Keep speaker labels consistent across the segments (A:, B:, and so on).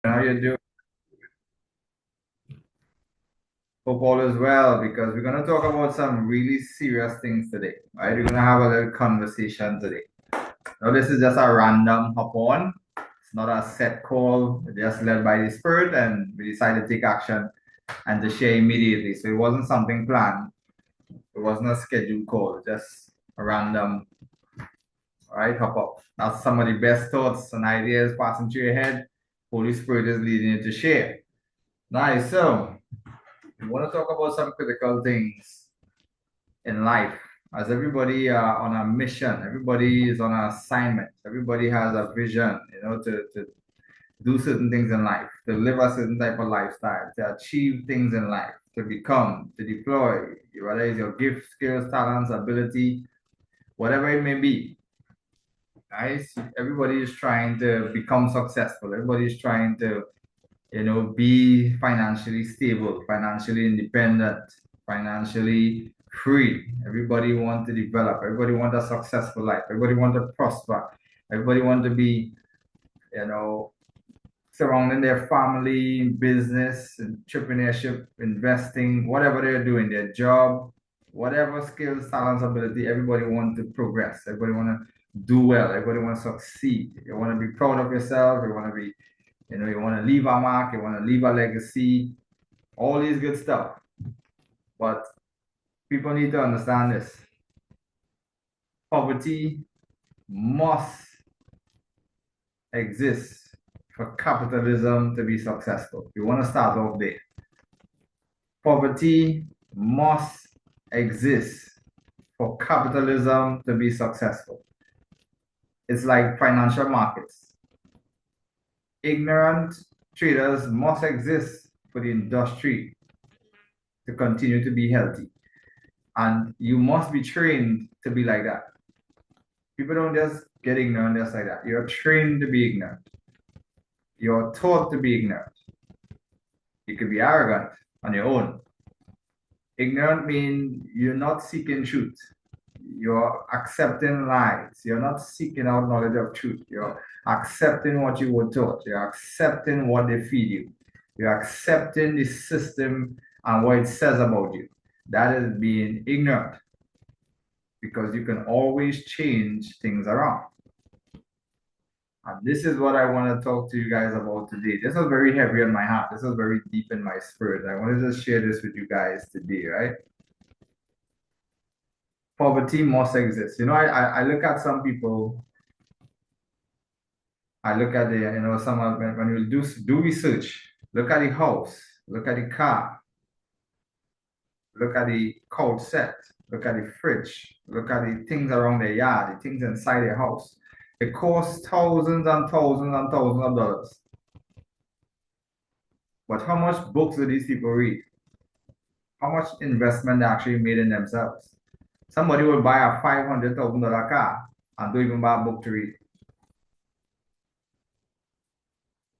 A: How you do? Hope all is well because we're going to talk about some really serious things today. Right? We're going to have a little conversation today. Now, this is just a random hop on. It's not a set call, just led by the spirit, and we decided to take action and to share immediately. So it wasn't something planned. It wasn't a scheduled call, just a random, right? Hop up. That's some of the best thoughts and ideas passing through your head. Holy Spirit is leading you to share. Nice. So we want to talk about some critical things in life. As everybody on a mission, everybody is on an assignment, everybody has a vision, to do certain things in life, to live a certain type of lifestyle, to achieve things in life, to become, to deploy, whether it's your gift, skills, talents, ability, whatever it may be. Right? Everybody is trying to become successful. Everybody is trying to be financially stable, financially independent, financially free. Everybody want to develop. Everybody want a successful life. Everybody want to prosper. Everybody want to be, you know, surrounding their family, business, entrepreneurship, investing, whatever they're doing, their job, whatever skills, talents, ability, everybody want to progress. Everybody want to do well. Everybody want to succeed. You want to be proud of yourself. You want to be you want to leave a mark, you want to leave a legacy, all these good stuff. But people need to understand this. Poverty must exist for capitalism to be successful. We want to start off there. Poverty must exist for capitalism to be successful. It's like financial markets. Ignorant traders must exist for the industry to continue to be healthy. And you must be trained to be like that. People don't just get ignorant just like that. You're trained to be ignorant. You're taught to be ignorant. You could be arrogant on your own. Ignorant means you're not seeking truth. You're accepting lies. You're not seeking out knowledge of truth. You're accepting what you were taught. You're accepting what they feed you. You're accepting the system and what it says about you. That is being ignorant, because you can always change things around. And this is what I want to talk to you guys about today. This was very heavy on my heart. This was very deep in my spirit. I wanted to share this with you guys today, right? Poverty must exist. I look at some people, I look at some of when you do research, look at the house, look at the car, look at the couch set, look at the fridge, look at the things around their yard, the things inside their house. It costs thousands and thousands and thousands of dollars. But how much books do these people read? How much investment they actually made in themselves? Somebody will buy a $500,000 car and don't even buy a book to read.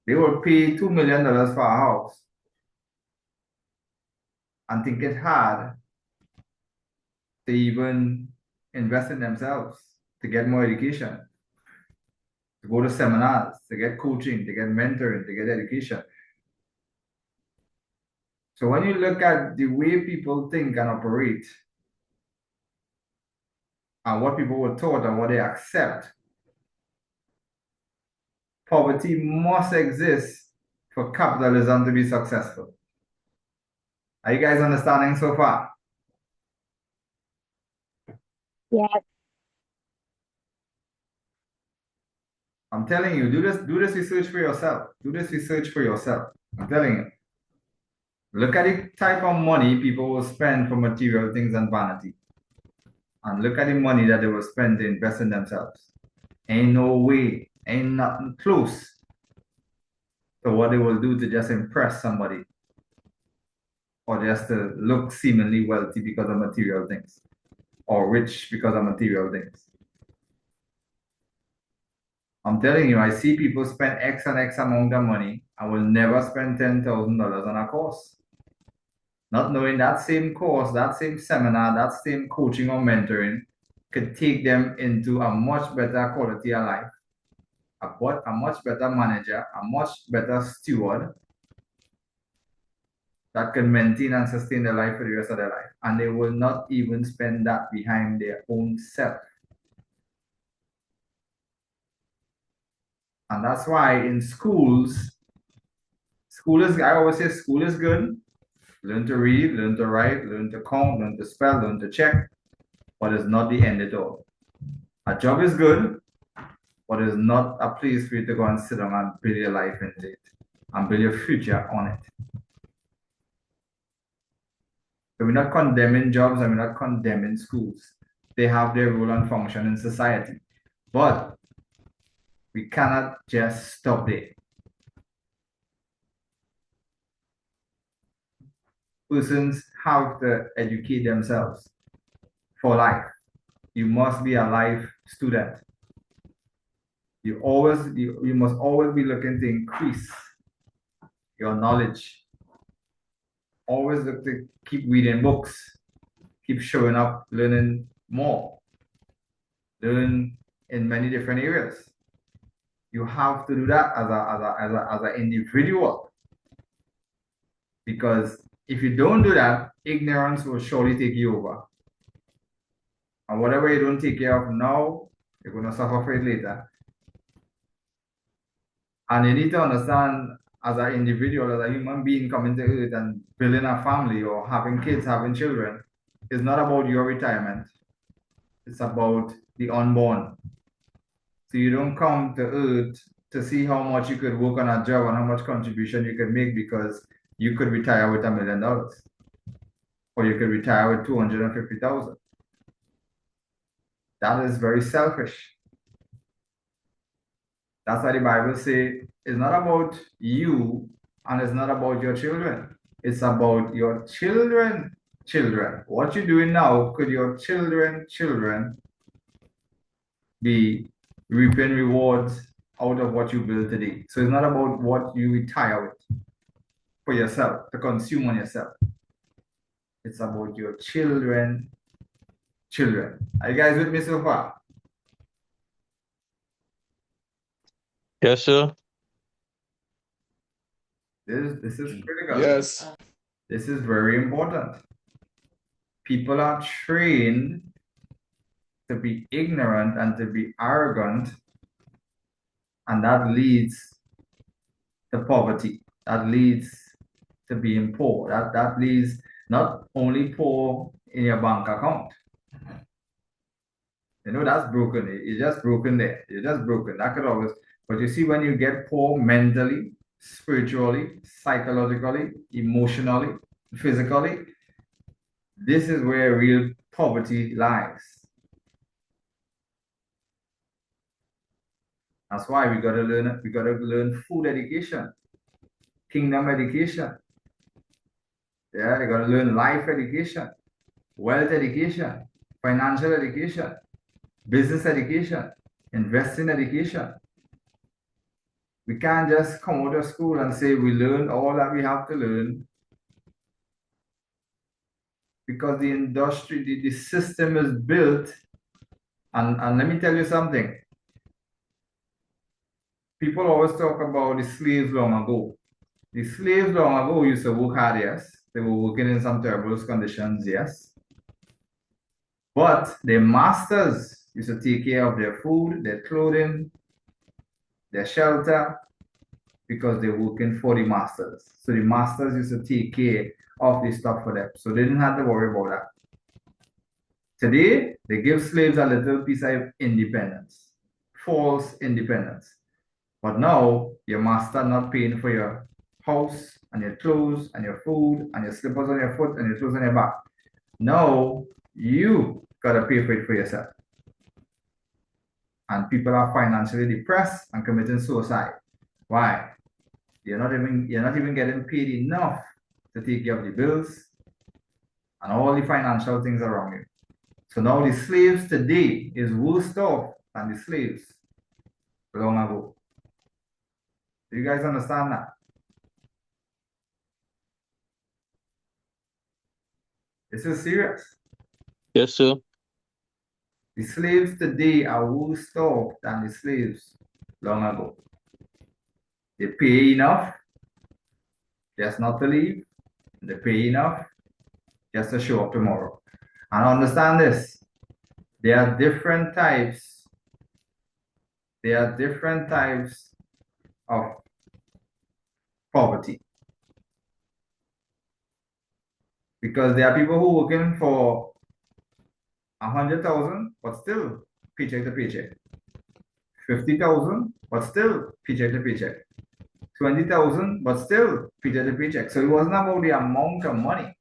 A: They will pay $2 million for a house and think it hard to even invest in themselves, to get more education, to go to seminars, to get coaching, to get mentoring, to get education. So when you look at the way people think and operate, and what people were taught and what they accept, poverty must exist for capitalism to be successful. Are you guys understanding so far?
B: Yeah,
A: I'm telling you, do this research for yourself. Do this research for yourself. I'm telling you. Look at the type of money people will spend for material things and vanity. And look at the money that they will spend to invest in themselves. Ain't no way, ain't nothing close to what they will do to just impress somebody, or just to look seemingly wealthy because of material things, or rich because of material things. I'm telling you, I see people spend X and X amount of money and will never spend $10,000 on a course. Not knowing that same course, that same seminar, that same coaching or mentoring could take them into a much better quality of life a much better manager, a much better steward that can maintain and sustain their life for the rest of their life. And they will not even spend that behind their own self. And that's why in schools, I always say school is good. Learn to read, learn to write, learn to count, learn to spell, learn to check, but it's not the end at all. A job is good, but it's not a place for you to go and sit down and build your life into it and build your future on it. So we're not condemning jobs and we're not condemning schools. They have their role and function in society. But we cannot just stop there. Persons have to educate themselves for life. You must be a life student. You must always be looking to increase your knowledge. Always look to keep reading books, keep showing up, learning more, learn in many different areas. You have to do that as an individual. Because if you don't do that, ignorance will surely take you over. And whatever you don't take care of now, you're going to suffer for it later. And you need to understand as an individual, as a human being coming to earth and building a family or having kids, having children, it's not about your retirement. It's about the unborn. So you don't come to earth to see how much you could work on a job and how much contribution you could make because you could retire with $1 million. Or you could retire with 250,000. That is very selfish. That's why the Bible says it's not about you and it's not about your children. It's about your children. What you're doing now, could your children be reaping rewards out of what you build today? So it's not about what you retire with for yourself, to consume on yourself. It's about your children. Are you guys with me so far?
B: Yes, sir.
A: This is critical.
C: Yes.
A: This is very important. People are trained to be ignorant and to be arrogant, and that leads to poverty. That leads to being poor. That leads not only poor in your bank account. You know, that's broken. It's just broken there. It's just broken. That could always, but you see, when you get poor mentally, spiritually, psychologically, emotionally, physically, this is where real poverty lies. That's why we gotta learn food education, kingdom education. Yeah, you gotta learn life education, wealth education, financial education, business education, investing education. We can't just come out of school and say we learned all that we have to learn because the industry, the system is built. And let me tell you something. People always talk about the slaves long ago. The slaves long ago used to work hard, yes. They were working in some terrible conditions, yes. But their masters used to take care of their food, their clothing, their shelter, because they're working for the masters. So the masters used to take care of the stuff for them. So they didn't have to worry about that. Today, they give slaves a little piece of independence, false independence. But now, your master not paying for your house and your clothes and your food and your slippers on your foot and your clothes on your back. Now, you gotta pay for it for yourself. And people are financially depressed and committing suicide. Why? You're not even getting paid enough to take care of the bills and all the financial things around you. So now the slaves today is worse off than the slaves long ago. Do you guys understand that? This is serious.
B: Yes, sir.
A: The slaves today are worse off than the slaves long ago. They pay enough just not to leave. They pay enough just to show up tomorrow. And understand this, there are different types, there are different types of poverty. Because there are people who are working for 100,000, but still paycheck to paycheck. 50,000, but still paycheck to paycheck. 20,000, but still paycheck to paycheck. So it wasn't about the amount of money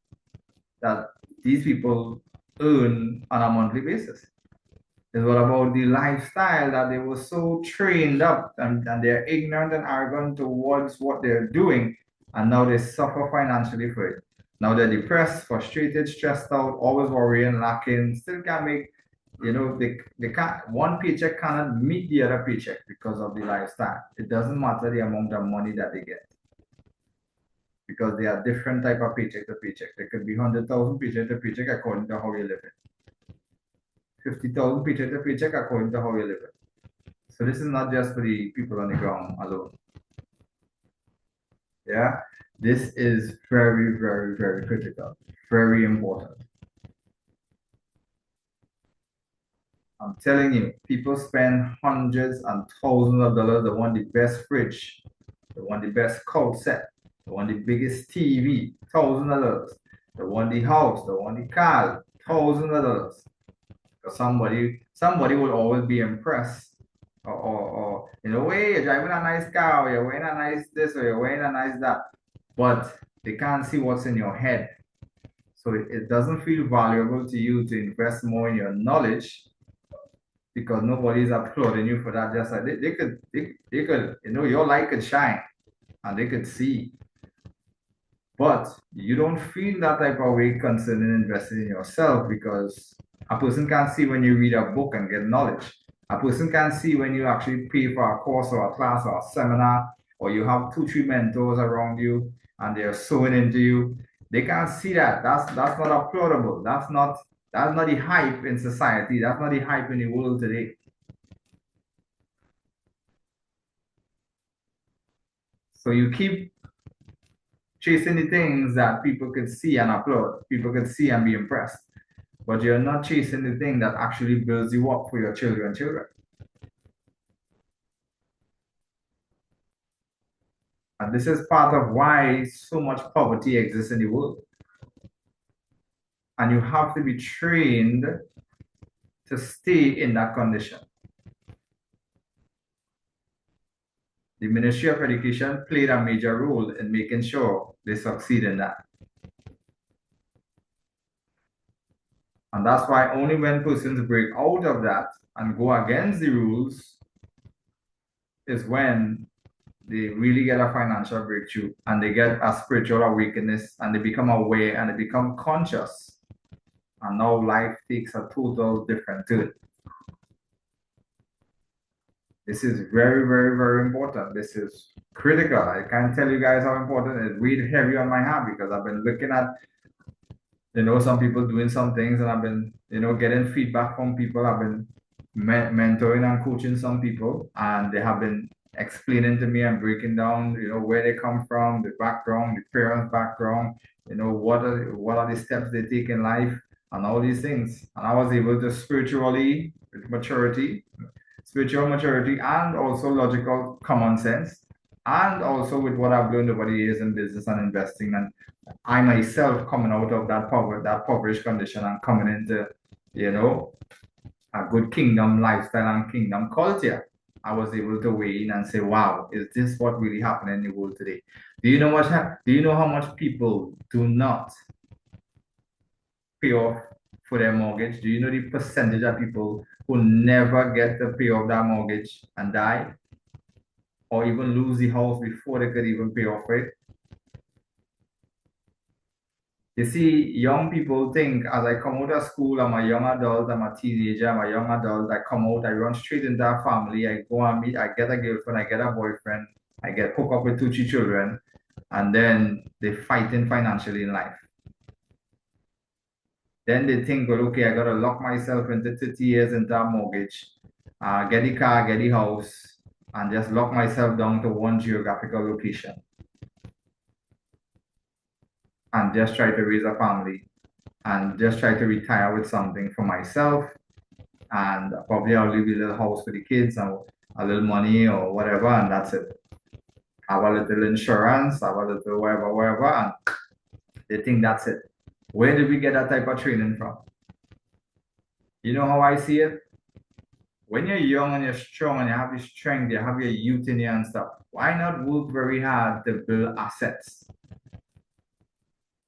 A: that these people earn on a monthly basis. It's all about the lifestyle that they were so trained up and they're ignorant and arrogant towards what they're doing. And now they suffer financially for it. Now they're depressed, frustrated, stressed out, always worrying, lacking, still can't make, they can't, one paycheck cannot meet the other paycheck because of the lifestyle. It doesn't matter the amount of money that they get. Because they are different type of paycheck to paycheck. There could be 100,000 paycheck to paycheck according to how you live it. 50,000 paycheck to paycheck according to how you live it. So this is not just for the people on the ground alone. Yeah, this is very, very, very critical, very important. I'm telling you, people spend hundreds and thousands of dollars. They want the best fridge, they want the best couch set, they want the biggest TV, thousands of dollars. They want the house, they want the car, thousands of dollars. Because somebody will always be impressed. Or way you're driving a nice car, or you're wearing a nice this, or you're wearing a nice that. But they can't see what's in your head. So it doesn't feel valuable to you to invest more in your knowledge because nobody's applauding you for that. Just like they could, your light could shine and they could see. But you don't feel that type of way concerning investing in yourself because a person can't see when you read a book and get knowledge. A person can't see when you actually pay for a course or a class or a seminar, or you have two, three mentors around you and they're sewing into you. They can't see that. That's not applaudable. That's not the hype in society. That's not the hype in the world today. So you keep chasing the things that people could see and applaud, people could see and be impressed. But you're not chasing the thing that actually builds you up for your children. And this is part of why so much poverty exists in the world. And you have to be trained to stay in that condition. The Ministry of Education played a major role in making sure they succeed in that. And that's why only when persons break out of that and go against the rules is when they really get a financial breakthrough and they get a spiritual awakeness and they become aware and they become conscious. And now life takes a total different turn. This is very, very, very important. This is critical. I can't tell you guys how important it is. Weighed heavy on my heart because I've been looking at, some people doing some things and I've been, getting feedback from people. I've been mentoring and coaching some people and they have been explaining to me and breaking down, where they come from, the background, the parents' background, what are the steps they take in life and all these things. And I was able to spiritually, with maturity, spiritual maturity and also logical common sense, and also with what I've learned over the years in business and investing. And I myself coming out of that poverty condition and coming into, a good kingdom lifestyle and kingdom culture. I was able to weigh in and say, wow, is this what really happening in the world today? Do you know how much people do not pay off for their mortgage? Do you know the percentage of people who never get to pay off that mortgage and die? Or even lose the house before they could even pay off it? You see, young people think as I come out of school, I'm a young adult, I'm a teenager, I'm a young adult, I come out, I run straight into a family, I go and meet, I get a girlfriend, I get a boyfriend, I get hooked up with two, three children, and then they're fighting financially in life. Then they think, well, okay, I gotta lock myself into 30 years into a mortgage, get the car, get the house, and just lock myself down to one geographical location and just try to raise a family and just try to retire with something for myself. And probably I'll leave a little house for the kids and a little money or whatever, and that's it. Have a little insurance, have a little whatever, whatever, and they think that's it. Where did we get that type of training from? You know how I see it? When you're young and you're strong and you have your strength, you have your youth in you and stuff, why not work very hard to build assets?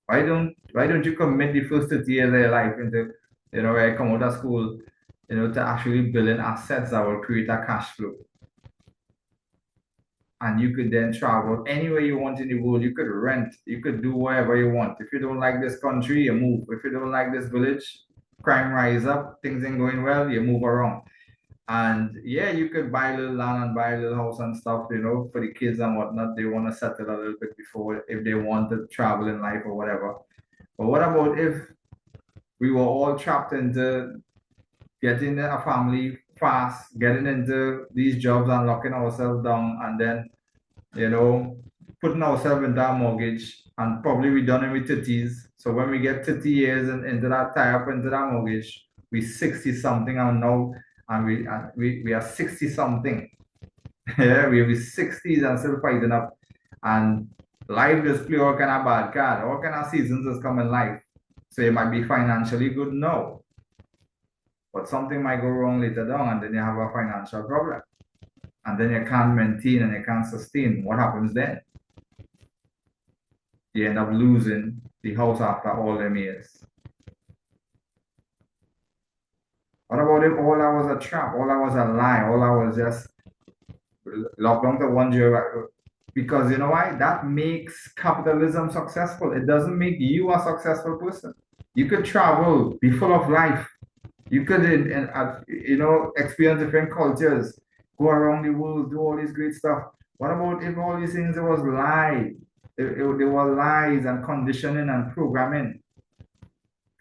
A: Why don't you commit the first 30 years of your life into, where I come out of school, to actually building assets that will create a cash flow? And you could then travel anywhere you want in the world. You could rent, you could do whatever you want. If you don't like this country, you move. If you don't like this village, crime rise up, things ain't going well, you move around. And yeah, you could buy a little land and buy a little house and stuff, for the kids and whatnot. They want to settle a little bit before if they want to travel in life or whatever. But what about if we were all trapped into getting a family fast, getting into these jobs and locking ourselves down, and then, you know, putting ourselves in that mortgage and probably we done it with 30s. So when we get 30 years into that tie up into that mortgage, we 60 something and now and we are 60 something. Yeah, we 60s and still fighting up. And life just play all kind of bad card, all kind of seasons just come in life. So you might be financially good now, but something might go wrong later down, and then you have a financial problem. And then you can't maintain and you can't sustain. What happens then? You end up losing the house after all them years. What about if all I was a trap, all I was a lie, all I was just locked down to one job? Because you know why? That makes capitalism successful. It doesn't make you a successful person. You could travel, be full of life. You could, experience different cultures, go around the world, do all this great stuff. What about if all these things was lies? They were lies and conditioning and programming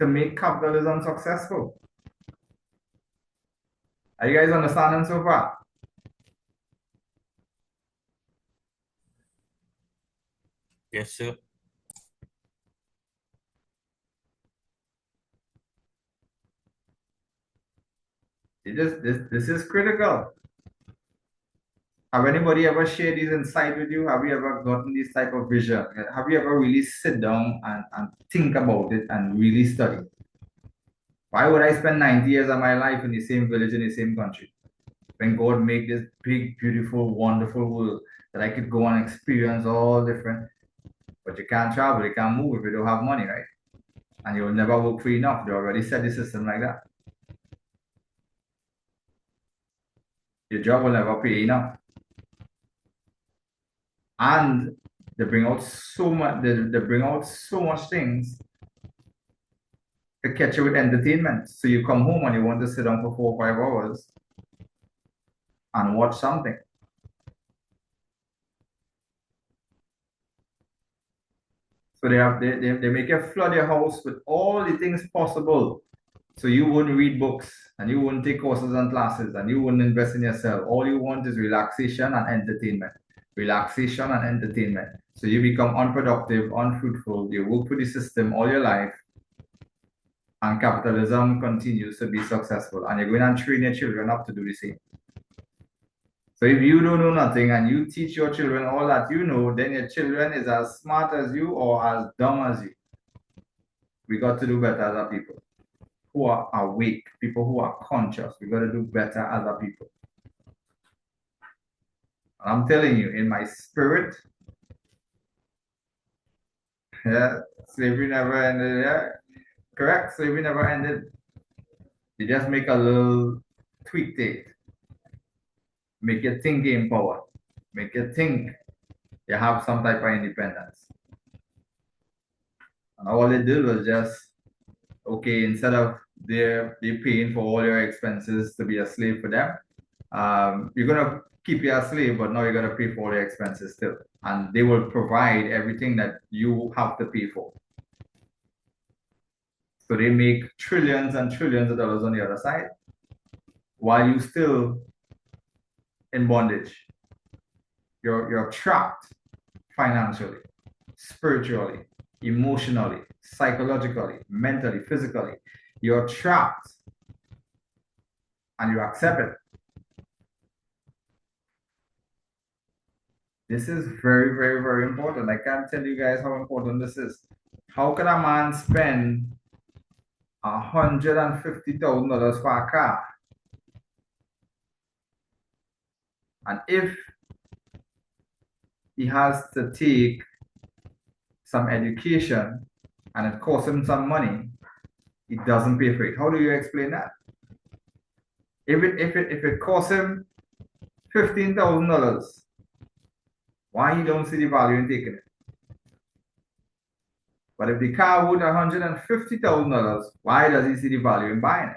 A: to make capitalism successful. Are you guys understanding so far?
B: Yes, sir.
A: This is critical. Have anybody ever shared this insight with you? Have you ever gotten this type of vision? Have you ever really sit down and think about it and really study? Why would I spend 90 years of my life in the same village in the same country? When God made this big, beautiful, wonderful world that I could go and experience all different. But you can't travel, you can't move if you don't have money, right? And you'll never work for enough. They already set the system like that. Your job will never pay enough. And they bring out so much, they bring out so much things to catch you with entertainment. So you come home and you want to sit down for 4 or 5 hours and watch something. So they make you flood your house with all the things possible. So you wouldn't read books and you wouldn't take courses and classes and you wouldn't invest in yourself. All you want is relaxation and entertainment. Relaxation and entertainment. So you become unproductive, unfruitful. You work for the system all your life, and capitalism continues to be successful. And you're going and train your children up to do the same. So if you don't know nothing and you teach your children all that you know, then your children is as smart as you or as dumb as you. We got to do better as a people who are awake, people who are conscious. We got to do better as a people. And I'm telling you, in my spirit, yeah, slavery never ended. Yeah, correct. Slavery never ended. You just make a little tweak to it. Make you think game power. Make you think you have some type of independence. And all they did was just, okay, instead of they paying for all your expenses to be a slave for them, you're gonna keep you a slave, but now you're gonna pay for all your expenses still. And they will provide everything that you have to pay for. So they make trillions and trillions of dollars on the other side while you still in bondage. You're trapped financially, spiritually, emotionally, psychologically, mentally, physically. You're trapped and you accept it. This is very, very, very important. I can't tell you guys how important this is. How can a man spend $150,000 for a car? And if he has to take some education and it costs him some money, he doesn't pay for it. How do you explain that? If it costs him $15,000, why he don't see the value in taking it? But if the car worth $150,000, why does he see the value in buying it?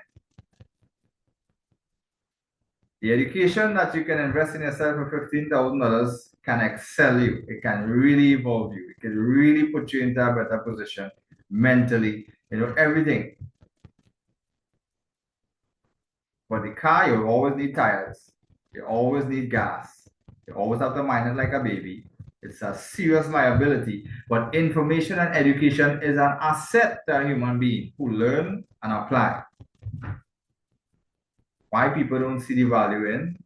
A: The education that you can invest in yourself for $15,000 can excel you. It can really evolve you. It can really put you into a better position mentally, everything. But the car, you always need tires. You always need gas. You always have to mind it like a baby. It's a serious liability. But information and education is an asset to a human being who learn and apply. Why people don't see the value in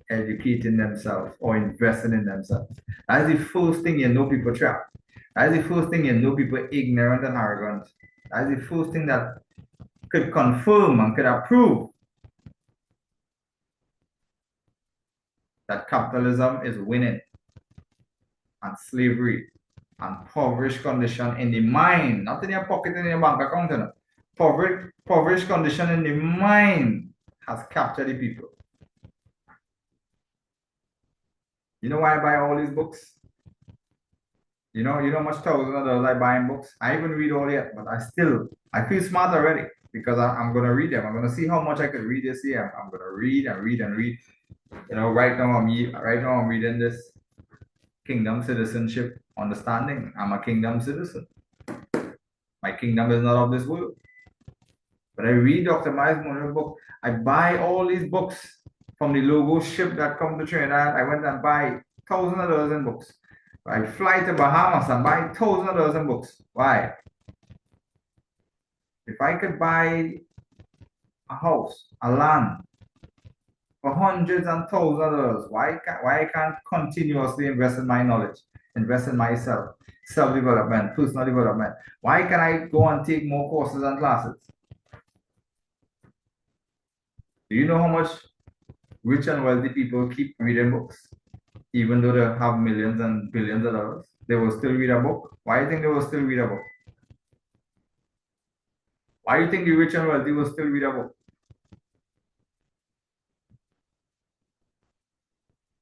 A: educating themselves or investing in themselves. That's the first thing you know people trap. That's the first thing you know people ignorant and arrogant. That's the first thing that could confirm and could approve that capitalism is winning and slavery and impoverished condition in the mind, not in your pocket in your bank account. Impoverished condition in the mind has captured the people. You know why I buy all these books? You know how much thousands of dollars I buy in books? I haven't read all yet, but I feel smart already because I'm gonna read them. I'm gonna see how much I could read this year. I'm gonna read and read and read. Right now I'm reading this Kingdom Citizenship Understanding. I'm a kingdom citizen. My kingdom is not of this world. But I read Dr. Miles Monroe's book. I buy all these books from the logo ship that come to Trinidad. I went and buy thousands of dollars in books. I fly to Bahamas and buy thousands of dollars in books. Why? If I could buy a house, a land for hundreds and thousands of dollars, why I can't continuously invest in my knowledge, invest in myself, self-development, personal development? Why can I go and take more courses and classes? Do you know how much rich and wealthy people keep reading books? Even though they have millions and billions of dollars, they will still read a book. Why do you think they will still read a book? Why do you think the rich and wealthy will still read a book?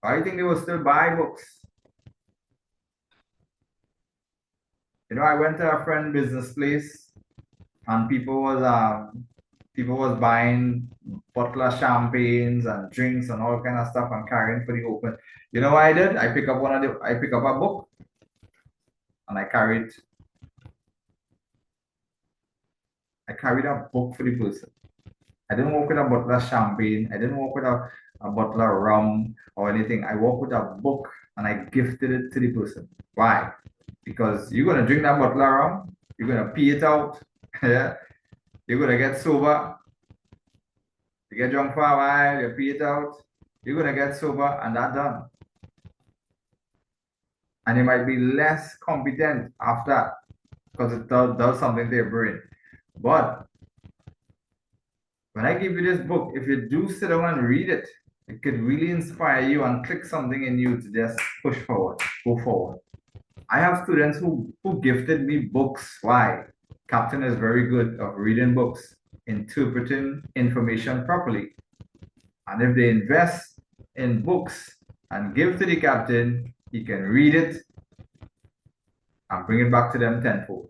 A: Why do you think they will still buy books? I went to a friend business place and people was buying bottle of champagnes and drinks and all kind of stuff and carrying for the open. You know what I did? I pick up a book and I carried a book for the person. I didn't walk with a bottle of champagne. I didn't walk with a bottle of rum or anything. I walked with a book and I gifted it to the person. Why? Because you're gonna drink that bottle of rum, you're gonna pee it out, yeah. You're gonna get sober, you get drunk for a while, you pee it out, you're gonna get sober, and that's done. And you might be less competent after because it does something to your brain. But when I give you this book, if you do sit down and read it, it could really inspire you and click something in you to just push forward, go forward. I have students who gifted me books. Why? Captain is very good at reading books, interpreting information properly. And if they invest in books and give to the captain, he can read it and bring it back to them tenfold.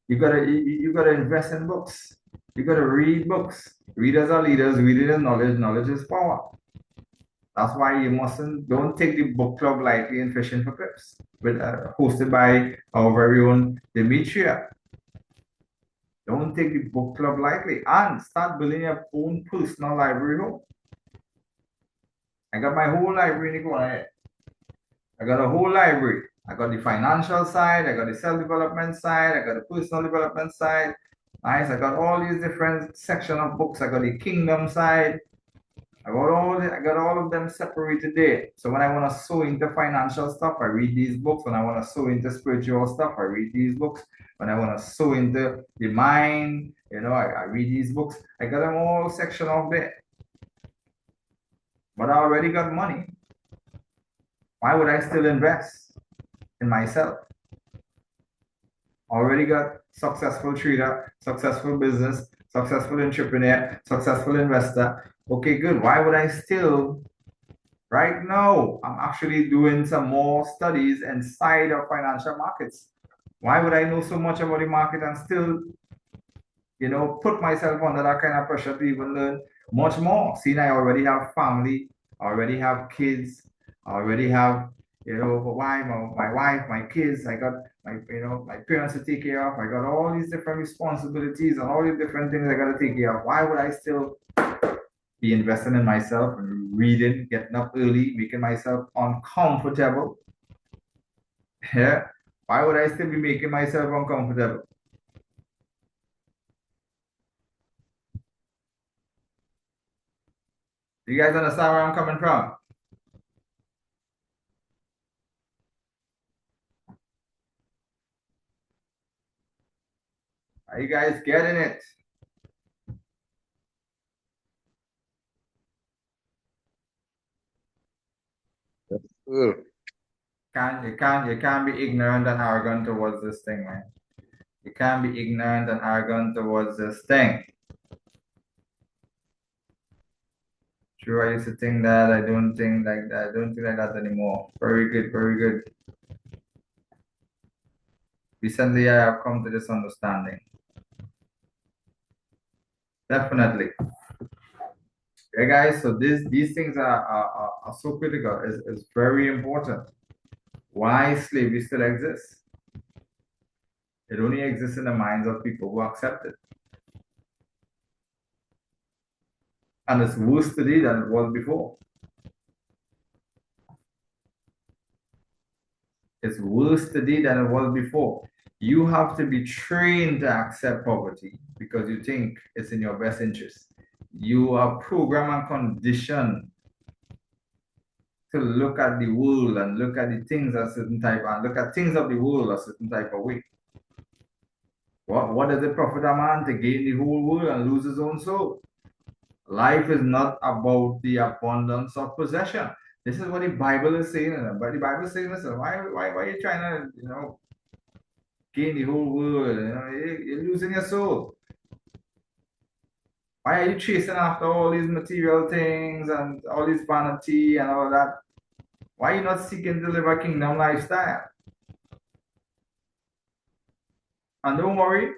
A: You gotta invest in books. You gotta read books. Readers are leaders. Reading is knowledge. Knowledge is power. That's why you don't take the book club lightly in Fishing for Pips, hosted by our very own Demetria. Don't take the book club lightly and start building your own personal library home. I got my whole library in the corner here. I got a whole library. I got the financial side, I got the self-development side, I got the personal development side. Nice. I got all these different section of books. I got the kingdom side. I got all of them separated there. So when I want to sow into financial stuff, I read these books. When I want to sow into spiritual stuff, I read these books. When I want to sow into the mind, I read these books. I got them all section of there. But I already got money. Why would I still invest in myself? Already got successful trader, successful business, successful entrepreneur, successful investor. Okay, good. Why would I still right now? I'm actually doing some more studies inside of financial markets. Why would I know so much about the market and still, put myself under that kind of pressure to even learn much more? Seeing I already have family, I already have kids, I already have, my wife, my kids, I got my parents to take care of. I got all these different responsibilities and all these different things I got to take care of. Why would I still be investing in myself and reading, getting up early, making myself uncomfortable? Yeah. Why would I still be making myself uncomfortable? Do you guys understand where I'm coming from? Are you guys getting it?
B: Good.
A: You can't be ignorant and arrogant towards this thing, man. You can't be ignorant and arrogant towards this thing. True, I used to think that. I don't think like that. I don't think like that anymore. Very good, very good. Recently, I have come to this understanding. Definitely. Okay, guys. So these things are so critical. It's very important. Why slavery still exists? It only exists in the minds of people who accept it. And it's worse today than it was before. It's worse today than it was before. You have to be trained to accept poverty because you think it's in your best interest. You are programmed and conditioned to look at the world and look at the things a certain type and look at things of the world a certain type of way. What does it profit a man to gain the whole world and lose his own soul? Life is not about the abundance of possession. This is what the Bible is saying. But the Bible is saying, listen, why are you trying to, gain the whole world? You're losing your soul. Why are you chasing after all these material things and all this vanity and all that? Why are you not seeking to live a kingdom lifestyle? And don't worry,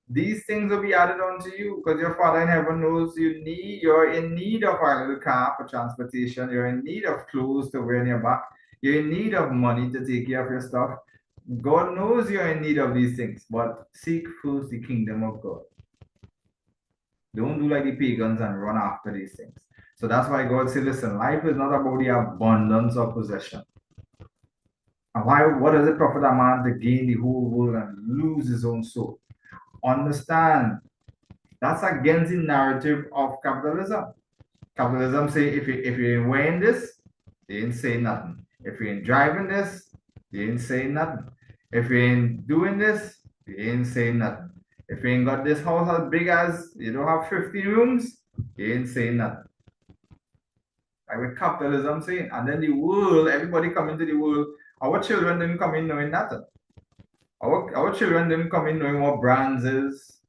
A: these things will be added onto you because your Father in heaven knows you're in need of a little car for transportation, you're in need of clothes to wear on your back, you're in need of money to take care of your stuff. God knows you're in need of these things, but seek first the kingdom of God. Don't do like the pagans and run after these things. So that's why God said, listen, life is not about the abundance of possession. And what does it profit a man to gain the whole world and lose his own soul? Understand, that's against the narrative of capitalism. Capitalism say if you ain't wearing this, they ain't saying nothing. If you ain't driving this, they ain't saying nothing. If you ain't doing this, they ain't saying nothing. If you ain't got this house as big as you don't have 50 rooms, they ain't saying nothing. Like with capitalism saying, and then the world, everybody come into the world. Our children didn't come in knowing nothing. Our children didn't come in knowing what brands is.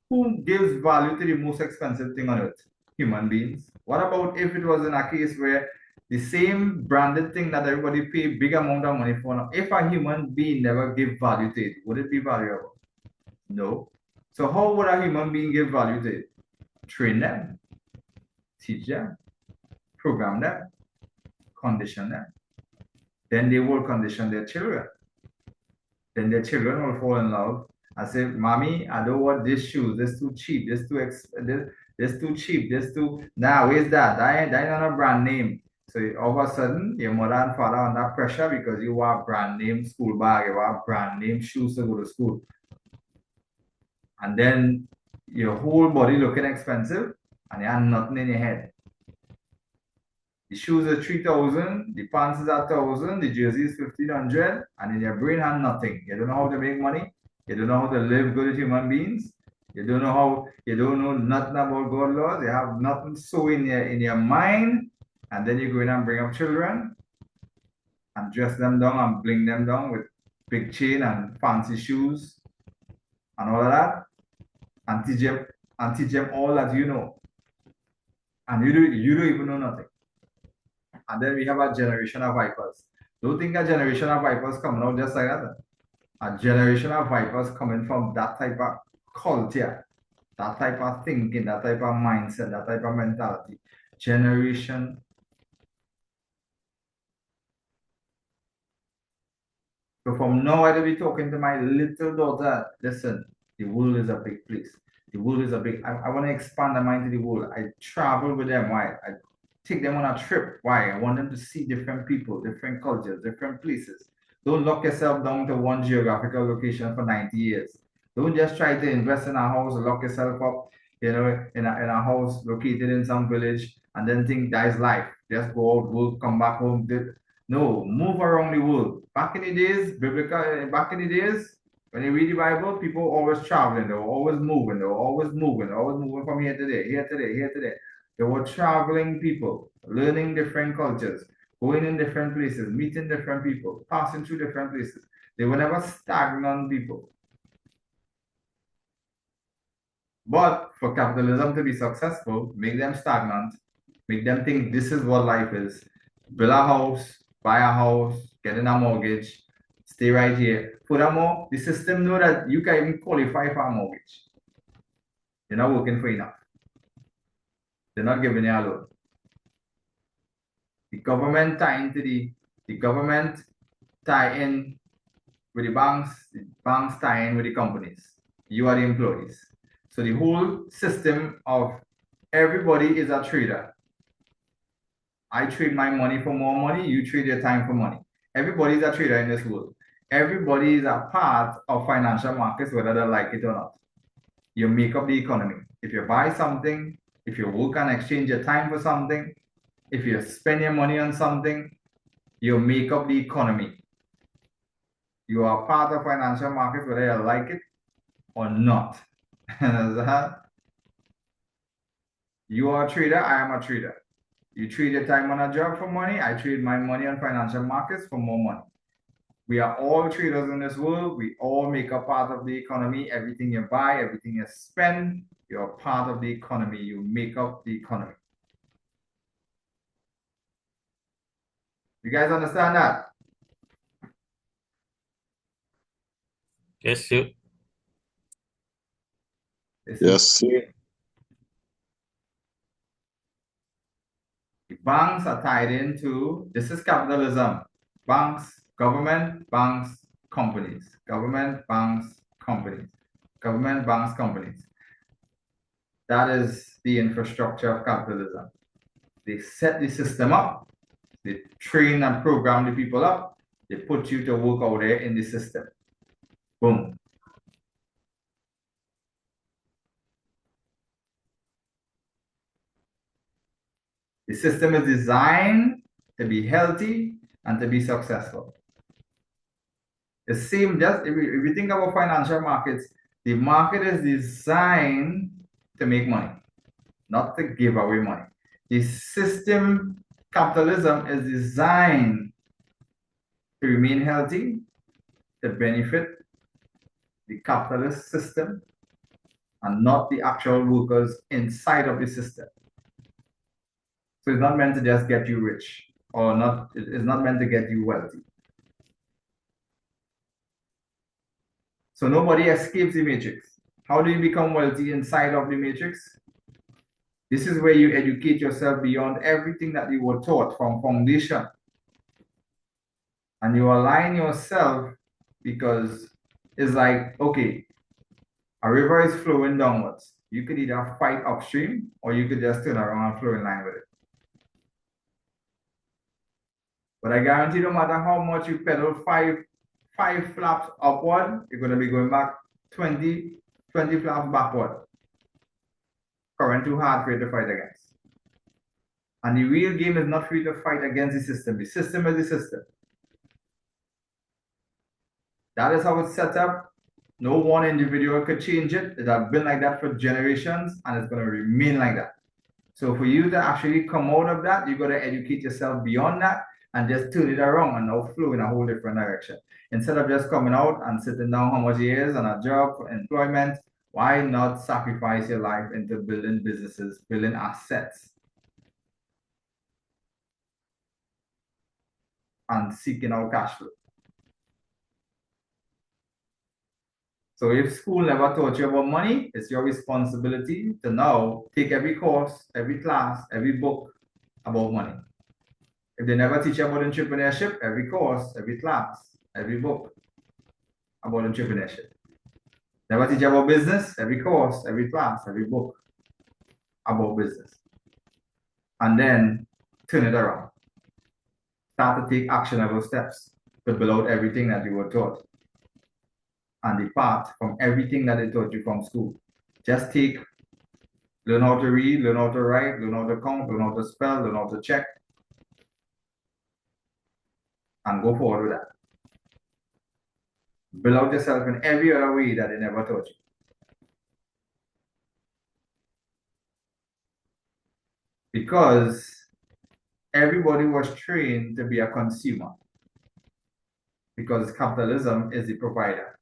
A: Who gives value to the most expensive thing on earth? Human beings. What about if it was in a case where the same branded thing that everybody pay big amount of money for, if a human being never give value to it, would it be valuable? No. So how would a human being give value to it? Train them, teach them, program them, condition them. Then they will condition their children. Then their children will fall in love and say, Mommy, I don't want this shoes. This too cheap. This too cheap. This too. Nah, where's that? That ain't not a brand name. So all of a sudden, your mother and father are under pressure because you wear brand name school bag, you wear brand name shoes to go to school. And then your whole body looking expensive and you have nothing in your head. The shoes are 3,000, the pants is 1,000, the jersey is 1,500, and in your brain have nothing. You don't know how to make money. You don't know how to live good with human beings. You don't know nothing about God laws. You have nothing so in your mind, and then you go in and bring up children and dress them down and bling them down with big chain and fancy shoes and all of that, and teach them all that you know. And you don't even know nothing. And then we have a generation of vipers. Don't think a generation of vipers coming out just like that. A generation of vipers coming from that type of culture, that type of thinking, that type of mindset, that type of mentality. Generation. So from now, I will be talking to my little daughter. Listen, the world is a big place. The world is a big. I want to expand their mind to the world. I travel with them. Why? I take them on a trip. Why? I want them to see different people, different cultures, different places. Don't lock yourself down to one geographical location for 90 years. Don't just try to invest in a house, lock yourself up, in a house located in some village, and then think that is life. Just go out, work, come back home. No, move around the world. Back in the days, back in the days, when you read the Bible, people were always traveling, they were always moving, always moving from here to there, here to there, here to there. They were traveling people, learning different cultures, going in different places, meeting different people, passing through different places. They were never stagnant people. But for capitalism to be successful, make them stagnant, make them think this is what life is. Build a house, buy a house, get in a mortgage, stay right here. Furthermore, the system know that you can even qualify for a mortgage. You're not working for enough. They're not giving you a loan. The government tie in with the banks tie in with the companies. You are the employees. So the whole system of everybody is a trader. I trade my money for more money, you trade your time for money. Everybody is a trader in this world. Everybody is a part of financial markets, whether they like it or not. You make up the economy. If you buy something, if you work and exchange your time for something, if you spend your money on something, you make up the economy. You are part of financial markets, whether you like it or not. You are a trader, I am a trader. You trade your time on a job for money, I trade my money on financial markets for more money. We are all traders in this world. We all make a part of the economy. Everything you buy, everything you spend, you're a part of the economy. You make up the economy. You guys understand that?
C: Yes, sir.
B: Yes.
A: The banks are tied into this is capitalism. Banks, government, banks, companies. Government, banks, companies. Government, banks, companies. That is the infrastructure of capitalism. They set the system up, they train and program the people up, they put you to work out there in the system. Boom. The system is designed to be healthy and to be successful. The same, just if you think about financial markets, the market is designed to make money, not to give away money. The system, capitalism, is designed to remain healthy, to benefit the capitalist system, and not the actual workers inside of the system. So it's not meant to just get you rich, or not. It's not meant to get you wealthy. So nobody escapes the matrix. How do you become wealthy inside of the matrix? This is where you educate yourself beyond everything that you were taught from foundation. And you align yourself because it's like, okay, a river is flowing downwards. You could either fight upstream or you could just turn around and flow in line with it. But I guarantee no matter how much you pedal five flaps upward, you're going to be going back 20 flaps backward. Current too hard for you to fight against. And the real game is not for you to fight against the system. The system is the system. That is how it's set up. No one individual could change it. It has been like that for generations and it's going to remain like that. So for you to actually come out of that, you got to educate yourself beyond that and just turn it around and now flow in a whole different direction. Instead of just coming out and sitting down how much years on a job, employment, why not sacrifice your life into building businesses, building assets, and seeking out cash flow? So if school never taught you about money, it's your responsibility to now take every course, every class, every book about money. If they never teach you about entrepreneurship, every course, every class, every book about entrepreneurship. Never teach you about business, every course, every class, every book about business. And then turn it around. Start to take actionable steps to build out everything that you were taught and depart from everything that they taught you from school. Just learn how to read, learn how to write, learn how to count, learn how to spell, learn how to check, and go forward with that. Build out yourself in every other way that they never taught you. Because everybody was trained to be a consumer. Because capitalism is the provider.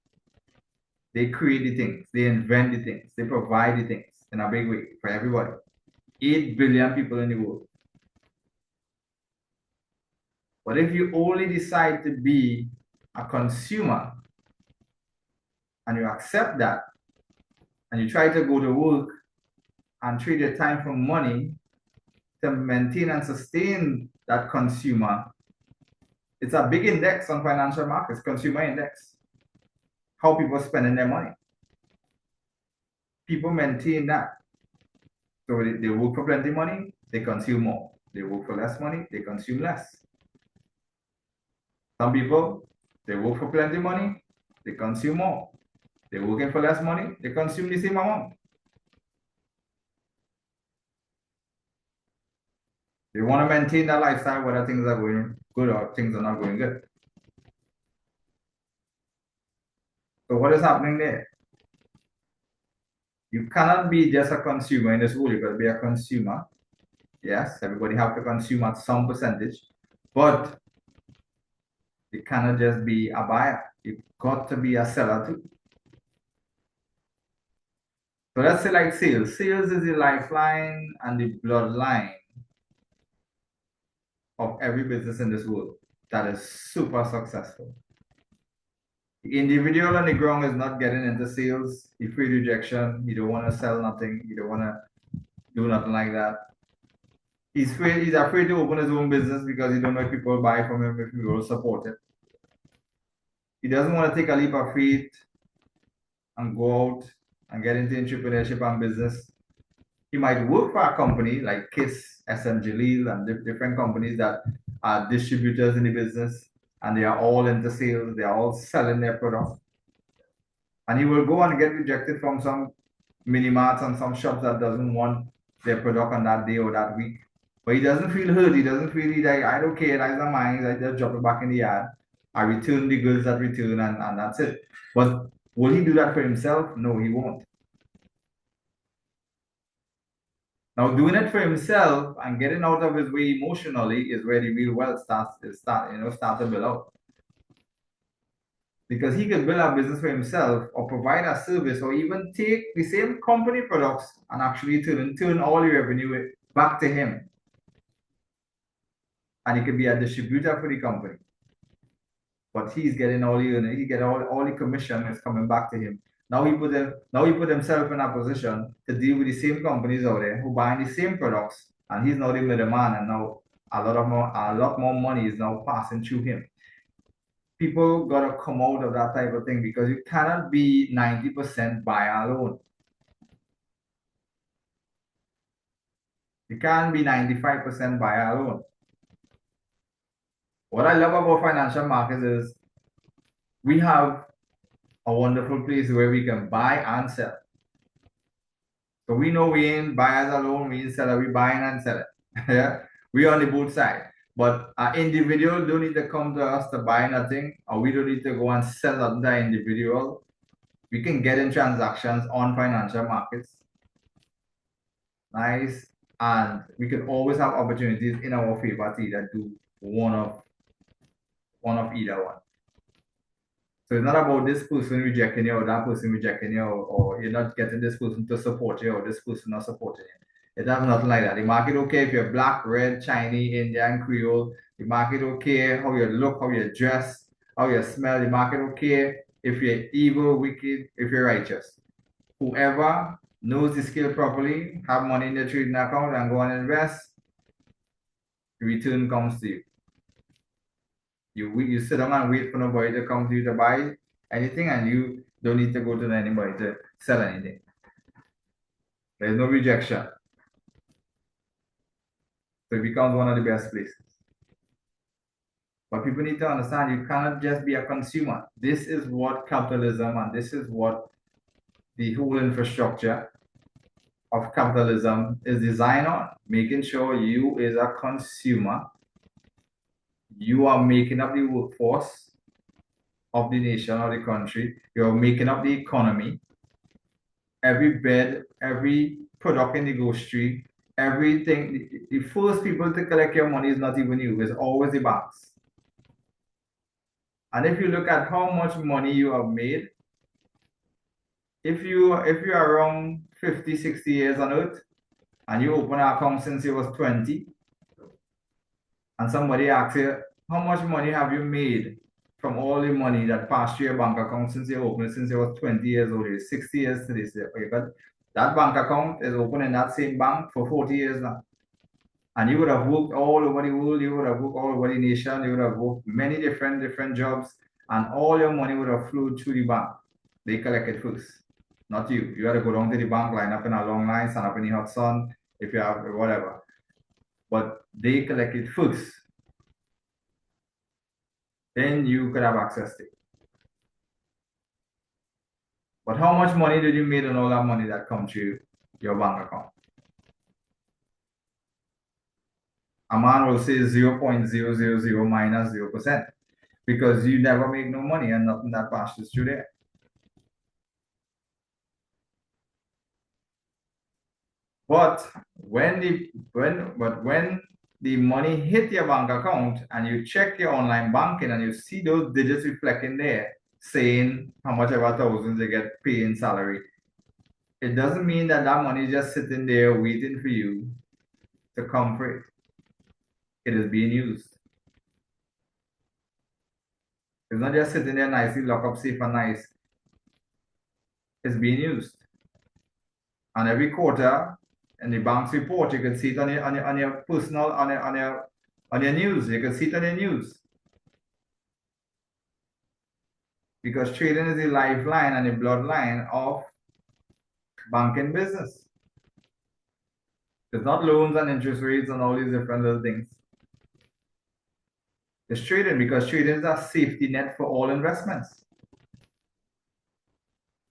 A: They create the things, they invent the things, they provide the things in a big way for everybody. 8 billion people in the world. But if you only decide to be a consumer and you accept that and you try to go to work and trade your time for money to maintain and sustain that consumer, it's a big index on financial markets, consumer index. How people are spending their money. People maintain that. So they work for plenty of money, they consume more. They work for less money, they consume less. Some people, they work for plenty of money, they consume more. They're working for less money, they consume the same amount. They want to maintain that lifestyle whether things are going good or things are not going good. So what is happening there? You cannot be just a consumer in this world. You got to be a consumer. Yes, everybody have to consume at some percentage, but you cannot just be a buyer. You've got to be a seller too. So let's say like sales. Sales is the lifeline and the bloodline of every business in this world that is super successful. The individual on the ground is not getting into sales. He fear rejection. He don't want to sell nothing. He don't want to do nothing like that. He's afraid to open his own business because he don't know if people buy from him, if people will support it. He doesn't want to take a leap of faith and go out and get into entrepreneurship and business. He might work for a company like KISS, SM Jalil, and different companies that are distributors in the business, and they are all into sales. They are all selling their product. And he will go and get rejected from some mini marts and some shops that doesn't want their product on that day or that week. But he doesn't feel hurt. He doesn't feel like, I don't care, that's not mine. I just drop it back in the yard. I return the goods that return and that's it. But will he do that for himself? No, he won't. Now, doing it for himself and getting out of his way emotionally is where the real wealth starts to build out. Because he could build a business for himself or provide a service or even take the same company products and actually turn all the revenue back to him. And he could be a distributor for the company. But he's getting all the he get all the commission is coming back to him. Now he put himself in a position to deal with the same companies out there who buying the same products, and he's now the middleman, and now a lot more money is now passing through him. People gotta come out of that type of thing because you cannot be 90% buyer alone. You can't be 95% buyer alone. What I love about financial markets is we have a wonderful place where we can buy and sell. So we know we ain't buyers alone, we ain't seller, we buying and selling. Yeah, we on the both side. But an individual don't need to come to us to buy nothing, or we don't need to go and sell nothing to an individual. We can get in transactions on financial markets. Nice. And we can always have opportunities in our favor to either do one of either one. So it's not about this person rejecting you or that person rejecting you, or you're not getting this person to support you or this person not supporting you. It has nothing like that. The market don't care if you're black, red, Chinese, Indian, Creole. The market don't care how you look, how you dress, how you smell. The market don't care if you're evil, wicked, if you're righteous. Whoever knows the skill properly, have money in the trading account and go and invest, the return comes to you. You sit down and wait for nobody to come to you to buy anything, and you don't need to go to anybody to sell anything. There's no rejection. So it becomes one of the best places. But people need to understand you cannot just be a consumer. This is what capitalism and this is what the whole infrastructure of capitalism is designed on. Making sure you as a consumer, you are making up the workforce of the nation or the country. You're making up the economy. Every bed, every product in the grocery, everything. The first people to collect your money is not even you, it's always the banks. And if you look at how much money you have made, if you are around 50, 60 years on earth, and you open an account since you was 20, and somebody asks you, how much money have you made from all the money that passed through your bank account since you opened it, since you was 20 years old, 60 years to this day? Because that bank account is open in that same bank for 40 years now. And you would have worked all over the world, you would have worked all over the nation, you would have worked many different jobs, and all your money would have flowed through the bank. They collect it first, not you. You had to go down to the bank, line up in a long line, stand up in the hot sun, if you have whatever. But they collect it first. Then you could have access to it. But how much money did you make on all that money that come through your bank account? A man will say 0.000 minus 0%, because you never make no money and nothing that passes through there. But when the money hit your bank account and you check your online banking and you see those digits reflecting there saying how much ever thousands they get paid in salary, it doesn't mean that that money is just sitting there waiting for you to come for it. It is being used. It's not just sitting there nicely locked up safe and nice. It's being used. And every quarter in the bank's report, you can see it on your personal on your news. You can see it on your news. Because trading is the lifeline and the bloodline of banking business. It's not loans and interest rates and all these different little things. It's trading, because trading is a safety net for all investments.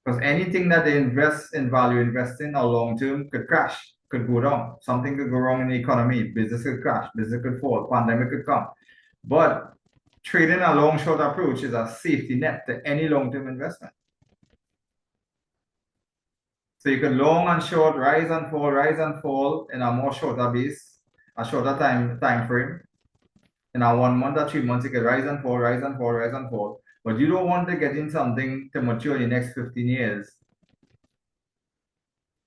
A: Because anything that they invest in value investing or long term could crash, could go down. Something could go wrong in the economy. Business could crash, business could fall, pandemic could come. But trading a long short approach is a safety net to any long term investment. So you can long and short, rise and fall in a more shorter base, a shorter time frame. In a 1 month or 3 months, you can rise and fall, rise and fall, rise and fall. But you don't want to get in something to mature in the next 15 years.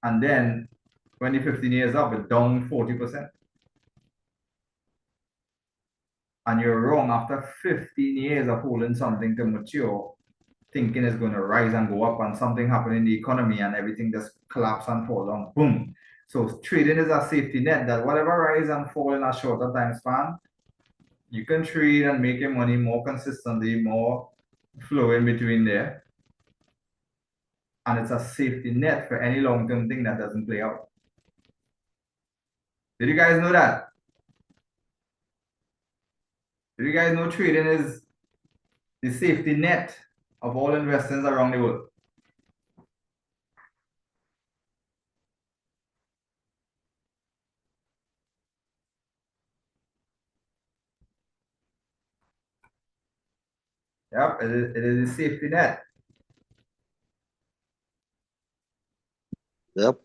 A: And then when the 15 years up, it's down 40%. And you're wrong after 15 years of holding something to mature, thinking it's going to rise and go up, and something happened in the economy and everything just collapse and fall down. Boom. So trading is a safety net that whatever rise and fall in a shorter time span, you can trade and make your money more consistently, more flowing between there. And it's a safety net for any long-term thing that doesn't play out. Did you guys know that? Do you guys know trading is the safety net of all investors around the world? Yep, it is a safety net.
B: Yep.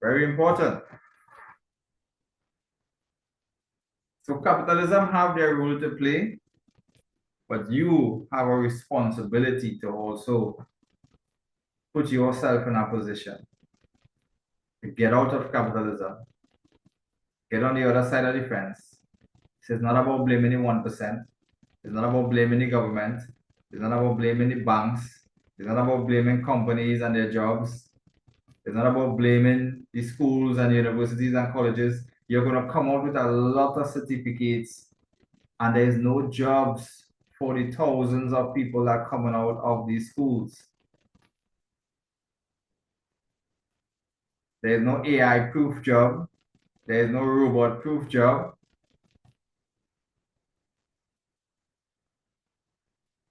A: Very important. So capitalism have their role to play, but you have a responsibility to also put yourself in a position to get out of capitalism, get on the other side of the fence. It's not about blaming the 1%. It's not about blaming the government. It's not about blaming the banks. It's not about blaming companies and their jobs. It's not about blaming the schools and universities and colleges. You're going to come out with a lot of certificates, and there's no jobs for the thousands of people that are coming out of these schools. There's no AI proof job. There's no robot proof job.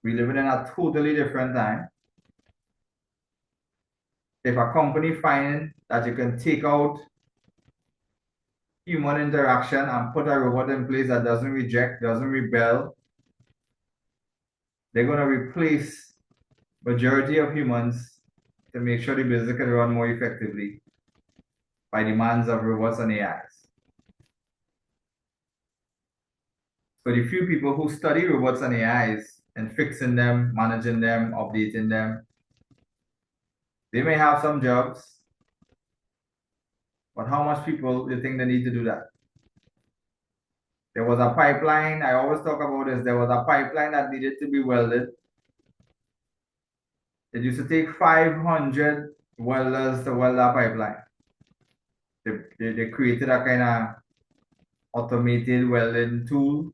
A: We're living in a totally different time. If a company finds that you can take out human interaction and put a robot in place that doesn't reject, doesn't rebel, they're going to replace majority of humans to make sure the business can run more effectively by demands of robots and AIs. So the few people who study robots and AIs and fixing them, managing them, updating them, they may have some jobs, but how much people do you think they need to do that? There was a pipeline, I always talk about this, there was a pipeline that needed to be welded. It used to take 500 welders to weld that pipeline. They created a kind of automated welding tool,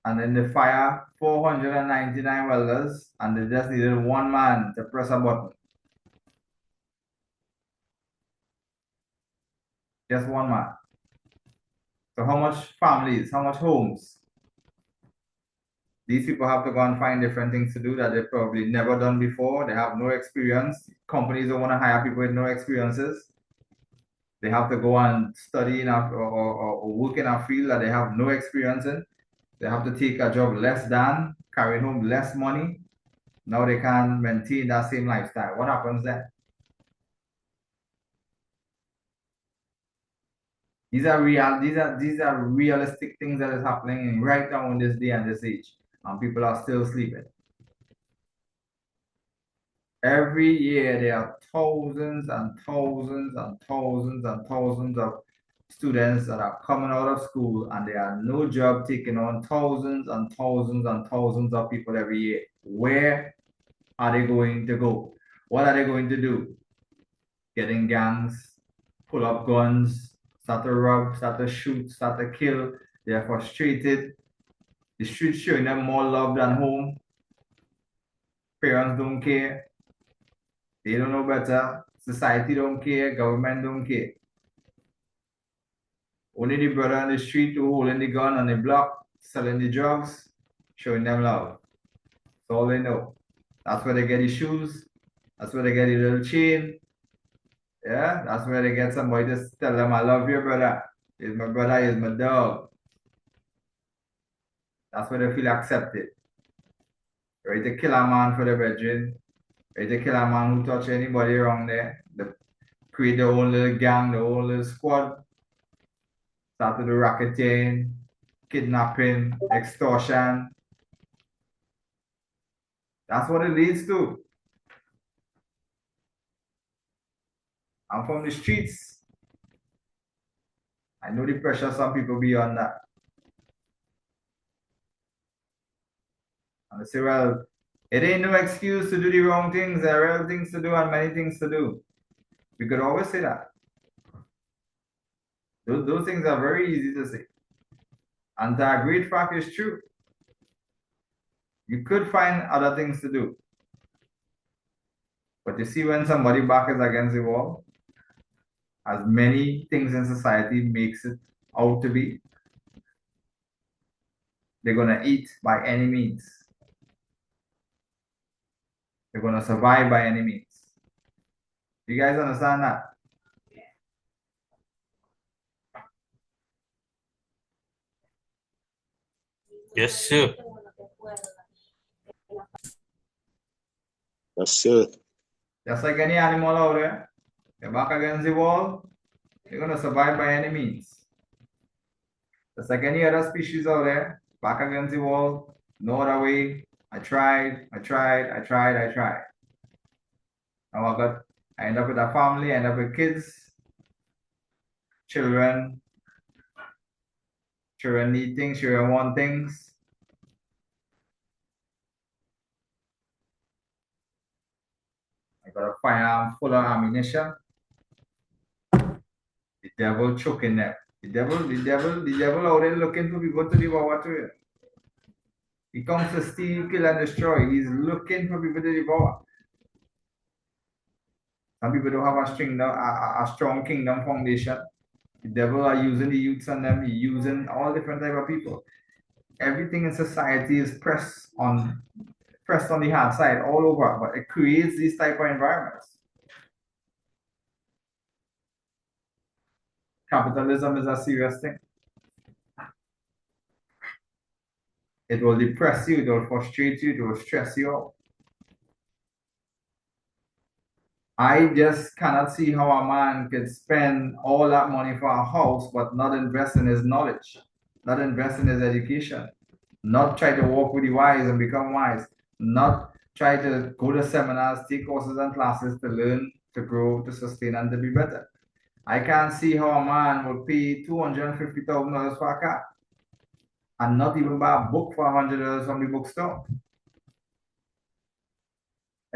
A: and then they fire 499 welders, and they just needed one man to press a button. Just one man. So how much families, how much homes? These people have to go and find different things to do that they've probably never done before. They have no experience. Companies don't want to hire people with no experiences. They have to go and study or work in a field that they have no experience in. They have to take a job less than, carry home less money. Now they can maintain that same lifestyle. What happens then? These are realistic things that is happening right now in this day and this age, and people are still sleeping. Every year there are thousands and thousands and thousands and thousands of students that are coming out of school, and there are no job taking on thousands and thousands and thousands of people every year. Where are they going to go? What are they going to do? Get in gangs, pull up guns, start to rob, start to shoot, start to kill. They are frustrated. The streets showing them more love than home. Parents don't care. They don't know better. Society don't care. Government don't care. Only the brother on the street who holding the gun on the block, selling the drugs, showing them love. That's all they know. That's where they get the shoes. That's where they get the little chain. Yeah, that's where they get somebody to tell them, I love your brother. He's my brother, he's my dog. That's where they feel accepted. Ready to kill a man for the bedroom. Ready to kill a man who touch anybody around there. They create their own little gang, their own little squad. Start to do racketeering, kidnapping, extortion. That's what it leads to. I'm from the streets. I know the pressure some people be on that. And they say, well, it ain't no excuse to do the wrong things. There are real things to do and many things to do. We could always say that. Those things are very easy to say. And the great fact is true. You could find other things to do. But you see, when somebody back is against the wall, as many things in society makes it out to be. They're gonna eat by any means. They're gonna survive by any means. You guys understand that?
C: Yes, sir.
B: Yes, sir.
A: Just like any animal out there, they're back against the wall, they're gonna survive by any means. Just like any other species out there, back against the wall, no other way. I tried. Now I end up with a family, I end up with kids, children. Children need things, children want things. I got a firearm full of ammunition. The devil choking them. The devil out there looking for people to devour to it. He comes to steal, kill, and destroy. He's looking for people to devour. Some people don't have a strong kingdom foundation. The devil are using the youths on them. He's using all different type of people. Everything in society is pressed on the hard side all over, but it creates these type of environments. Capitalism is a serious thing. It will depress you, it will frustrate you, it will stress you out. I just cannot see how a man can spend all that money for a house but not invest in his knowledge, not invest in his education, not try to walk with the wise and become wise, not try to go to seminars, take courses and classes to learn, to grow, to sustain, and to be better. I can't see how a man would pay $250,000 for a car and not even buy a book for $100 from the bookstore.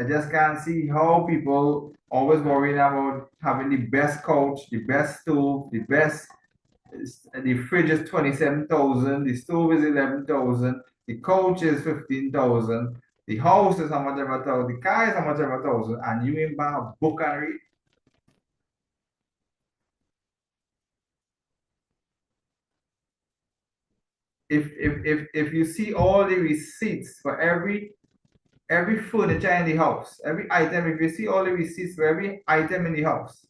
A: I just can't see how people always worrying about having the best couch, the best stove, the fridge is 27,000, the stove is 11,000, the couch is 15,000, the house is how much ever thousand, the car is how much ever thousand, and you ain't buy a book and read. If you see all the receipts for every furniture in the house, every item, if you see all the receipts for every item in the house,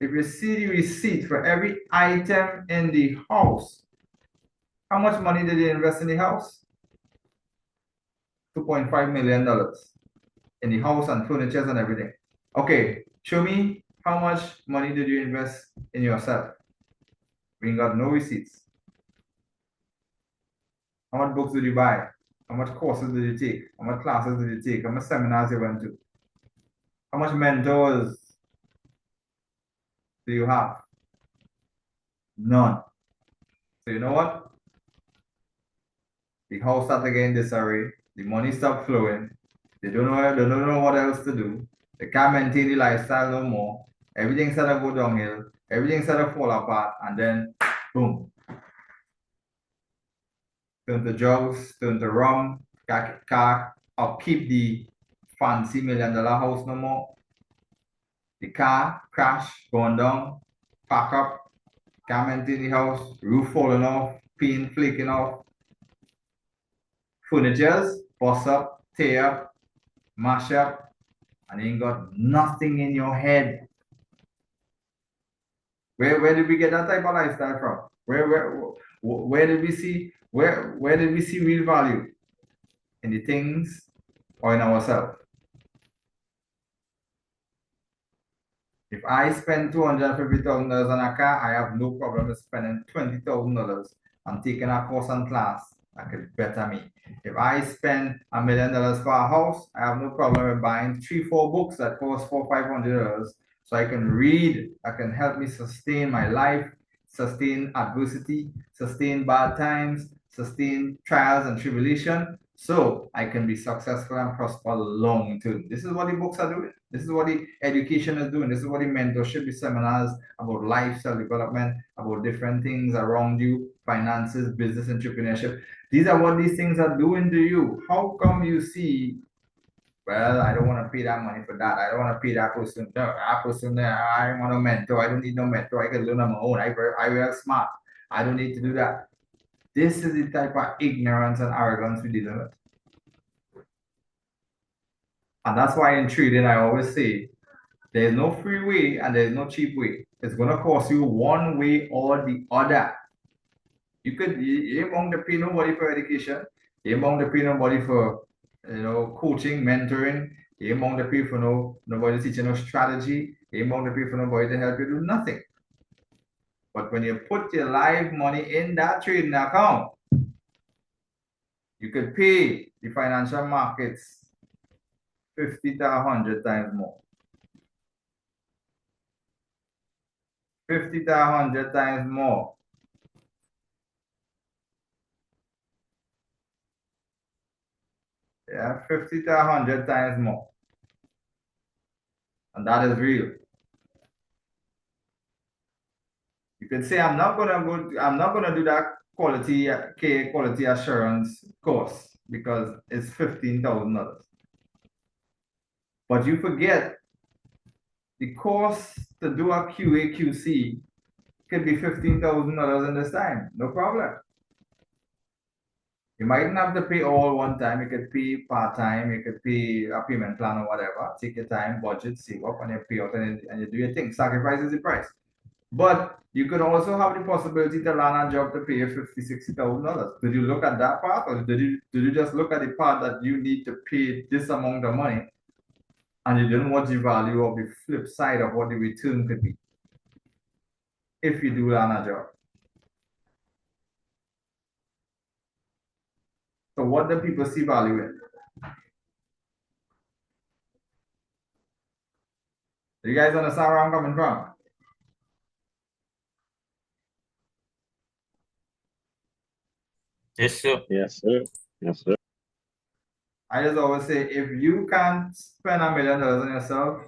A: if you see the receipt for every item in the house, how much money did you invest in the house? $2.5 million in the house and furniture and everything. Okay, show me how much money did you invest in yourself? We got no receipts. How much books did you buy? How much courses did you take? How much classes did you take? How much seminars you went to? How much mentors do you have? None. So you know what? The house started getting disarray. The money stopped flowing. They don't know what else to do. They can't maintain the lifestyle no more. Everything started to go downhill. Everything started to fall apart, and then boom. Turn to drugs, turn to rum, car upkeep the fancy $1 million house no more. The car crash, going down, pack up, can't maintain the house, roof falling off, paint flaking off, furnitures bust up, tear up, mash up, and you ain't got nothing in your head. Where did we get that type of lifestyle from? Where did we see real value in the things or in ourselves? If I spend $250,000 on a car, I have no problem spending $20,000 on taking a course and class that could better me. If I spend $1 million for a house, I have no problem with buying 3-4 books that cost $400-500 so I can read, that can help me sustain my life, sustain adversity, sustain bad times, sustain trials and tribulation, so I can be successful and prosper long term. This is what the books are doing. This is what the education is doing. This is what the mentorship, the seminars about lifestyle development, about different things around you, finances, business, entrepreneurship. These are what these things are doing to you. How come you see Well, I don't want to pay that money for that. I don't want to pay that person. No, that person there, I want a mentor. I don't need no mentor. I can learn on my own. I very smart. I don't need to do that. This is the type of ignorance and arrogance we dealing with. And that's why in trading, I always say there's no free way and there's no cheap way. It's going to cost you one way or the other. You ain't bound to pay nobody for education. You ain't bound to pay nobody for coaching, mentoring. You ain't bound to pay for nobody teaching no strategy. You ain't bound to pay for nobody to help you do nothing. But when you put your live money in that trading account, you could pay the financial markets 50 to 100 times more. 50 to 100 times more. Yeah, 50 to 100 times more. And that is real. You can say I'm not gonna do that quality assurance course because it's $15,000. But you forget the cost to do a QA QC could be $15,000 in this time. No problem. You mightn't have to pay all one time. You could pay part-time. You could pay a payment plan or whatever. Take your time, budget, save up, and you pay out and you do your thing. Sacrifice is the price. But you could also have the possibility to land a job to pay you $50,000, $60,000. Did you look at that part, or did you just look at the part that you need to pay this amount of money, and you didn't watch the value of the flip side of what the return could be if you do land a job? So what do people see value in? Do you guys understand where I'm coming from?
C: Yes, sir.
B: Yes, sir. Yes, sir.
A: I just always say, if you can't spend $1 million on yourself,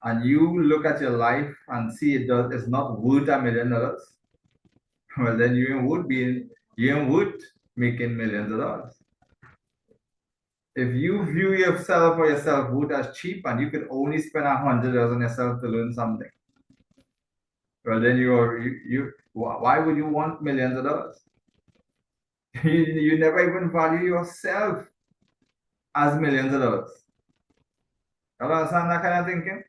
A: and you look at your life and see it's not worth $1 million, well, then you ain't worth making millions of dollars. If you view yourself or your self-worth as cheap and you could only spend $100 on yourself to learn something, well, then why would you want millions of dollars? You never even value yourself as millions of dollars. You understand that kind of thinking?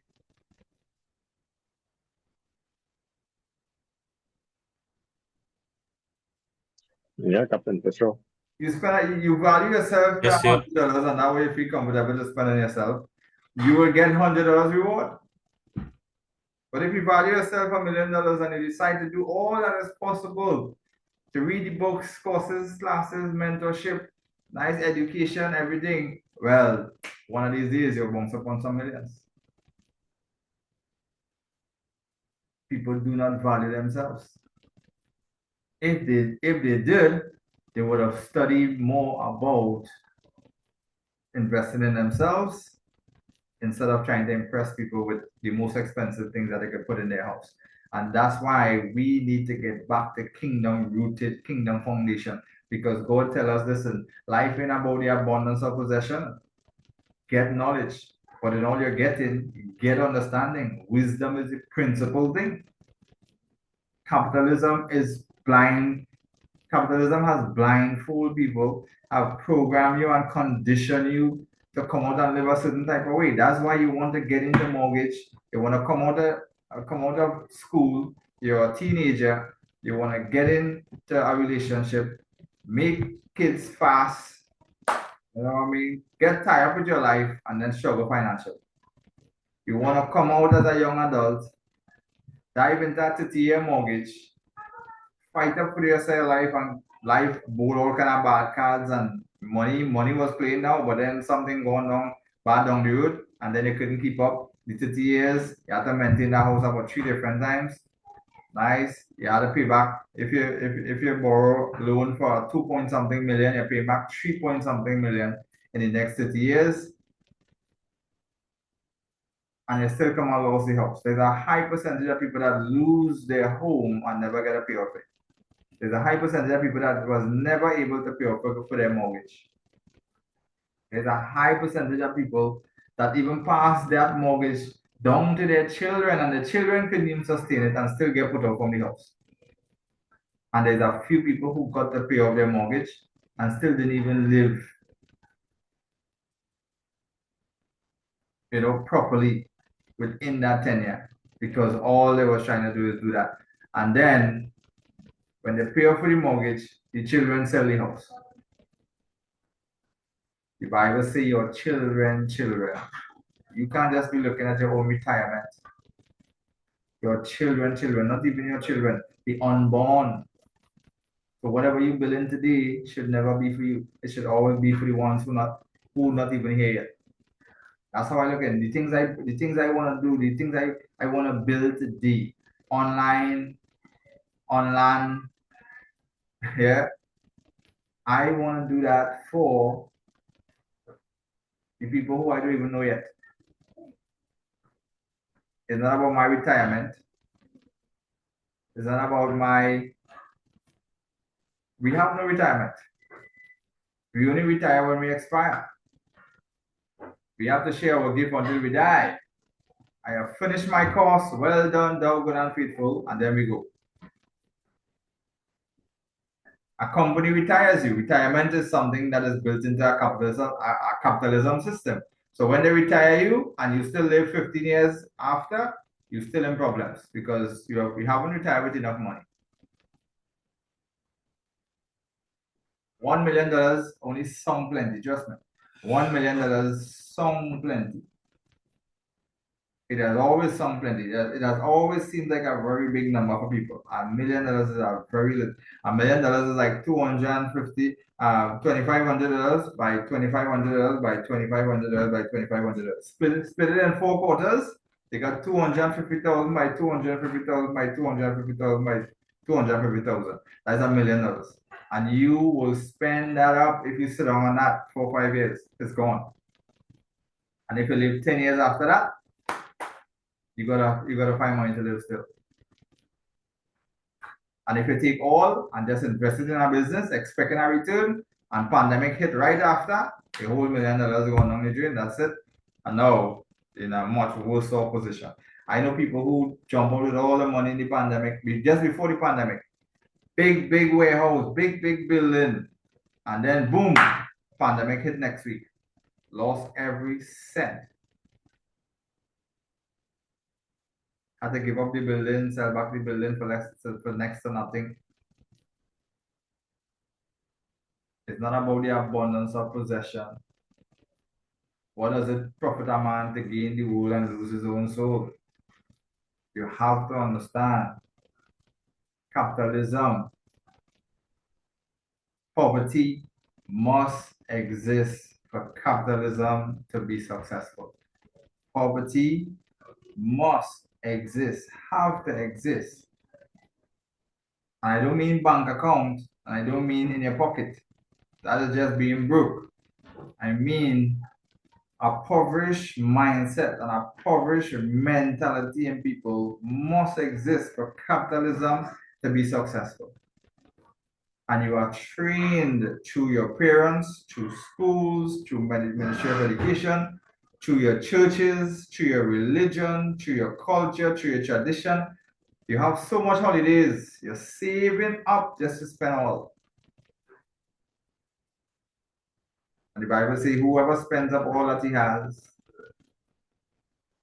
B: Yeah, Captain, for sure.
A: You value yourself to
C: Yes, sir.
A: $100, and that way you feel comfortable to spend on yourself. You will get $100 reward. But if you value yourself $1 million and you decide to do all that is possible to read the books, courses, classes, mentorship, nice education, everything, well, one of these days you'll bounce upon some millions. People do not value themselves. If they did, they would have studied more about investing in themselves instead of trying to impress people with the most expensive things that they could put in their house. And that's why we need to get back to kingdom rooted, kingdom foundation, because God tell us, listen, life ain't about the abundance of possession. Get knowledge, but in all you're getting, get understanding. Wisdom is the principal thing. Capitalism is blind. Capitalism has blindfolded people, have programmed you and conditioned you to come out and live a certain type of way. That's why you want to get into mortgage. You want to come out of school. You're a teenager. You want to get into a relationship, make kids fast. You know what I mean? Get tired up with your life and then struggle financially. You want to come out as a young adult, dive into a 30-year mortgage, fight up for the rest of your life, and life bought all kind of bad cards, and money was playing now, but then something going on bad down the road, and then you couldn't keep up the 30 years. You had to maintain the house about 3 different times. Nice. You had to pay back if you borrow loan for 2 point something million, you pay back 3 point something million in the next 30 years, and you still come and lose the house. There's a high percentage of people that lose their home and never get a payoff. There's a high percentage of people that was never able to pay off for their mortgage. There's a high percentage of people that even pass that mortgage down to their children, and the children couldn't even sustain it and still get put out from the house. And there's a few people who got to pay off their mortgage and still didn't even live, properly within that tenure, because all they was trying to do is do that. And then when they pay off for the mortgage, the children sell the house. The Bible say your children, children. You can't just be looking at your own retirement. Your children, children, not even your children, the unborn. So whatever you build in today should never be for you. It should always be for the ones who not even here yet. That's how I look at it. The things I want to do, the things I want to build today, online, on land, yeah. I want to do that for the people who I don't even know yet. It's not about my retirement. It's not about we have no retirement. We only retire when we expire. We have to share our gift until we die. I have finished my course. Well done, thou good and faithful. And then we go. A company retires you. Retirement is something that is built into a capitalism system. So when they retire you and you still live 15 years after, you're still in problems because you haven't retired with enough money. $1 million only some plenty, trust me. $1 million some plenty. It has always some plenty. It has always seemed like a very big number for people. $1 million is a very little. $1 million is like 250, $2,500 by $2,500 by $2,500 by $2,500. Split it in 4 quarters. They got 250,000 by 250,000 by 250,000 by 250,000. That's $1 million. And you will spend that up if you sit down on that for 5 years. It's gone. And if you live 10 years after that, you gotta find money to live still. And if you take all and just invest it in a business, expecting a return, and pandemic hit right after, the whole $1 million going down the drain, that's it. And now in a much worse off position. I know people who jump out with all the money in the pandemic, just before the pandemic. Big warehouse, big building. And then boom, pandemic hit next week. Lost every cent. Had to give up the building, sell back the building for next to nothing. It's not about the abundance of possession. What does it profit a man to gain the world and lose his own soul? You have to understand capitalism. Poverty must exist for capitalism to be successful. Poverty must exist, have to exist. And I don't mean bank account, and I don't mean in your pocket. That is just being broke. I mean a impoverished mindset and a impoverished mentality in people must exist for capitalism to be successful. And you are trained through your parents, through schools, through Ministry of Education, through your churches, through your religion, through your culture, through your tradition. You have so much holidays. You're saving up just to spend all. And the Bible says, whoever spends up all that he has,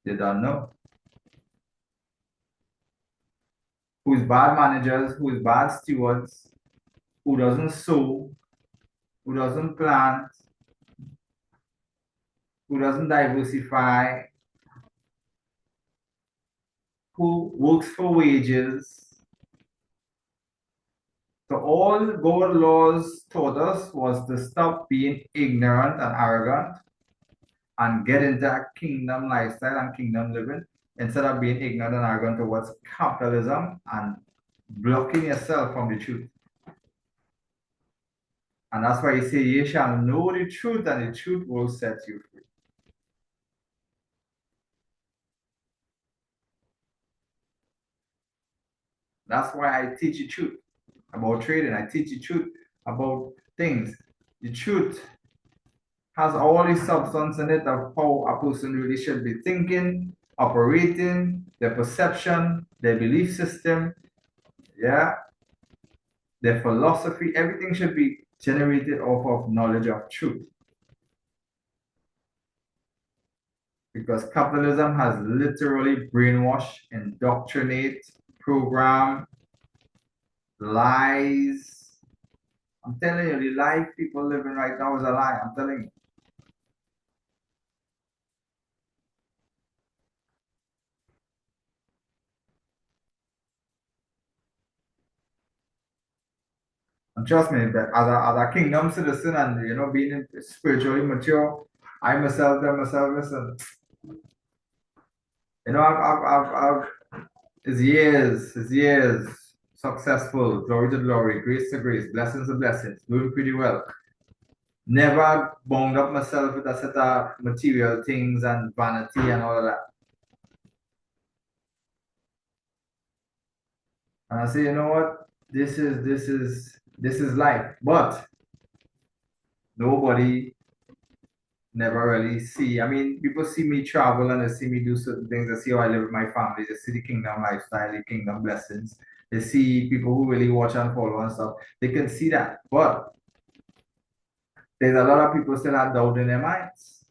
A: they don't know. Who is bad managers, who is bad stewards, who doesn't sow, who doesn't plant, who doesn't diversify, who works for wages. So all God laws taught us was to stop being ignorant and arrogant and get into a kingdom lifestyle and kingdom living instead of being ignorant and arrogant towards capitalism and blocking yourself from the truth. And that's why he say, ye shall know the truth, and the truth will set you free. That's why I teach the truth about trading. I teach the truth about things. The truth has all the substance in it of how a person really should be thinking, operating, their perception, their belief system, yeah, their philosophy, everything should be generated off of knowledge of truth. Because capitalism has literally brainwashed, indoctrinate, program, lies. I'm telling you, the life people living right now is a lie. I'm telling you. And trust me, that as a kingdom citizen and being spiritually mature, I myself tell myself, listen, I've it's years successful, glory to glory, grace to grace, blessings to blessings, doing pretty well. Never bound up myself with a set of material things and vanity and all of that. And I say, you know what? This is life. But nobody never really see. I mean, people see me travel and they see me do certain things. They see how I live with my family. They see the kingdom lifestyle, the kingdom blessings. They see people who really watch and follow and stuff. They can see that. But there's a lot of people still have doubt in their minds.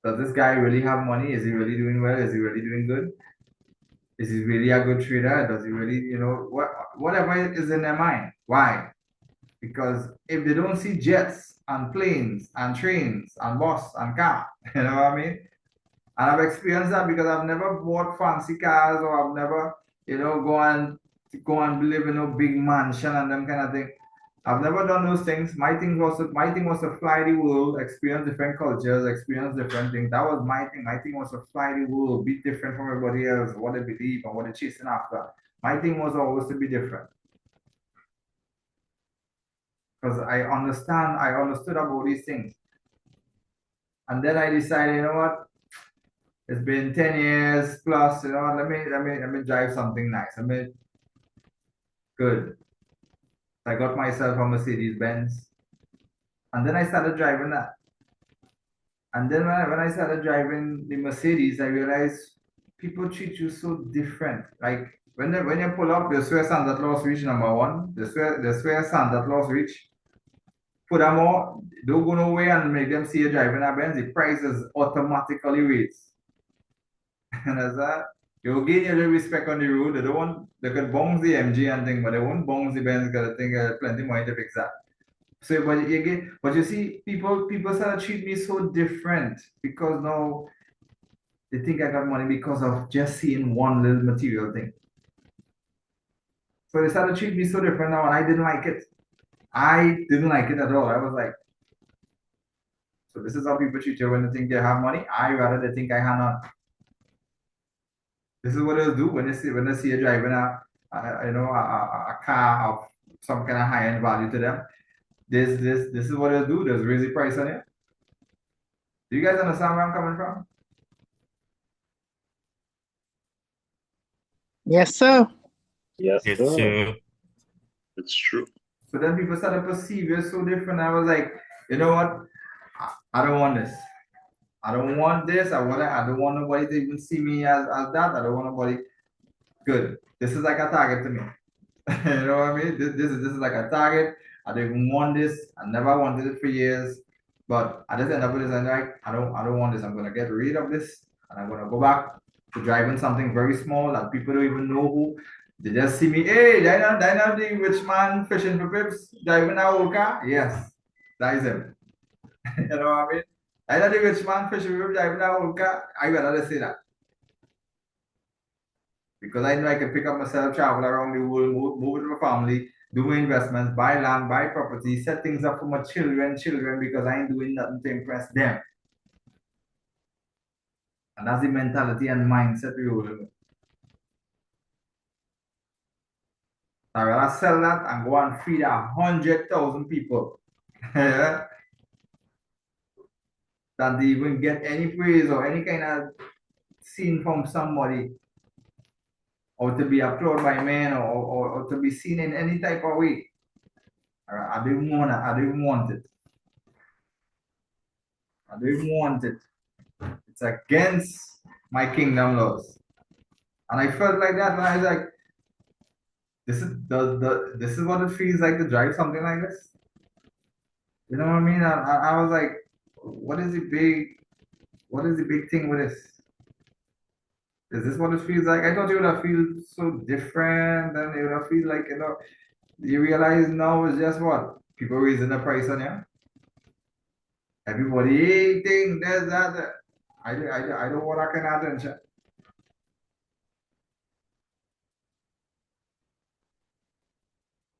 A: Does this guy really have money? Is he really doing well? Is he really doing good? Is he really a good trader? Does he really, whatever is in their mind? Why? Because if they don't see jets and planes and trains and bus and car, you know what I mean? And I've experienced that because I've never bought fancy cars or I've never, go and live in a big mansion and them kind of thing. I've never done those things. My thing was to fly the world, experience different cultures, experience different things. That was my thing. My thing was to fly the world, be different from everybody else, what they believe and what they're chasing after. My thing was always to be different. Because I understood about these things. And then I decided, you know what? It's been 10 years plus, let me drive something nice. Good. I got myself a Mercedes Benz. And then I started driving that. And then when I started driving the Mercedes, I realized people treat you so different. Like when you pull up, they swear Santa Claus reach number one. They swear Santa Claus reach. Put them all, don't go nowhere and make them see you driving a Benz. The price is automatically raised. And as that, you'll gain your little respect on the road. They could bounce the MG and thing, but they won't bounce the Benz because they think plenty money to fix that. So, but you see, people start to treat me so different because now they think I got money because of just seeing one little material thing. So they started to treat me so different now, and I didn't like it. I didn't like it at all. I was like, so this is how people treat you when they think they have money. I rather they think I have none. This is what they'll do when they see you driving a car of some kind of high end value to them. This is what they'll do. They'll raise the price on it. Do you guys understand where I'm coming from?
D: Yes, sir.
B: Yes,
C: Yes,
B: sir.
C: sir.
B: It's true.
A: So then people started to perceive you so different. I was like, you know what? I don't want this. I don't want this. I don't want nobody to even see me as that. I don't want nobody. Good. This is like a target to me. You know what I mean? This is like a target. I don't even want this. I never wanted it for years. But I just end up with this and like, I don't want this. I'm gonna get rid of this and I'm gonna go back to driving something very small that people don't even know who. They just see me, hey, Dina the rich man fishing for pips, driving a old car. Yes, that is him. You know what I mean? Dina the rich man fishing for pips, driving a old car. I rather just say that. Because I know I can pick up myself, travel around the world, move with my family, do my investments, buy land, buy property, set things up for my children, because I ain't doing nothing to impress them. And that's the mentality and mindset we hold with. I rather sell that and go and feed 100,000 people than to even get any praise or any kind of seen from somebody, or to be applauded by men, or to be seen in any type of way. I don't want it. I don't even want it. It's against my kingdom laws. And I felt like that when I was like, this is what it feels like to drive something like this. You know what I mean? I was like, what is the big thing with this? Is this what it feels like? I thought you would have feel so different, and you would have feel like, you realize now it's just what? People raising the price on you. Everybody eating, there's that. I don't want that kind of attention.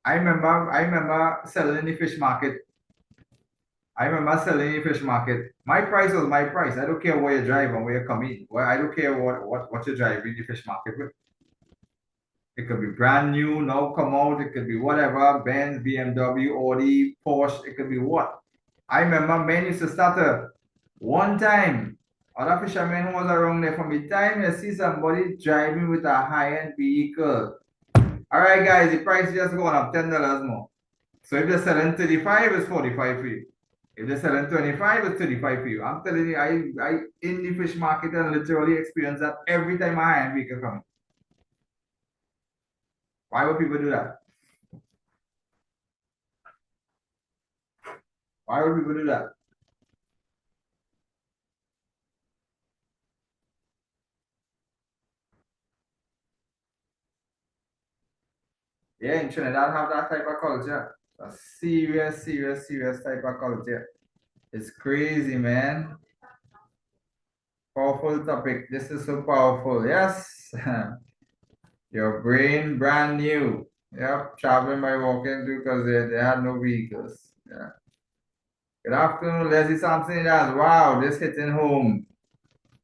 A: I remember selling in the fish market. I remember selling in the fish market. My price was my price. I don't care where you drive and where you come in. Well, I don't care what you drive in the fish market with. It could be brand new, now come out. It could be whatever, Benz, BMW, Audi, Porsche. It could be what. I remember men used to start one time. Other fishermen who was around there from the time you see somebody driving with a high-end vehicle. All right, guys, the price just going up $10 more. So if they're selling 35, it's 45 for you. If they're selling 25, it's 35 for you. I'm telling you, I in the fish market and literally experience that every time a high-end vehicle comes. Why would people do that? Why would people do that? Yeah, in Trinidad have that type of culture. A serious, serious, serious type of culture. It's crazy, man. Powerful topic. This is so powerful. Yes. Your brain brand new. Yep. Traveling by walking through because they had no vehicles. Yeah. Good afternoon, Leslie Sampson. Wow, this hitting home.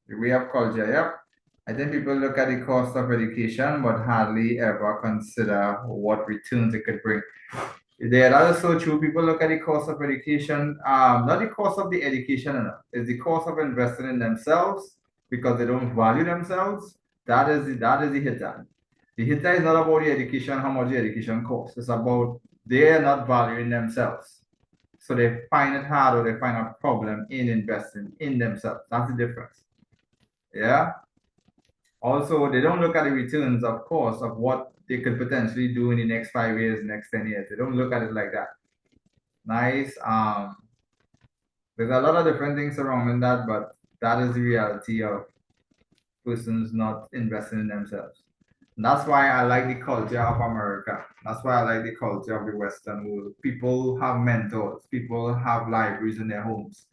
A: We have culture. Yep. I think people look at the cost of education, but hardly ever consider what returns it could bring. Yeah, that is so true. People look at the cost of education, not the cost of the education, it's the cost of investing in themselves because they don't value themselves. That is the hitter. The hitter is not about the education, how much the education costs. It's about they're not valuing themselves. So they find it hard or they find a problem in investing in themselves. That's the difference. Yeah. Also, they don't look at the returns, of course, of what they could potentially do in the next 5 years, next 10 years. They don't look at it like that. Nice. There's a lot of different things surrounding that, but that is the reality of persons not investing in themselves. And that's why I like the culture of America. That's why I like the culture of the Western world. People have mentors. People have libraries in their homes.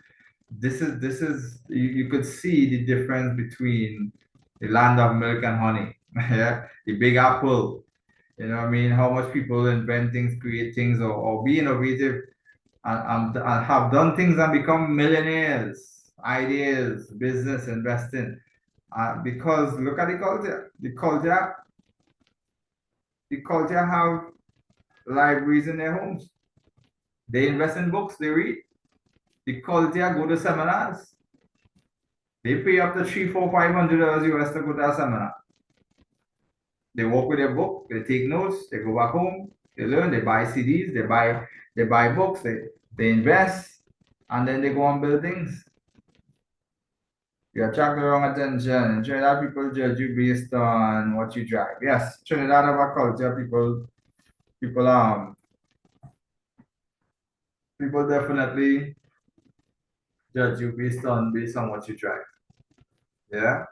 A: This is you could see the difference between the land of milk and honey. Yeah, the big apple. You know what I mean? How much people invent things, create things, or be innovative and have done things and become millionaires, ideas, business, investing. Because look at the culture. The culture have libraries in their homes. They invest in books, they read. The culture go to seminars. They pay up to three, four, $500 US to go to a seminar. They work with their book, they take notes, they go back home, they learn, they buy CDs, they buy books, they invest, and then they go and build things. You attract the wrong attention. In Trinidad, people judge you based on what you drive. Yes, Trinidad have a culture. People definitely judge you based on what you drive. Yeah,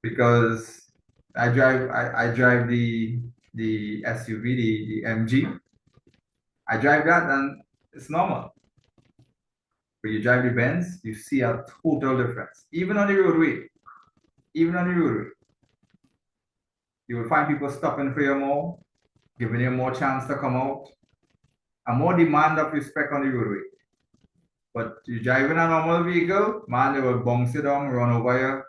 A: because I drive the SUV, the MG. I drive that and it's normal. When you drive the Benz, you see a total difference. Even on the roadway, you will find people stopping for you more, giving you more chance to come out, and more demand of respect on the roadway. But you drive in a normal vehicle, man, they will bounce you down, run over you.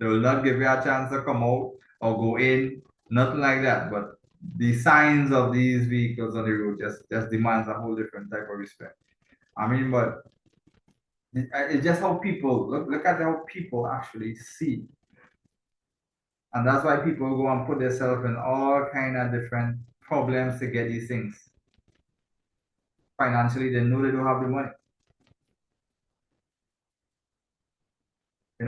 A: They will not give you a chance to come out or go in, nothing like that. But the signs of these vehicles on the road just demands a whole different type of respect. I mean, but it's just how people look at how people actually see. And that's why people go and put themselves in all kind of different problems to get these things. Financially, they know they don't have the money.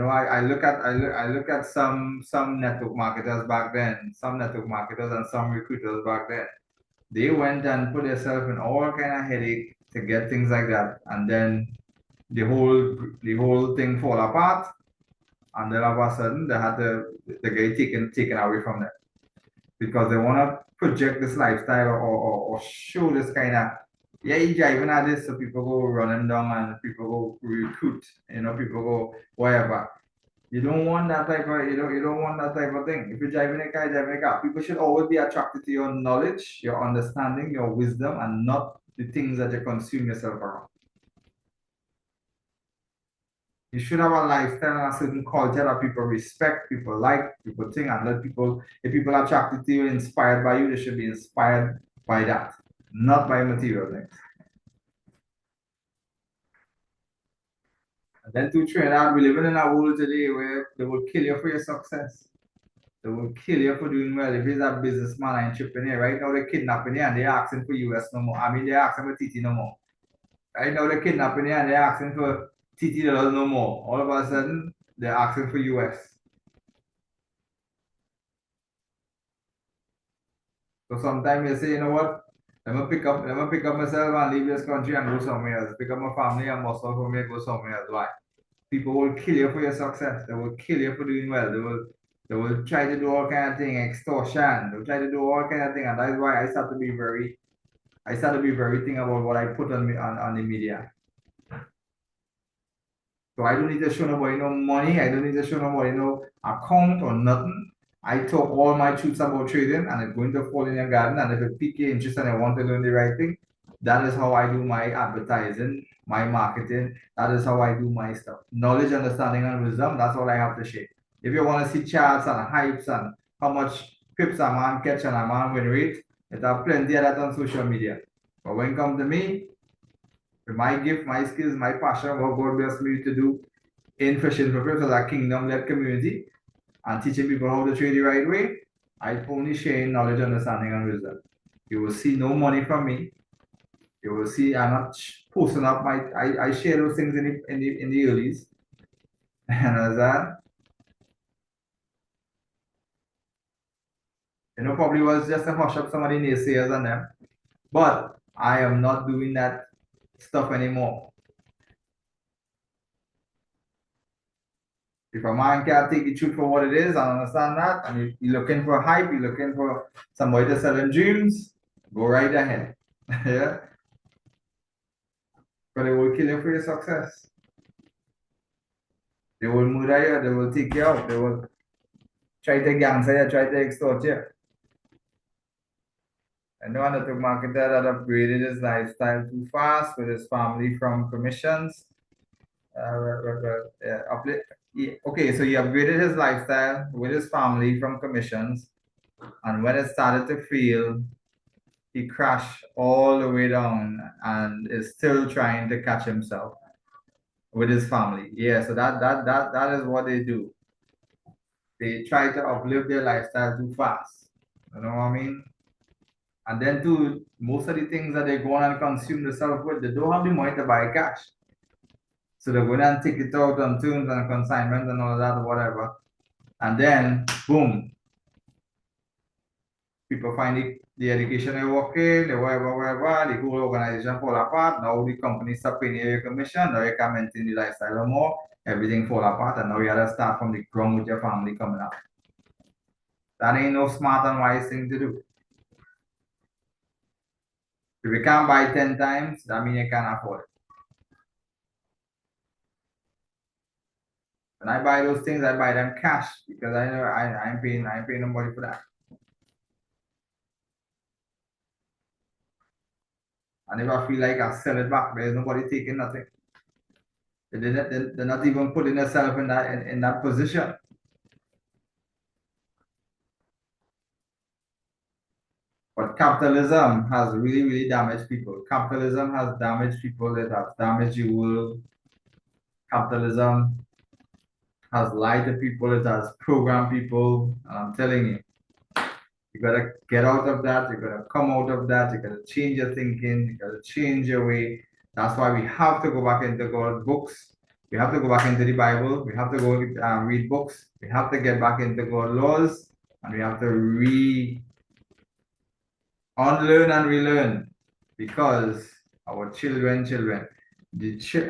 A: I look at some network marketers back then, some network marketers and some recruiters back then. They went and put themselves in all kind of headache to get things like that, and then the whole thing fall apart, and then all of a sudden they had to get taken away from them because they want to project this lifestyle or show this kind of, yeah, you driving at this, so people go running down and people go recruit, people go wherever. You don't want that type of you don't want that type of thing. If you're driving a car, driving a car. People should always be attracted to your knowledge, your understanding, your wisdom, and not the things that you consume yourself around. You should have a lifestyle and a certain culture that people respect, people like, people think, and let people, if people are attracted to you, inspired by you, they should be inspired by that, not by material things. And then to Trinidad, we living in a world today where they will kill you for your success. They will kill you for doing well. If he's a businessman and entrepreneur, right now they're kidnapping you and they're asking for US no more. I mean, they're asking for TT no more. Right now they're kidnapping you and they're asking for TT dollars no more. All of a sudden, they're asking for US. So sometimes you say, you know what? Let me pick up myself and leave this country and go somewhere else. Pick up my family and muscle for me and go somewhere else. Why? People will kill you for your success. They will kill you for doing well. They will try to do all kind of thing, extortion. They'll try to do all kind of thing, and that's why I start to be very thinking about what I put on the media. So I don't need to show nobody no money. I don't need to show nobody no account or nothing. I talk all my truths about trading, and it's going to fall in your garden. And if it piques your interest and I want to learn the right thing, that is how I do my advertising, my marketing. That is how I do my stuff. Knowledge, understanding, and wisdom. That's all I have to share. If you want to see charts and hypes and how much pips a man catch and a man win rate, it have plenty of that on social media. But when it comes to me, with my gift, my skills, my passion, what God bless me to do in fishing for as a kingdom-led community and teaching people how to trade the right way, I only share knowledge, understanding, and wisdom. You will see no money from me. You will see I'm not posting up I share those things in the earlies. And as that, probably was just to hush up some of the naysayers and them. But I am not doing that stuff anymore. If a man can't take the truth for what it is, I understand that. And if you're looking for hype, you're looking for somebody to sell him dreams, go right ahead. Yeah. But they will kill you for your success. They will murder you, they will take you out, they will try to gangster you, try to extort you. I know another marketer that upgraded his lifestyle too fast with his family from commissions. Okay, so he upgraded his lifestyle with his family from commissions, and when it started to fail, he crashed all the way down and is still trying to catch himself with his family. Yeah, so that is what they do. They try to uplift their lifestyle too fast. You know what I mean? And then too, most of the things that they go on and consume themselves with, they don't have the money to buy cash. So they go and take it out on tunes and consignment and all of that or whatever. And then boom, people find the education they work in, the whatever, the whole organization fall apart. Now the company stop paying your commission, now you can't maintain the lifestyle no more. Everything fall apart, and now you have to start from the ground with your family coming up. That ain't no smart and wise thing to do. If you can't buy 10 times, that means you can't afford it. When I buy those things, I buy them cash because I know I ain't paying nobody for that. And if I feel like I sell it back, there's nobody taking nothing. They're not even putting themselves in that position. But capitalism has really, really damaged people. Capitalism has damaged people. It has damaged the world. Capitalism has lied to people. It has programmed people. And I'm telling you, you gotta get out of that. You gotta come out of that. You gotta change your thinking. You gotta change your way. That's why we have to go back into God's books. We have to go back into the Bible. We have to go read books. We have to get back into God's laws, and we have to unlearn and relearn, because our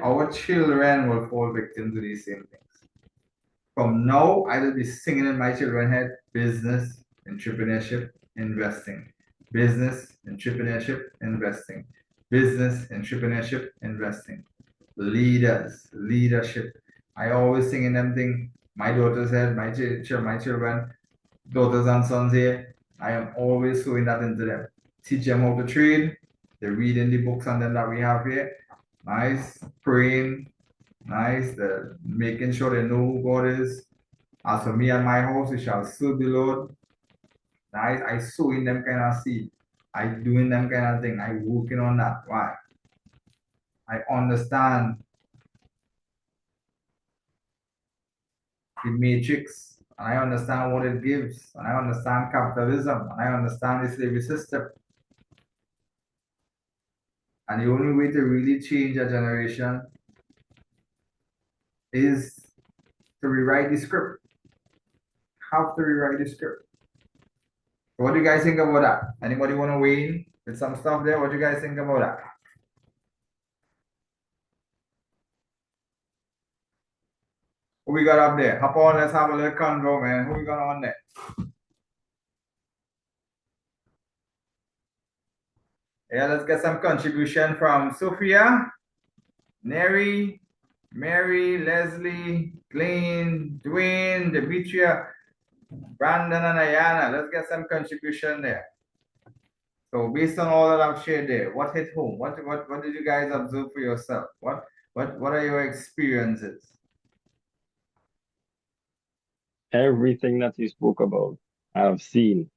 A: our children will fall victim to these same things. From now, I will be singing in my children's head: business, entrepreneurship, investing. Business, entrepreneurship, investing. Business, entrepreneurship, investing. Leaders, leadership. I always sing in them thing. My daughter said, my children, daughters and sons here, I am always sowing that into them. Teach them how to trade. They're reading the books and then that we have here. Nice. Praying. Nice. The making sure they know who God is. As for me and my house, we shall serve the Lord. Nice. I sow in them kind of seed. I doing them kind of thing. I working on that. Why? I understand the matrix, and I understand what it gives, and I understand capitalism, and I understand the slavery system. And the only way to really change a generation is to rewrite the script. Have to rewrite the script. So what do you guys think about that? Anybody want to weigh in with some stuff there? What do you guys think about that? Who we got up there? Hop on, let's have a little convo, man. Who we got on there? Yeah, let's get some contribution from Sophia, Neri, Mary, Leslie, Glenn, Dwayne, Demetria, Brandon, and Ayana. Let's get some contribution there. So based on all that I've shared there, what hit home? What did you guys observe for yourself? What are your experiences?
B: Everything that you spoke about, I have seen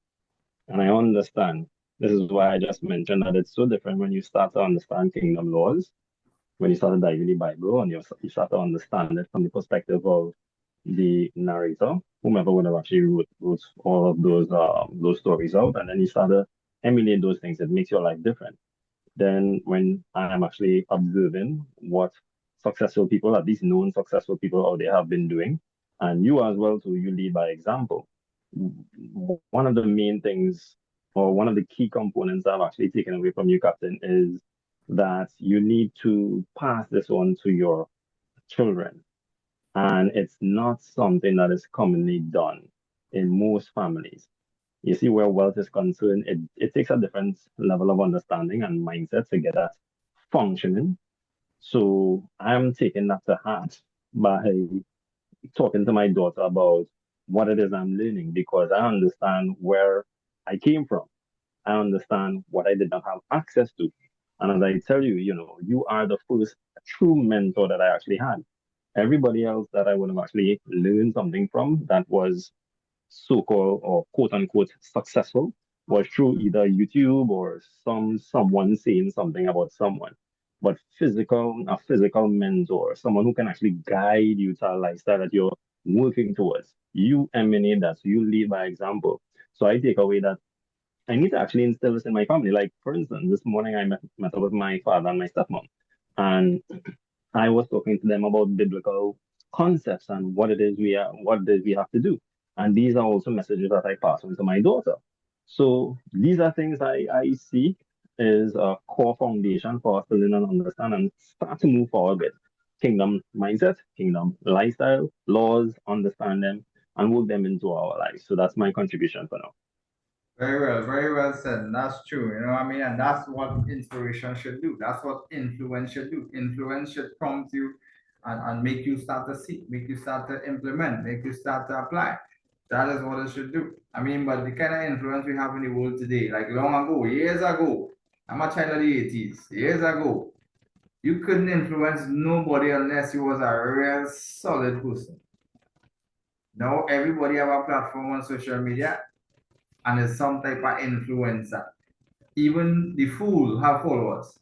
B: and I understand. This is why I just mentioned that it's so different when you start to understand kingdom laws, when you start to dive in the Bible and you start to understand it from the perspective of the narrator, whomever would have actually wrote all of those stories out, and then you start to emulate those things. It makes your life different. Then when I'm actually observing what successful people, at least known successful people out there have been doing, and you as well, so you lead by example. One of the main things, or one of the key components I've actually taken away from you, Captain, is that you need to pass this on to your children. And it's not something that is commonly done in most families. You see, where wealth is concerned, it takes a different level of understanding and mindset to get that functioning. So I'm taking that to heart by talking to my daughter about what it is I'm learning, because I understand where I came from. I understand what I did not have access to. And as I tell you, you are the first true mentor that I actually had. Everybody else that I would have actually learned something from that was so-called or quote-unquote successful was through either YouTube or someone saying something about someone. But a physical mentor, someone who can actually guide you to a lifestyle that you're working towards. You emanate that, so you lead by example. So I take away that I need to actually instill this in my family. Like, for instance, this morning I met up with my father and my stepmom, and I was talking to them about biblical concepts and what it is we have to do. And these are also messages that I pass on to my daughter. So these are things I see is a core foundation for us to learn and understand and start to move forward with kingdom mindset, kingdom lifestyle, laws, understand them, and work them into our lives. So that's my contribution for now.
A: Very well said. And that's true. You know what I mean? And that's what inspiration should do. That's what influence should do. Influence should prompt you and make you start to see, make you start to implement, make you start to apply. That is what it should do. I mean, but the kind of influence we have in the world today, like long ago, years ago, I'm a child of the 80s, years ago, you couldn't influence nobody unless you was a real solid person. Now everybody have a platform on social media and is some type of influencer. Even the fool have followers.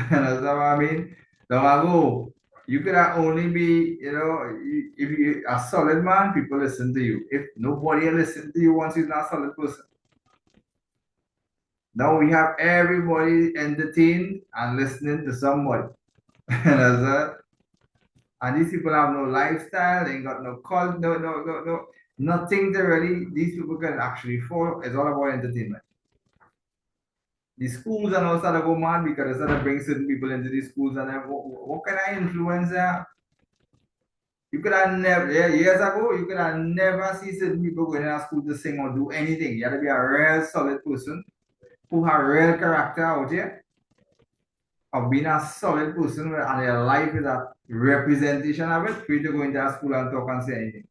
A: That's what I mean. Long ago, you could only be, if you a solid man, people listen to you. If nobody listen to you once you're not a solid person. Now we have everybody entertained and listening to somebody. And these people have no lifestyle, they ain't got no cult, no, nothing to really, these people can actually follow. It's all about entertainment. The schools are now starting to go mad because they start to bring certain people into these schools and then what kind of influence they have? You could have never, yeah, years ago, you could have never seen certain people going to school to sing or do anything. You had to be a real solid person who have real character out here of being a solid person and their life is a representation of it for you to go into a school and talk and say anything.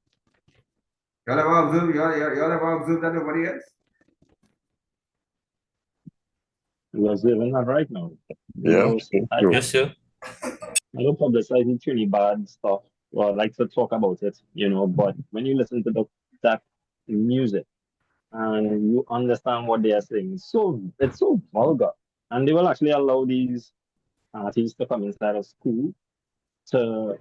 A: Y'all ever observe, y'all ever observe that nobody else?
B: We're observing that right now. You
D: Yeah,
B: know,
D: it's
B: I,
D: true.
C: Yes, sir.
B: I don't publicize it really bad stuff. Well, I like to talk about it, but when you listen to that music and you understand what they are saying, it's so vulgar. And they will actually allow these artists to come inside of school to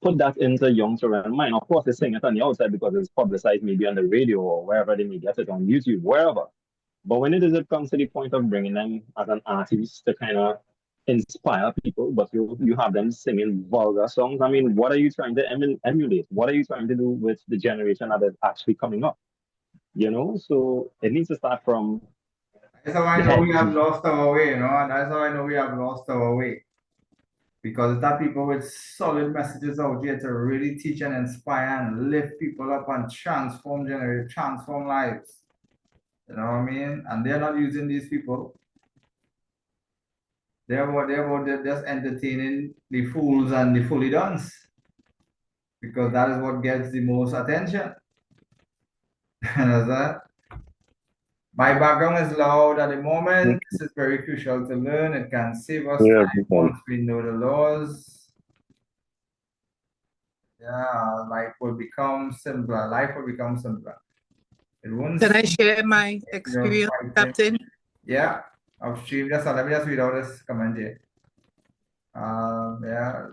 B: put that into young children's mind. Of course, they sing it on the outside because it's publicized maybe on the radio or wherever they may get it on YouTube, wherever. But when it comes to the point of bringing them as an artist to kind of inspire people, but you have them singing vulgar songs. I mean, what are you trying to emulate? What are you trying to do with the generation that is actually coming up? So it needs to start from
A: That's how I
B: the
A: know
B: head.
A: we have lost our way, and that's how I know we have lost our way. Because it's that people with solid messages out here to really teach and inspire and lift people up and transform lives. You know what I mean? And they're not using these people. They're just entertaining the fools and the fully duns. Because that is what gets the most attention. Understand? My background is loud at the moment. This is very crucial to learn. It can save us
D: Yeah,
A: time once we know the laws. Yeah, life will become simpler. Life will become simpler. It won't
E: Can I
A: seem
E: share my
A: like you're
E: experience,
A: fighting.
E: Captain?
A: Yeah, upstream. Let me just read out this comment here. Yeah,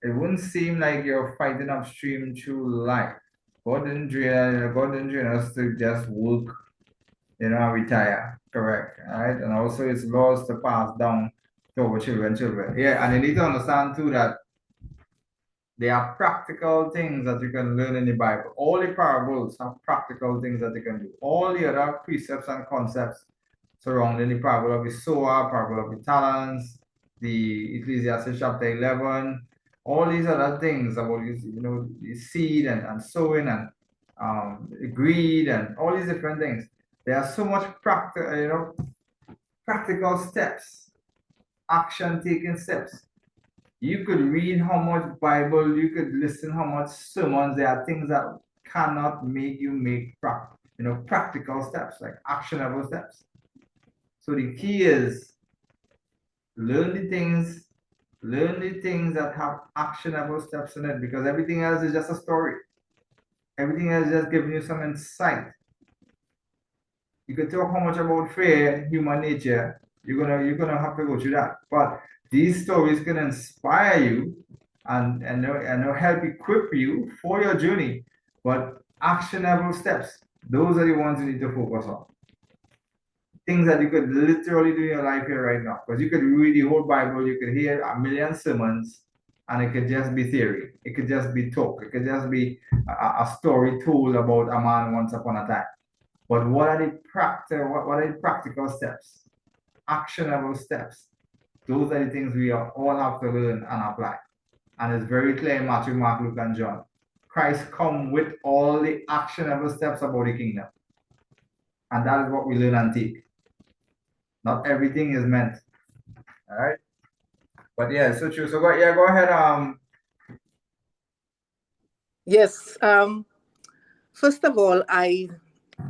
A: it wouldn't seem like you're fighting upstream through life. God didn't train us to just work, and retire. Correct. Right? And also it's laws to pass down to our children. Yeah, and you need to understand too that there are practical things that you can learn in the Bible. All the parables have practical things that you can do. All the other precepts and concepts surrounding the parable of the sower, parable of the talents, the Ecclesiastes chapter 11, all these other things about the seed and sowing and greed and all these different things. There are so much practical steps, action taking steps. You could read how much Bible, you could listen how much sermons. There are things that cannot make you make practical steps, like actionable steps. So the key is learn the things that have actionable steps in it, because everything else is just a story. Everything else is just giving you some insight. You can talk how much about fear, human nature. You're gonna have to go through that. But these stories can inspire you and they'll help equip you for your journey. But actionable steps, those are the ones you need to focus on. Things that you could literally do in your life here right now. Because you could read the whole Bible, you could hear a million sermons, and it could just be theory. It could just be talk. It could just be a story told about a man once upon a time. But what are the practical steps? Actionable steps. Those are the things we all have to learn and apply. And it's very clear in Matthew, Mark, Luke, and John. Christ come with all the actionable steps about the kingdom. And that is what we learn and take. Not everything is meant. All right. But yeah, so true. So go ahead.
E: Yes. First of all, I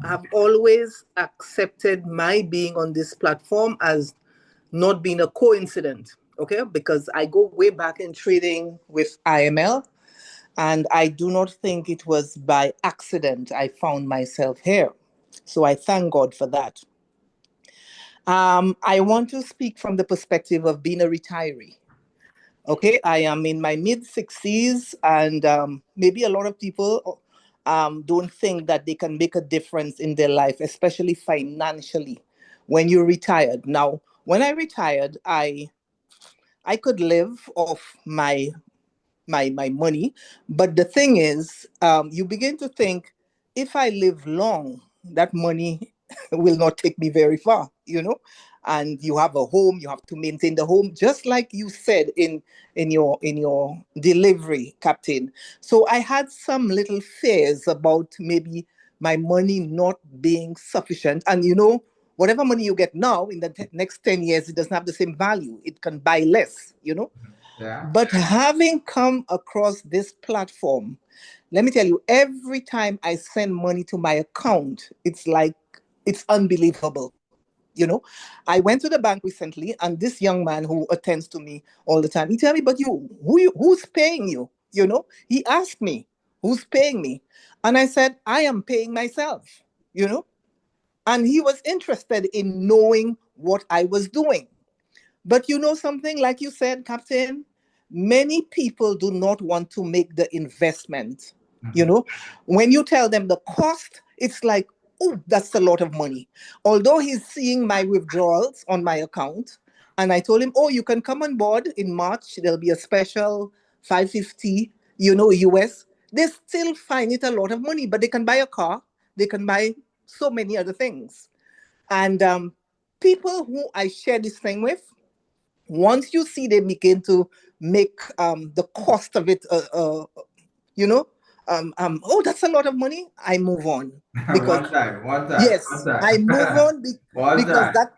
E: have always accepted my being on this platform as not being a coincidence, okay? Because I go way back in trading with IML, and I do not think it was by accident I found myself here. So I thank God for that. I want to speak from the perspective of being a retiree. Okay, I am in my mid 60s, and maybe a lot of people don't think that they can make a difference in their life, especially financially, when you're retired. Now, when I retired, I could live off my my money. But the thing is, you begin to think, if I live long, that money will not take me very far, and you have a home, you have to maintain the home, just like you said in your delivery, Captain. So I had some little fears about maybe my money not being sufficient. And whatever money you get now, in the next 10 years, it doesn't have the same value. It can buy less.
A: Yeah.
E: But having come across this platform, let me tell you, every time I send money to my account, it's unbelievable. I went to the bank recently, and this young man who attends to me all the time, he tell me, but who's paying you? He asked me, who's paying me? And I said, I am paying myself, you know? And he was interested in knowing what I was doing. But you know something, like you said, Captain, many people do not want to make the investment. You
A: Mhm.
E: know, when you tell them the cost, it's like, oh, that's a lot of money. Although he's seeing my withdrawals on my account, and I told him, oh, you can come on board in March. There'll be a special 550, US. They still find it a lot of money, but they can buy a car. They can buy so many other things. And people who I share this thing with, once you see they begin to make the cost of it, you know, oh, that's a lot of money, I move on. Because
A: One
E: yes, I move
A: time.
E: on
A: One
E: because
A: time.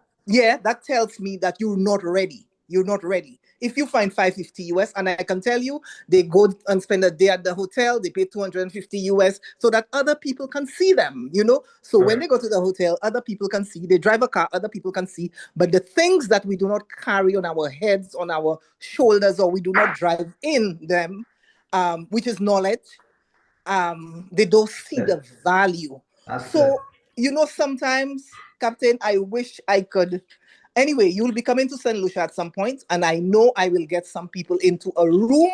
E: that tells me that you're not ready. You're not ready. If you find 550 US, and I can tell you, they go and spend a day at the hotel, they pay 250 US so that other people can see them. So when
A: Correct.
E: they go to the hotel, other people can see. They drive a car, other people can see. But the things that we do not carry on our heads, on our shoulders, or we do not drive in them, which is knowledge, they don't see
A: It.
E: the value.
A: That's it.
E: So, sometimes, Captain, I wish I could. Anyway, you'll be coming to St. Lucia at some point, and I know I will get some people into a room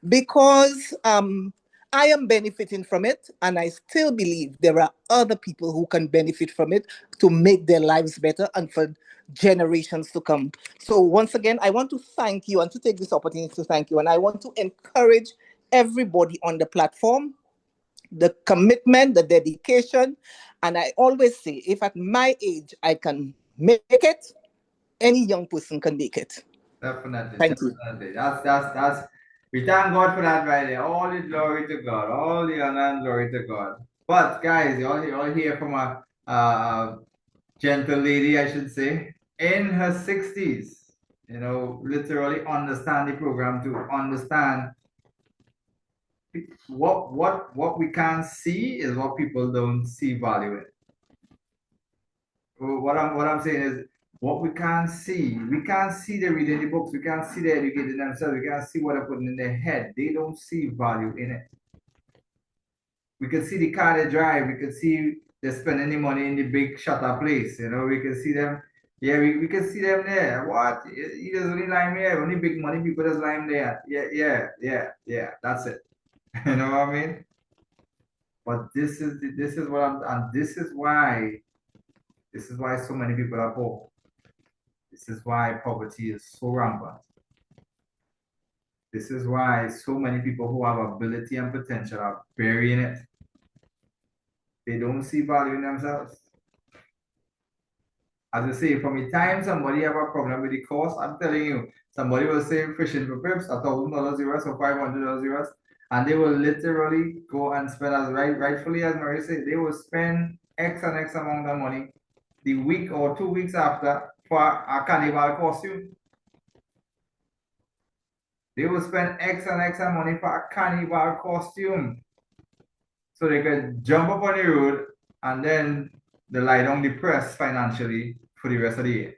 E: because I am benefiting from it, and I still believe there are other people who can benefit from it to make their lives better and for generations to come. So, once again, I want to thank you and to take this opportunity to thank you, and I want to encourage everybody on the platform, the commitment, the dedication. And I always say, if at my age I can make it, any young person can make it.
A: Definitely,
E: Thank you.
A: definitely. That's we thank God for that right there. All the glory to God, all the honor and glory to God. But guys, you all hear from a gentle lady, I should say, in her 60s. Literally understand the program, to understand what we can't see is what people don't see value in. What I'm saying is, what we can't see. We can't see them reading the books. We can't see them educating themselves. We can't see what they're putting in their head. They don't see value in it. We can see the car they drive. We can see they're spending the money in the big shutter place. We can see them. Yeah, we can see them there. What? He does only lime here. Only big money people just lime there. Yeah. That's it. You know what I mean? But this is what I'm, and this is why so many people are poor. This is why poverty is so rampant. This is why so many people who have ability and potential are burying it. They don't see value in themselves. As I say, from the time somebody have a problem with the cost, I'm telling you, somebody will say fishing for pips, $1,000 US or $500 US, and they will literally go and spend, as rightfully as Mary said, they will spend X and X amount of money the week or 2 weeks after for a carnival costume. They will spend X and X amount of money for a carnival costume. So they could jump up on the road and then they lie down depressed financially for the rest of the year.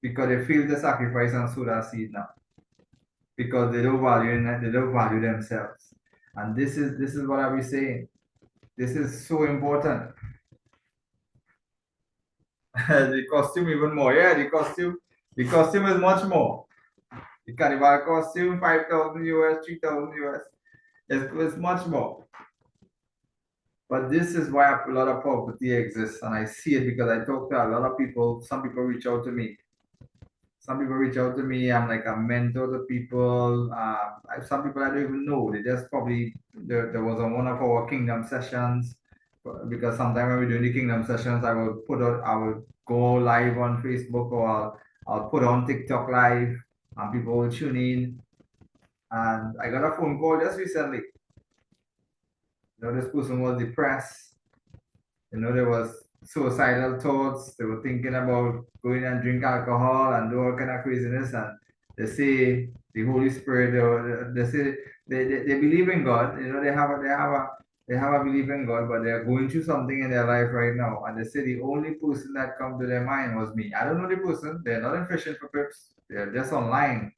A: Because they feel the sacrifice and sow that seed now. Because they don't value themselves. And this is what I be saying. This is so important. The costume even more. Yeah, the costume is much more. The carnival costume, 5,000 US, 3,000 US. It's much more. But this is why a lot of poverty exists, and I see it because I talk to a lot of people. Some people reach out to me. some people reach out to me. I'm like a mentor to people. Some people I don't even know. They just probably there was on one of our kingdom sessions, because sometimes when we're doing the kingdom sessions, I will go live on Facebook, or I'll put on TikTok live, and people will tune in. And I got a phone call just recently. This person was depressed. There was suicidal thoughts. They were thinking about going and drink alcohol and do all kind of craziness. And they say the Holy Spirit. They say they believe in God. They have a belief in God, but they are going through something in their life right now. And they say the only person that come to their mind was me. I don't know the person. They're not in fishing for pips. They're just online.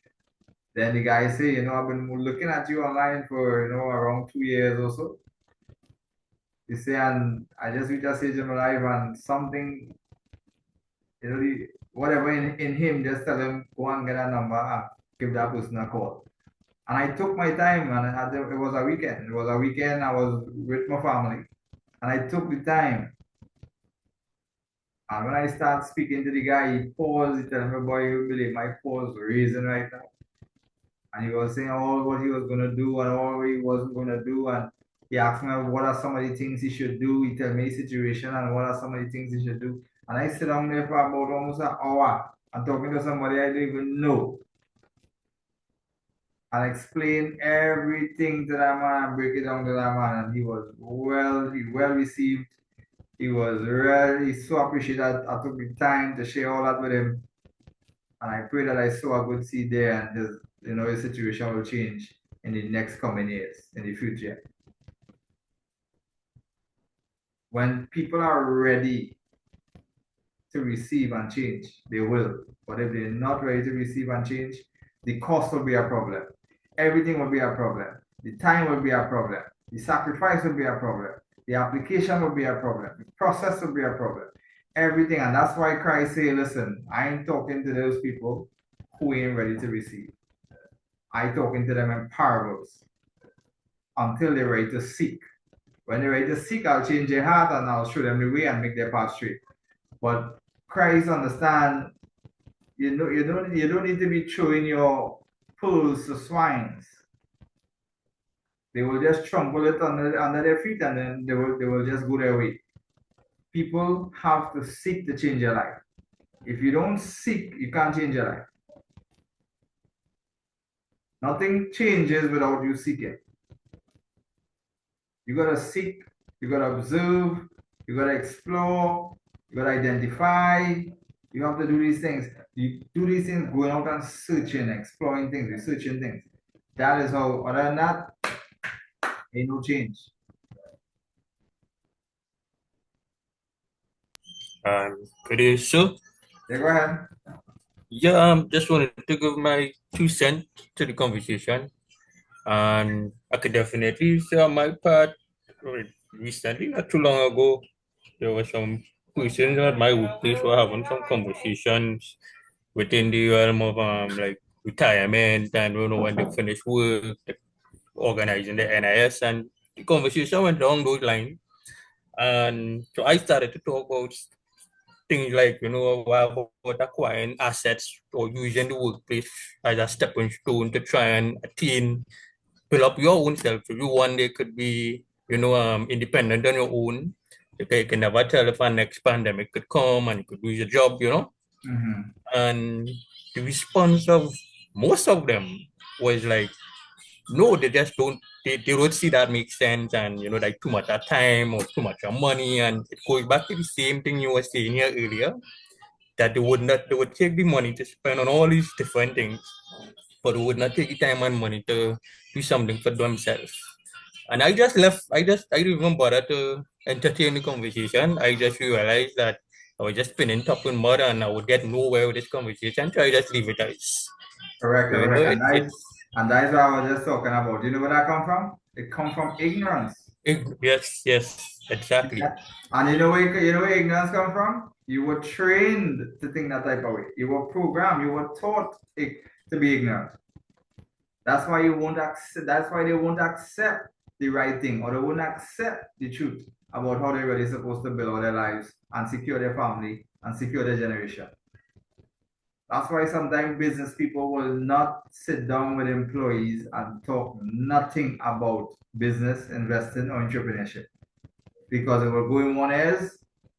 A: Then the guy say, I've been looking at you online for around 2 years or so. You say, and I just reached a stage in my life, and something, whatever in him, just tell him, go and get a number and give that person a call. And I took my time, and it was a weekend. It was a weekend. I was with my family, and I took the time. And when I start speaking to the guy, he paused. He tell me, boy, you believe my pulse raising right now. And he was saying all what he was going to do and all what he wasn't going to do. And he asked me what are some of the things he should do. He tell me his situation and what are some of the things he should do. And I sit down there for about almost an hour and talking to somebody I don't even know. And explain everything to that man and break it down to that man. And he was well received. He so appreciated that I took the time to share all that with him. And I pray that I sow a good seed there, and his situation will change in the next coming years, in the future. When people are ready to receive and change, they will. But if they're not ready to receive and change, the cost will be a problem. Everything will be a problem. The time will be a problem. The sacrifice will be a problem. The application will be a problem. The process will be a problem. Everything. And that's why Christ say, listen, I ain't talking to those people who ain't ready to receive. I talking to them in parables until they're ready to seek. When they're ready to seek, I'll change their heart and I'll show them the way and make their path straight. But Christ understand, you don't need to be throwing your pearls to swines. They will just trample it under their feet, and then they will just go their way. People have to seek to change their life. If you don't seek, you can't change your life. Nothing changes without you seeking. You gotta seek, you gotta observe, you gotta explore, you gotta identify. You have to do these things. You do these things going out and searching, exploring things, researching things. That is how, other than that, ain't no change.
C: Good day, sir.
A: Yeah, go ahead.
C: Yeah, just wanted to give my 2 cents to the conversation. And I could definitely say on my part, recently, not too long ago, there were some persons at my workplace who were having some conversations within the realm of like retirement and when they finish work, organizing the NIS, and the conversation went along those lines. And so I started to talk about things like, about acquiring assets or using the workplace as a stepping stone to try and attain, build up your own self. So you one day could be, independent on your own. You can never tell if a next pandemic could come and you could lose your job.
A: Mm-hmm.
C: And the response of most of them was like, no, they just they don't see that makes sense, and like too much of time or too much of money. And it goes back to the same thing you were saying here earlier, that they would take the money to spend on all these different things, but they would not take the time and money to do something for themselves. And I just left, I didn't even bother to entertain the conversation. I just realized that I was just spinning top in mud and I would get nowhere with this conversation, so I just leave it as.
A: Correct,
C: So,
A: correct. And that is what I was just talking about. You know where that come from? It come from ignorance.
C: yes, exactly.
A: Yeah. And you know where ignorance come from? You were trained to think that type of way. You were programmed, you were taught to be ignorant. That's why you won't accept, that's why they won't accept the right thing, or they won't accept the truth about how they're really supposed to build their lives and secure their family and secure their generation. That's why sometimes business people will not sit down with employees and talk nothing about business, investing, or entrepreneurship. Because it will go in one ears,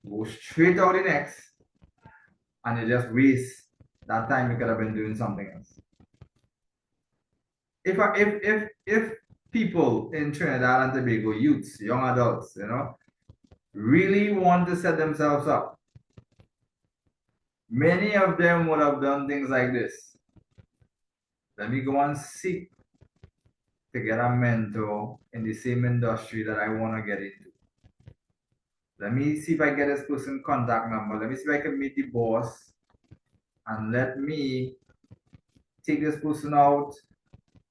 A: go straight out the next, and you just waste that time you could have been doing something else. If people in Trinidad and Tobago, youths, young adults, really want to set themselves up, many of them would have done things like this. Let me go and seek to get a mentor in the same industry that I want to get into. Let me see if I get this person's contact number. Let me see if I can meet the boss, and let me take this person out.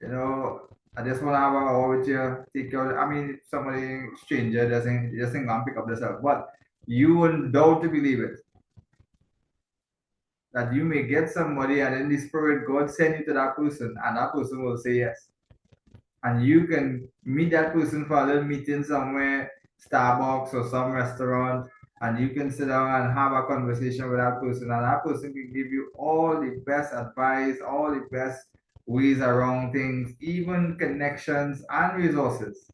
A: I just want to have a hour with you. Take care. I mean, somebody stranger doesn't go and pick up themselves, but you will doubt to believe it that you may get somebody, and in the spirit, God send you to that person, and that person will say yes. And you can meet that person for a little meeting somewhere, Starbucks or some restaurant, and you can sit down and have a conversation with that person, and that person can give you all the best advice, all the best ways around things, even connections and resources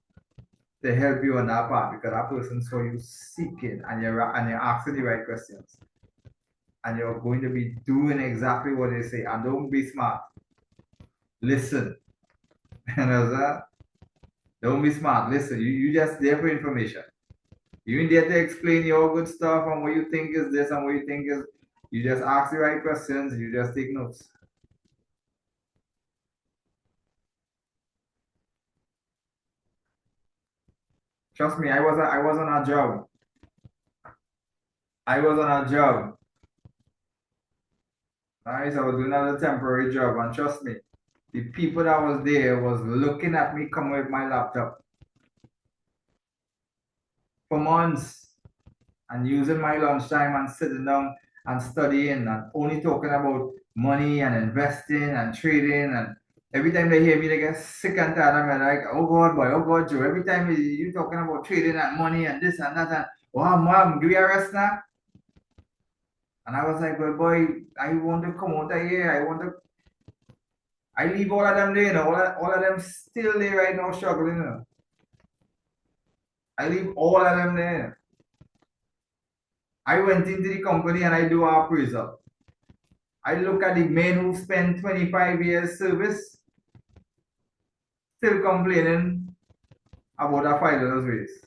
A: to help you on that path, because that person saw you seeking and you're asking the right questions. And you're going to be doing exactly what they say. And don't be smart. Listen. Don't be smart. Listen. You just there for information. You ain't there to explain your good stuff and what you think is this and what you think is. You just ask the right questions. You just take notes. Trust me, I was on a job. I was on a job. Nice. I was doing another temporary job, and trust me, the people that was there was looking at me come with my laptop for months and using my lunchtime and sitting down and studying and only talking about money and investing and trading. And every time they hear me, they get sick and tired. I'm like, oh God, boy, oh God, Joe. Every time you talking about trading and money and this and that, and wow, mom, give me a rest now. And I was like, well, boy, I want to come out of here. I leave all of them there, all of them still there right now struggling. I leave all of them there. I went into the company and I do an appraisal. I look at the men who spent 25 years service, still complaining about a $5 raise.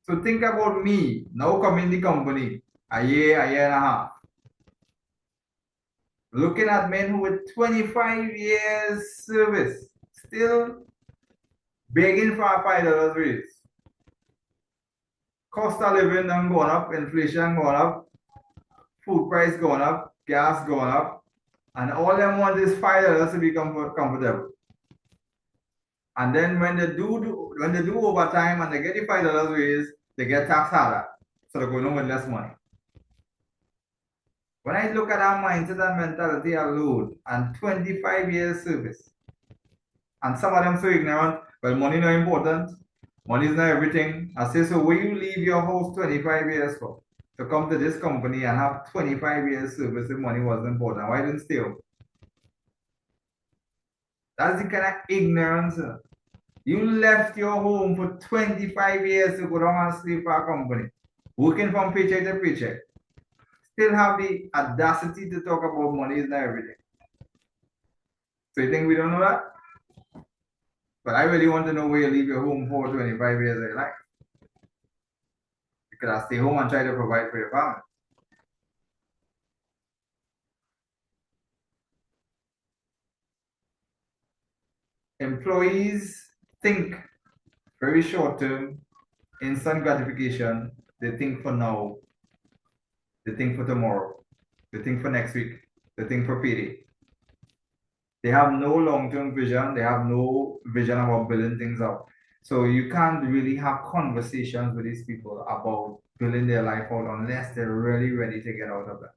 A: So think about me, now coming the company, a year and a half. Looking at men who with 25 years service, still begging for a $5 raise. Cost of living done going up, inflation going up, food price going up, gas going up, and all them want is $5 to be comfortable. And then when they do overtime and they get the $5 raise, they get taxed harder. So they're going home with less money. When I look at our mindset and mentality alone and 25 years service, and some of them so ignorant, well, money not important, money is not everything. I say, so will you leave your house 25 years for? To come to this company and have 25 years service if money wasn't important. Why didn't stay home? That's the kind of ignorance. You left your home for 25 years to go down and sleep for a company, working from paycheck to paycheck. Still have the audacity to talk about money is not everything. So you think we don't know that? But I really want to know where you leave your home for 25 years of your life. Because I stay home and try to provide for your family. Employees think very short term, instant gratification. They think for now. They think for tomorrow. They think for next week. They think for payday. They have no long-term vision. They have no vision about building things up. So you can't really have conversations with these people about building their life out unless they're really ready to get out of that.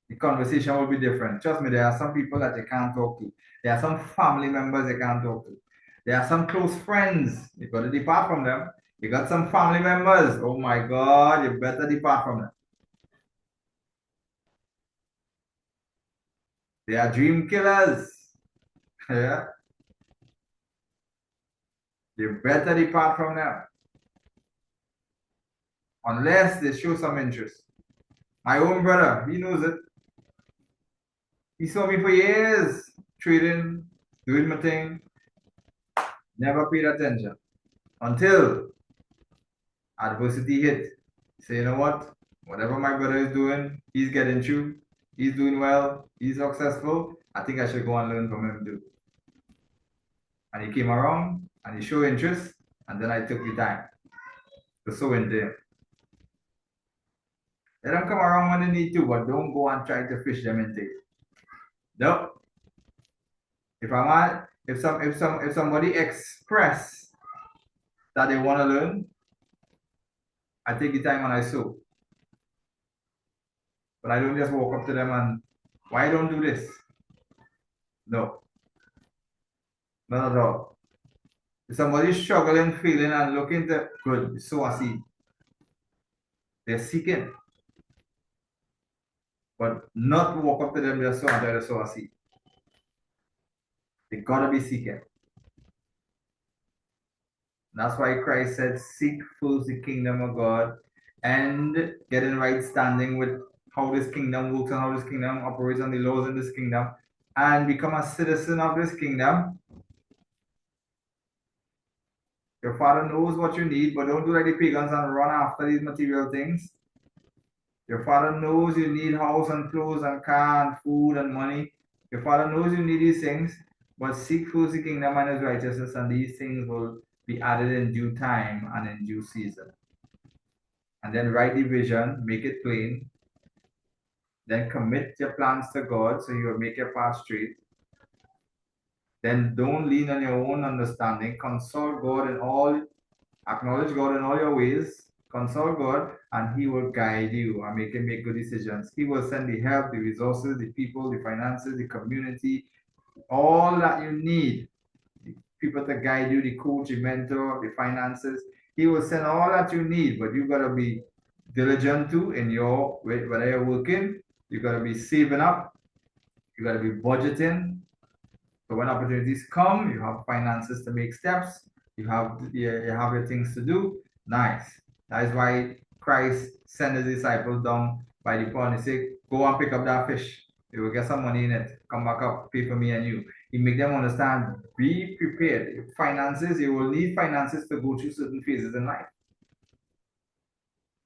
A: The conversation will be different. Trust me, there are some people that you can't talk to. There are some family members you can't talk to. There are some close friends. You got to depart from them. You got some family members. Oh my God, you better depart from them. They are dream killers. Yeah. You better depart from them. Unless they show some interest. My own brother, he knows it. He saw me for years, trading, doing my thing, never paid attention. Until adversity hit. Say, you know what? Whatever my brother is doing, he's getting through, he's doing well, he's successful. I think I should go and learn from him too. And he came around and he showed interest, and then I took the time to sow into him. Let them come around when they need to, but don't go and try to fish them into it. No. If somebody express that they want to learn, I take the time and I sow. But I don't just walk up to them and why don't do this? No. Not at all. If somebody's struggling, feeling, and looking to good, sow a seed. They're seeking. But not walk up to them just so and try to sow a seed. They gotta be seeking. That's why Christ said, seek first the kingdom of God and get in right standing with how this kingdom works and how this kingdom operates and the laws in this kingdom and become a citizen of this kingdom. Your father knows what you need, but don't do like the pagans and run after these material things. Your father knows you need house and clothes and car and food and money. Your father knows you need these things, but seek first the kingdom and his righteousness, and these things will be added in due time and in due season. And then write the vision, make it plain. Then commit your plans to God so you will make your path straight. Then don't lean on your own understanding. Consult God in all, acknowledge God in all your ways. Consult God, and He will guide you and make good decisions. He will send the help, the resources, the people, the finances, the community, all that you need. The people to guide you, the coach, the mentor, the finances. He will send all that you need, but you gotta be diligent too in your whether you're working. You gotta be saving up. You gotta be budgeting. So when opportunities come, you have finances to make steps. You have your things to do. Nice. That is why Christ sent his disciples down by the pond. He said, go and pick up that fish. You will get some money in it. Come back up, pay for me and you. He make them understand, be prepared. Finances, you will need finances to go through certain phases in life.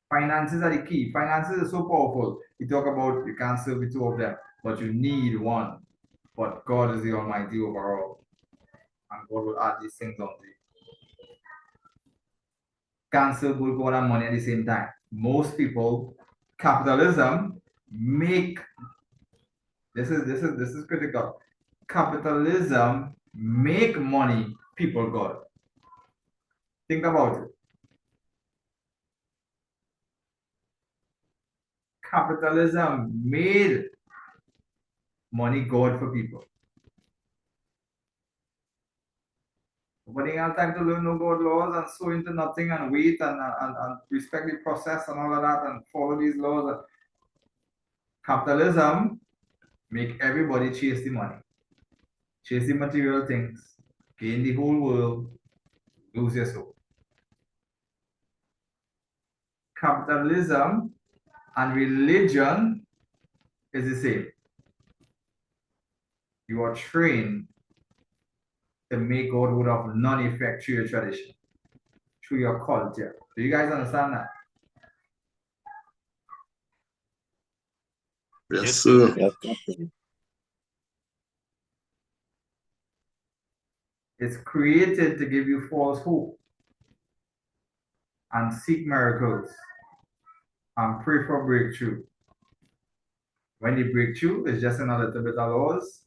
A: Finances are the key. Finances are so powerful. You talk about you can't serve the two of them, but you need one. But God is the Almighty overall. And God will add these things onto you. Can't serve both God and money at the same time. Most people, capitalism make this is critical. Capitalism make money people God. Think about it. Capitalism made money God for people. Nobody have time to learn no God laws and so into nothing and wait and respect the process and all of that and follow these laws. Capitalism make everybody chase the money, chase the material things, gain the whole world, lose your soul. Capitalism and religion is the same. You are trained to make God out of none effect through your tradition, through your culture. Do you guys understand that?
D: Yes, sir.
B: Yes, definitely.
A: It's created to give you false hope and seek miracles and pray for breakthrough. When the breakthrough is just in a little bit of laws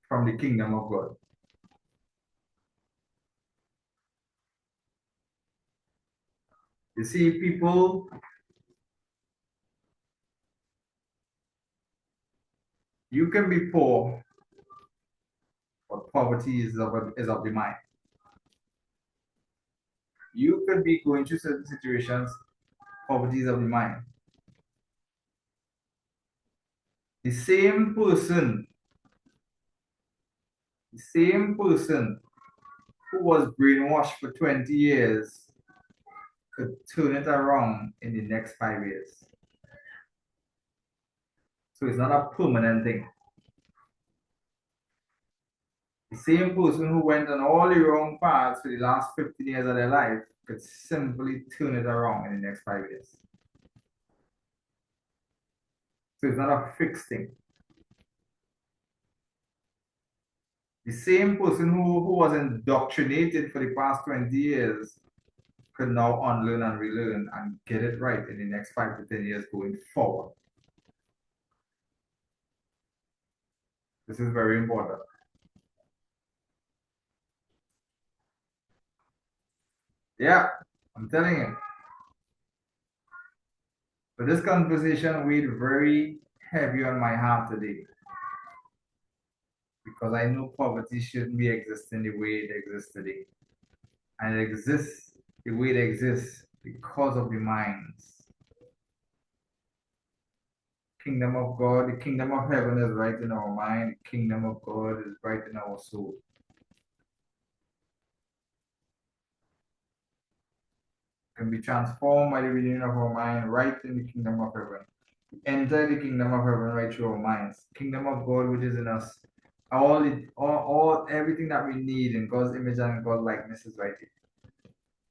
A: from the kingdom of God. You see, people, you can be poor, but poverty is of the mind. You could be going through certain situations, poverty is of the mind. The same person who was brainwashed for 20 years could turn it around in the next 5 years. So it's not a permanent thing. The same person who went on all the wrong paths for the last 15 years of their life could simply turn it around in the next 5 years. So it's not a fixed thing. The same person who was indoctrinated for the past 20 years could now unlearn and relearn and get it right in the next 5 to 10 years going forward. This is very important. Yeah, I'm telling you. So this conversation weighed very heavy on my heart today because I know poverty shouldn't be existing the way it exists today. And it exists the way it exists because of the minds. Kingdom of God, the kingdom of heaven is right in our mind. The kingdom of God is right in our soul. Can be transformed by the renewing of our mind right in the kingdom of heaven. Enter the kingdom of heaven right through our minds. Kingdom of God which is in us. Everything that we need in God's image and God's likeness is right here.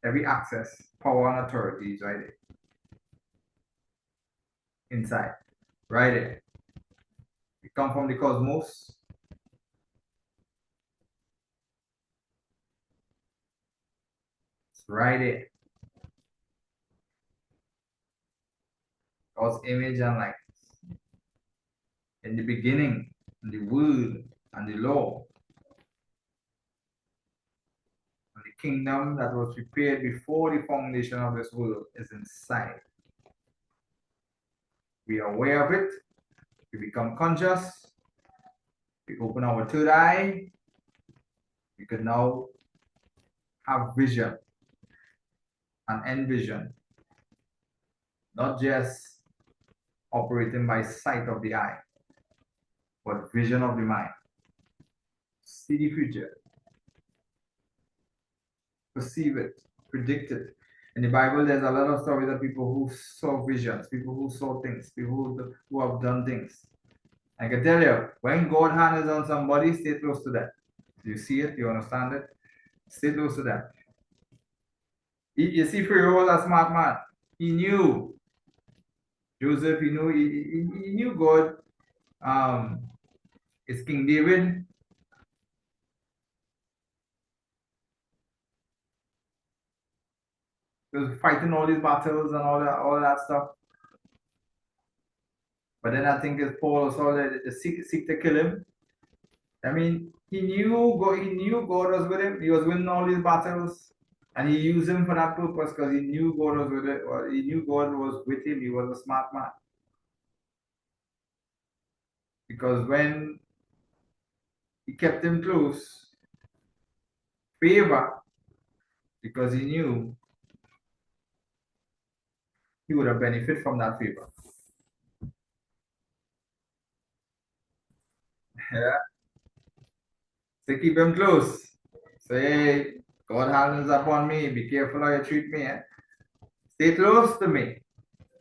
A: Every access, power, and authority is right there. Inside. Right there. We come from the cosmos. It's right there. God's image and likeness. In the beginning, the word and the law. And the kingdom that was prepared before the foundation of this world is inside. We are aware of it. We become conscious. We open our third eye. We can now have vision and envision, not just operating by sight of the eye, but vision of the mind. See the future, perceive it, predict it. In the Bible, there's a lot of stories of people who saw visions, people who saw things, people who have done things. I can tell you, when God hand is on somebody, stay close to that. You see it, you understand it, stay close to that. You see, Pharaoh was a smart man. He knew Joseph, he knew God. It's King David. He was fighting all these battles and all that stuff. But then I think it's Paul saw that they seek to kill him. I mean, he knew God was with him. He was winning all these battles, and he used him for that purpose because he knew God was with it. Or he knew God was with him. He was a smart man. Because when he kept him close, favor, because he knew he would have benefited from that favor. Yeah. So keep him close. Say, God hands upon me. Be careful how you treat me. Eh? Stay close to me.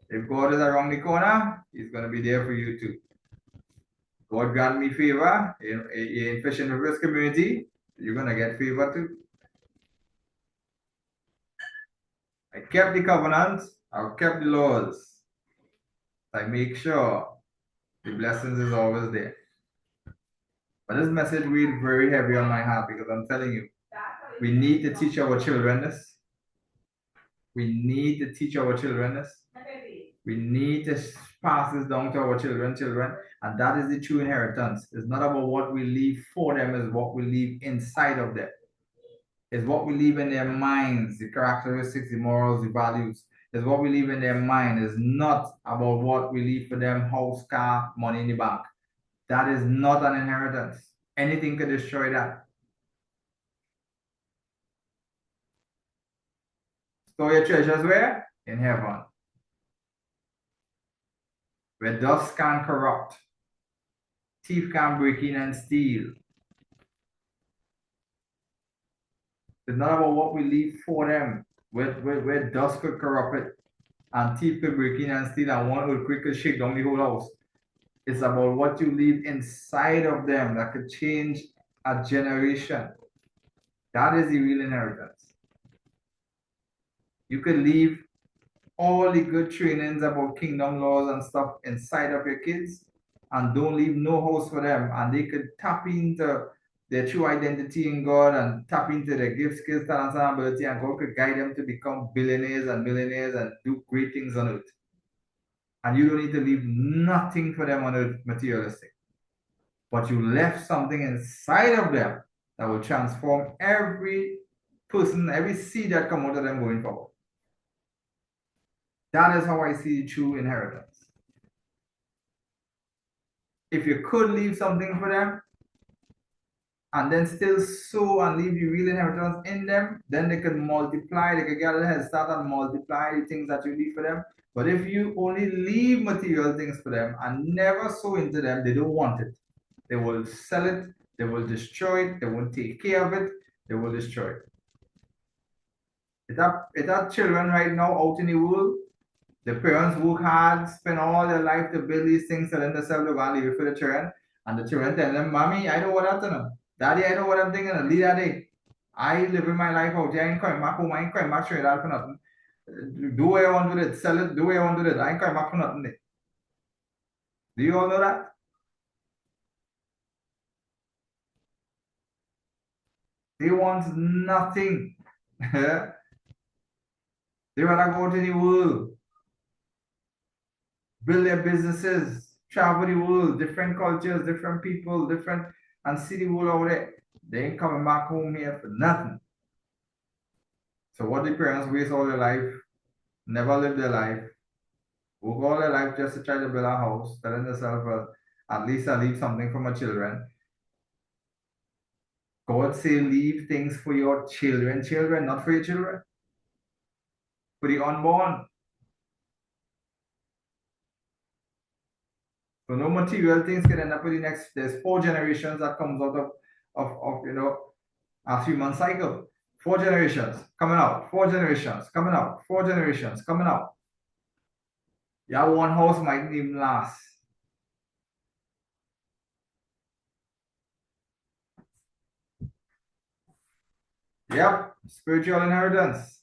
A: If God is around the corner, He's going to be there for you too. God grant me favor in fish and rivers community. You're going to get favor too. I kept the covenant. I've kept the laws. I make sure the blessings is always there. But this message weighs very heavy on my heart because I'm telling you, we need to teach our children this. We need to teach our children this. We need to pass this down to our children, and that is the true inheritance. It's not about what we leave for them, it's what we leave inside of them. It's what we leave in their minds, the characteristics, the morals, the values. It's what we leave in their mind. It's not about what we leave for them, house, car, money in the bank. That is not an inheritance. Anything could destroy that. Store your treasures where? In heaven. Where dust can't corrupt, Thief can't break in and steal. It's not about what we leave for them. Where dust could corrupt it, and thief could break in and steal, and one earthquake could shake down the whole house. It's about what you leave inside of them that could change a generation. That is the real inheritance. You could leave all the good trainings about kingdom laws and stuff inside of your kids and don't leave no house for them, and they could tap into their true identity in God and tap into their gifts, skills, talents, and ability, and God could guide them to become billionaires and millionaires and do great things on earth. And you don't need to leave nothing for them on earth materialistic. But you left something inside of them that will transform every person, every seed that come out of them going forward. That is how I see true inheritance. If you could leave something for them and then still sow and leave the real inheritance in them, then they can multiply, they can get a head start and multiply the things that you leave for them. But if you only leave material things for them and never sow into them, they don't want it. They will sell it, they will destroy it, they won't take care of it, they will destroy it. If that children right now out in the world, the parents work hard, spend all their life to build these things, selling themselves to go and leave it for the children. And the children tell them, Mommy, I know what I'm doing. Daddy, I know what I'm thinking. Leave that day. I living my life out here. I ain't coming back home. I ain't coming back straight out for nothing. Do what I want with it. Sell it. Do what I want with it. I ain't coming back for nothing. Day. Do you all know that? They want nothing. They want to go out in the world, build their businesses, travel the world, different cultures, different people, and see the world over there. They ain't coming back home here for nothing. So what the parents waste all their life, never live their life, work all their life just to try to build a house, telling themselves, well, at least I leave something for my children. God say leave things for your children, not for your children. For the unborn. So no material things can end up with the next, there's 4 generations that comes out of a human cycle. 4 generations coming out, 4 generations coming out, 4 generations coming out. Yeah, one house might even last. Yep, spiritual inheritance.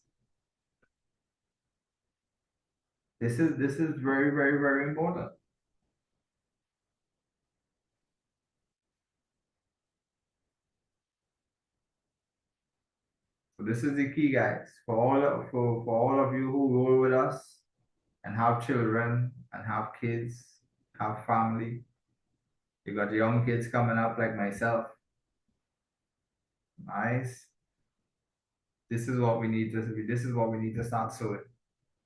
A: This is very, very, very important. So this is the key, guys. For all of you who roll with us and have children and have kids, have family. You got young kids coming up like myself. Nice. This is what we need to start sowing.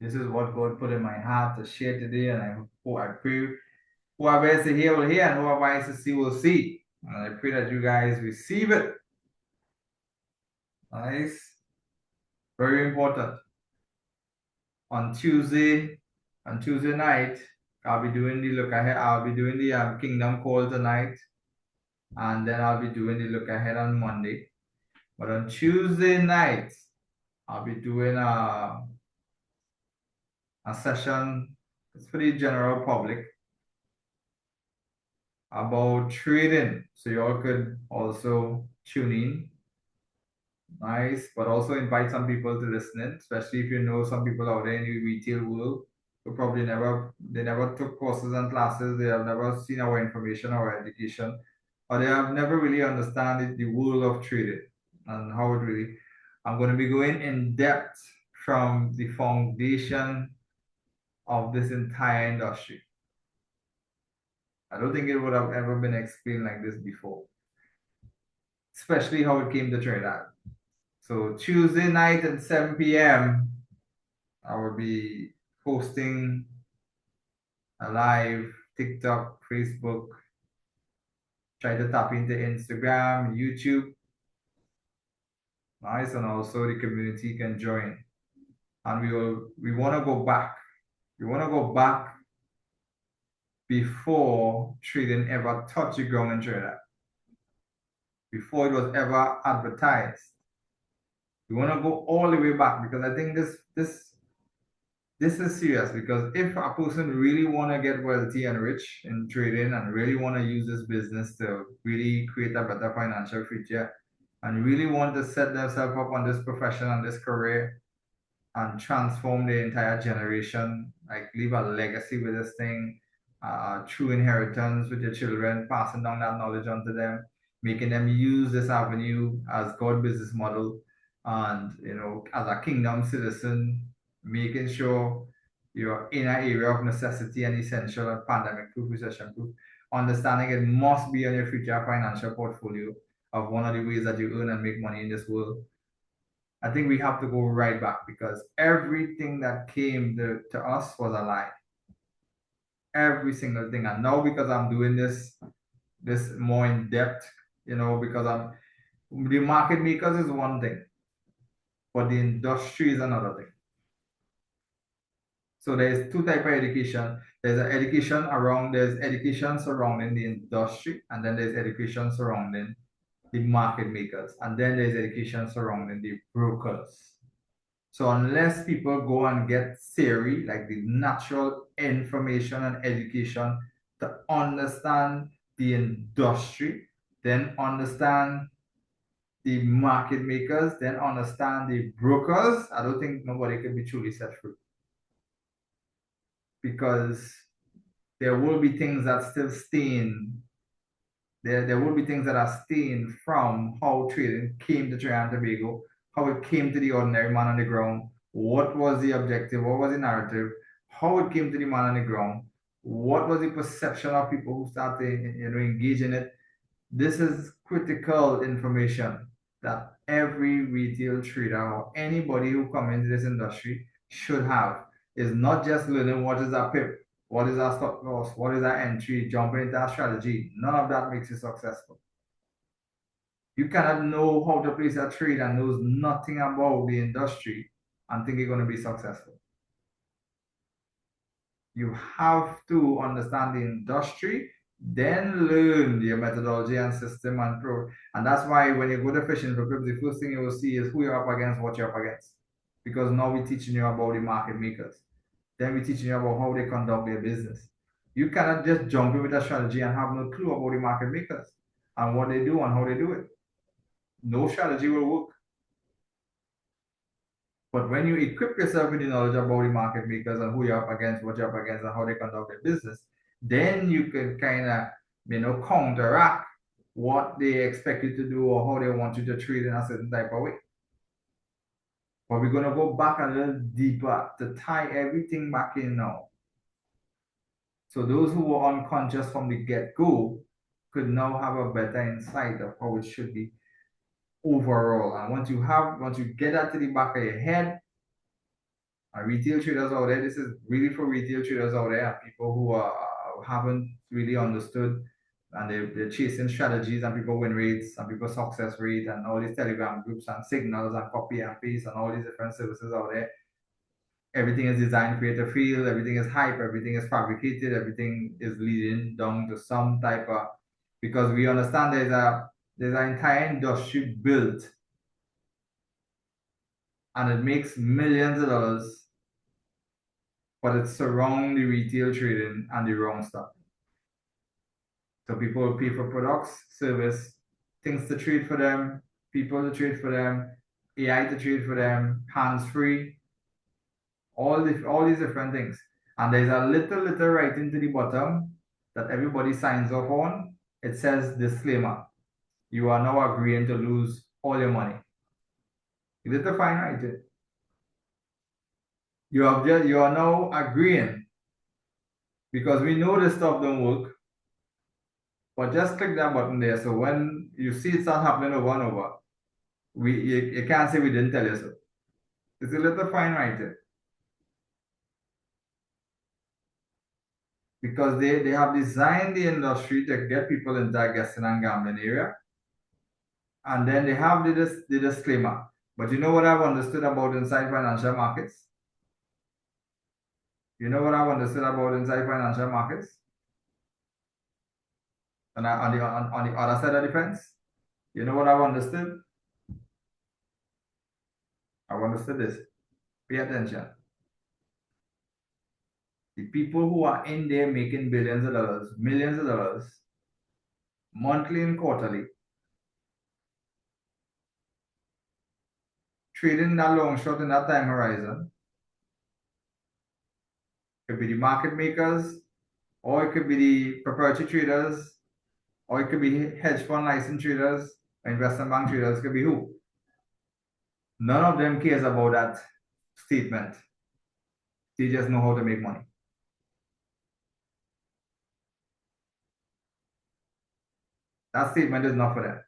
A: This is what God put in my heart to share today, and I pray whoever is to hear will hear, and whoever is to see will see. And I pray that you guys receive it. Nice. Very important. On Tuesday night, I'll be doing the look ahead. I'll be doing the Kingdom Call tonight, and then I'll be doing the look ahead on Monday. But on Tuesday night, I'll be doing a session. It's for the general public about trading. So you all could also tune in. Nice, but also invite some people to listen in, especially if you know some people out there in the retail world who probably never took courses and classes, they have never seen our information or education, or they have never really understand the world of trading and how it really. I'm going to be going in depth from the foundation of this entire industry. I don't think it would have ever been explained like this before, especially how it came to Trinidad. So Tuesday night at 7 p.m., I will be posting a live TikTok, Facebook, try to tap into Instagram, YouTube. Nice, and also the community can join. And we want to go back. We want to go back before trading ever touched the ground in Trinidad, before it was ever advertised. We want to go all the way back because I think this is serious, because if a person really want to get wealthy and rich in trading and really want to use this business to really create a better financial future and really want to set themselves up on this profession and this career and transform the entire generation, like leave a legacy with this thing, true inheritance with your children, passing down that knowledge onto them, making them use this avenue as God business model, and as a kingdom citizen, making sure you're in an area of necessity and essential and pandemic proof, recession proof, understanding it must be on your future financial portfolio of one of the ways that you earn and make money in this world. I think we have to go right back, because everything that came to us was a lie. Every single thing. And now, because I'm doing this more in depth, because the market makers is one thing, but the industry is another thing. So there's two types of education. There's education surrounding the industry, and then there's education surrounding the market makers, and then there's education surrounding the brokers. So unless people go and get theory, like the natural information and education to understand the industry, then understand the market makers, then understand the brokers, I don't think nobody can be truly set free. Because there will be things that still stain. There will be things that are stained from how trading came to Trinidad and Tobago, how it came to the ordinary man on the ground, what was the objective, what was the narrative, how it came to the man on the ground, what was the perception of people who started engage in it. This is critical information that every retail trader or anybody who comes into this industry should have. Is not just learning what is a pip, what is our stop loss, what is our entry, jumping into our strategy. None of that makes you successful. You cannot know how to place a trade and knows nothing about the industry and think you're going to be successful. You have to understand the industry, then learn your methodology and system and pro. And that's why when you go to fishing for pips, the first thing you will see is who you're up against, what you're up against. Because now we're teaching you about the market makers. Then we're teaching you about how they conduct their business. You cannot just jump in with a strategy and have no clue about the market makers and what they do and how they do it. No strategy will work. But when you equip yourself with the knowledge about the market makers and who you're up against, what you're up against, and how they conduct their business, then you can kind of, counteract what they expect you to do or how they want you to trade in a certain type of way. But we're going to go back a little deeper to tie everything back in now. So those who were unconscious from the get-go could now have a better insight of how it should be overall. And once you get that to the back of your head, and retail traders out there, this is really for retail traders out there and people who haven't really understood, and they're chasing strategies and people win rates and people success rate and all these Telegram groups and signals and copy and paste and all these different services out there. Everything is designed to create a feel, everything is hype, everything is fabricated, everything is leading down to some type of, because we understand there's an entire industry built and it makes millions of dollars, but it surrounds the retail trading and the wrong stuff. So people will pay for products, service, things to trade for them, people to trade for them, AI to trade for them, hands-free, all these different things. And there's a little writing to the bottom that everybody signs off on. It says disclaimer. You are now agreeing to lose all your money. Little fine writing. You are now agreeing, because we know this stuff don't work. But just click that button there. So when you see it start happening over and over, you can't say we didn't tell you so. It's a little fine writing. Because they have designed the industry to get people into that guessing and gambling area. And then they have the disclaimer. But you know what I've understood about inside financial markets? You know what I've understood about inside financial markets? And on the other side of the fence, you know what I've understood? I've understood this. Pay attention. The people who are in there making billions of dollars, millions of dollars, monthly and quarterly, trading that long short in that time horizon, could be the market makers, or it could be the proprietary traders, or it could be hedge fund license traders, or investment bank traders, it could be who. None of them cares about that statement. They just know how to make money. That statement is not for them.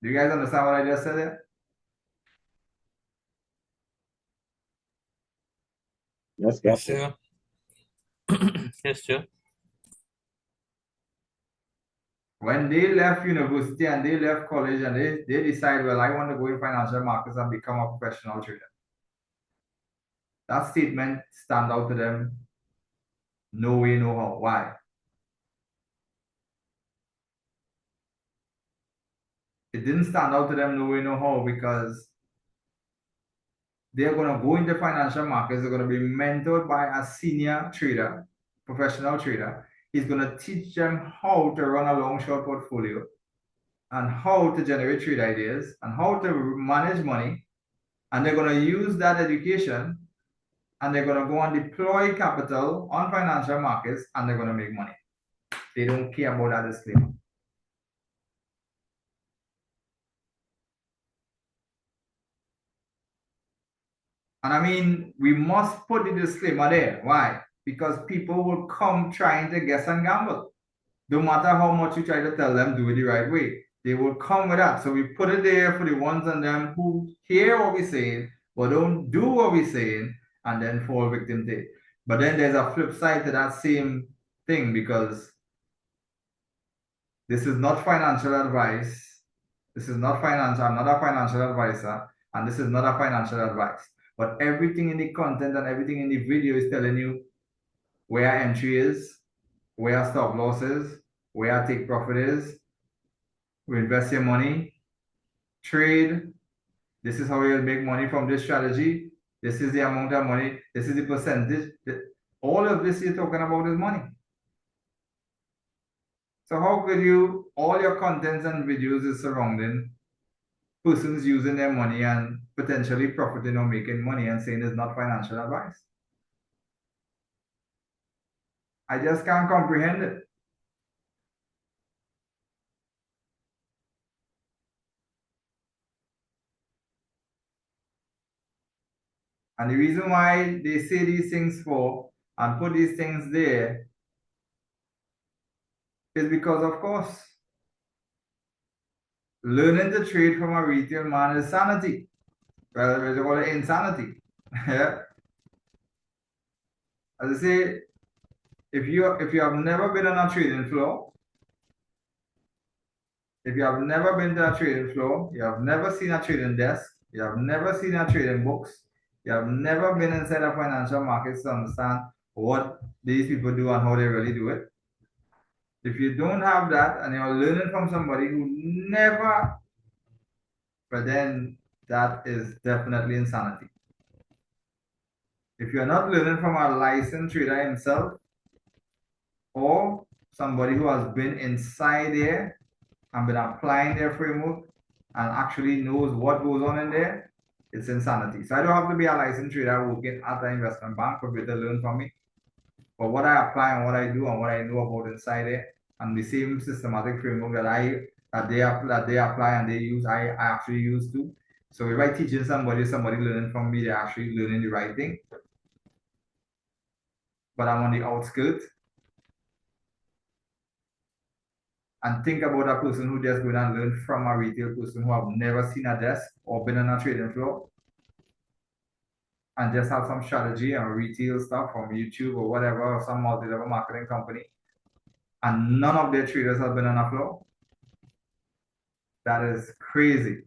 A: Do you guys understand what I just said there?
B: Yes,
C: Yes,
B: Captain.
C: sir. Yes, sir.
A: When they left university and they left college and they decide, well, I want to go in financial markets and become a professional trader. That statement stand out to them. No way, no how. Why? It didn't stand out to them no way, no how because they're going to go into financial markets. They're going to be mentored by a senior trader, professional trader. He's going to teach them how to run a long short portfolio and how to generate trade ideas and how to manage money. And they're going to use that education and they're going to go and deploy capital on financial markets and they're going to make money. They don't care about that disclaimer. And I mean, we must put the disclaimer there. Why? Because people will come trying to guess and gamble. No matter how much you try to tell them, do it the right way. They will come with that. So we put it there for the ones and them who hear what we're saying, but don't do what we're saying, and then fall victim to it. But then there's a flip side to that same thing because this is not financial advice. This is not financial. I'm not a financial advisor, and this is not a financial advice. But everything in the content and everything in the video is telling you where entry is, where stop loss is, where take profit is, where invest your money, trade. This is how you'll make money from this strategy. This is the amount of money. This is the percentage. All of this you're talking about is money. So how could you, all your contents and videos is surrounding persons using their money and potentially profiting or making money and saying it's not financial advice? I just can't comprehend it. And the reason why they say these things for and put these things there is because, of course, learning to trade from a retail man is sanity. Well, they call it insanity. Yeah. As I say, if you have never been on a trading floor, if you have never been to a trading floor, you have never seen a trading desk, you have never seen a trading books, you have never been inside a financial markets to understand what these people do and how they really do it. If you don't have that and you're learning from somebody who never, but then that is definitely insanity. If you're not learning from a licensed trader himself or somebody who has been inside there and been applying their framework and actually knows what goes on in there, it's insanity. So I don't have to be a licensed trader working at an investment bank for people to learn from me. But what I apply and what I do and what I know about inside there and the same systematic framework that they apply and they use, I actually use too. So if I teaching somebody learning from me, they're actually learning the right thing. But I'm on the outskirts. And think about a person who just going and learn from a retail person who have never seen a desk or been on a trading floor and just have some strategy and retail stuff from YouTube or whatever, or some multi-level marketing company. And none of their traders have been on a floor. That is crazy.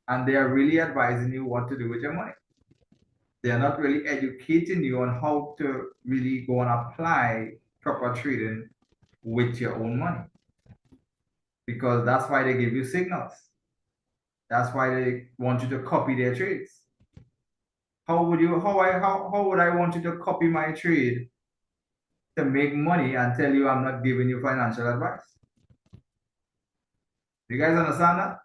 A: and they are really advising you what to do with your money. They are not really educating you on how to really go and apply proper trading with your own money. Because that's why they give you signals. That's why they want you to copy their trades. How would I want you to copy my trade to make money and tell you I'm not giving you financial advice? You guys understand that?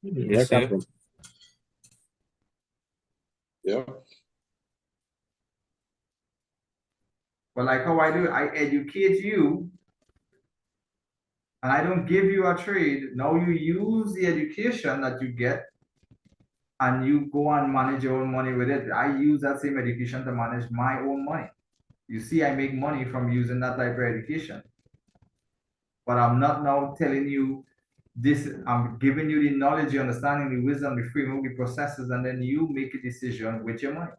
B: Yeah,
C: Yes, sir.
B: Captain.
D: Yeah.
A: But like how I do, I educate you and I don't give you a trade. Now you use the education that you get and you go and manage your own money with it. I use that same education to manage my own money. You see, I make money from using that type of education. But I'm not now telling you this, I'm giving you the knowledge, the understanding, the wisdom, the framework, the processes, and then you make a decision with your money.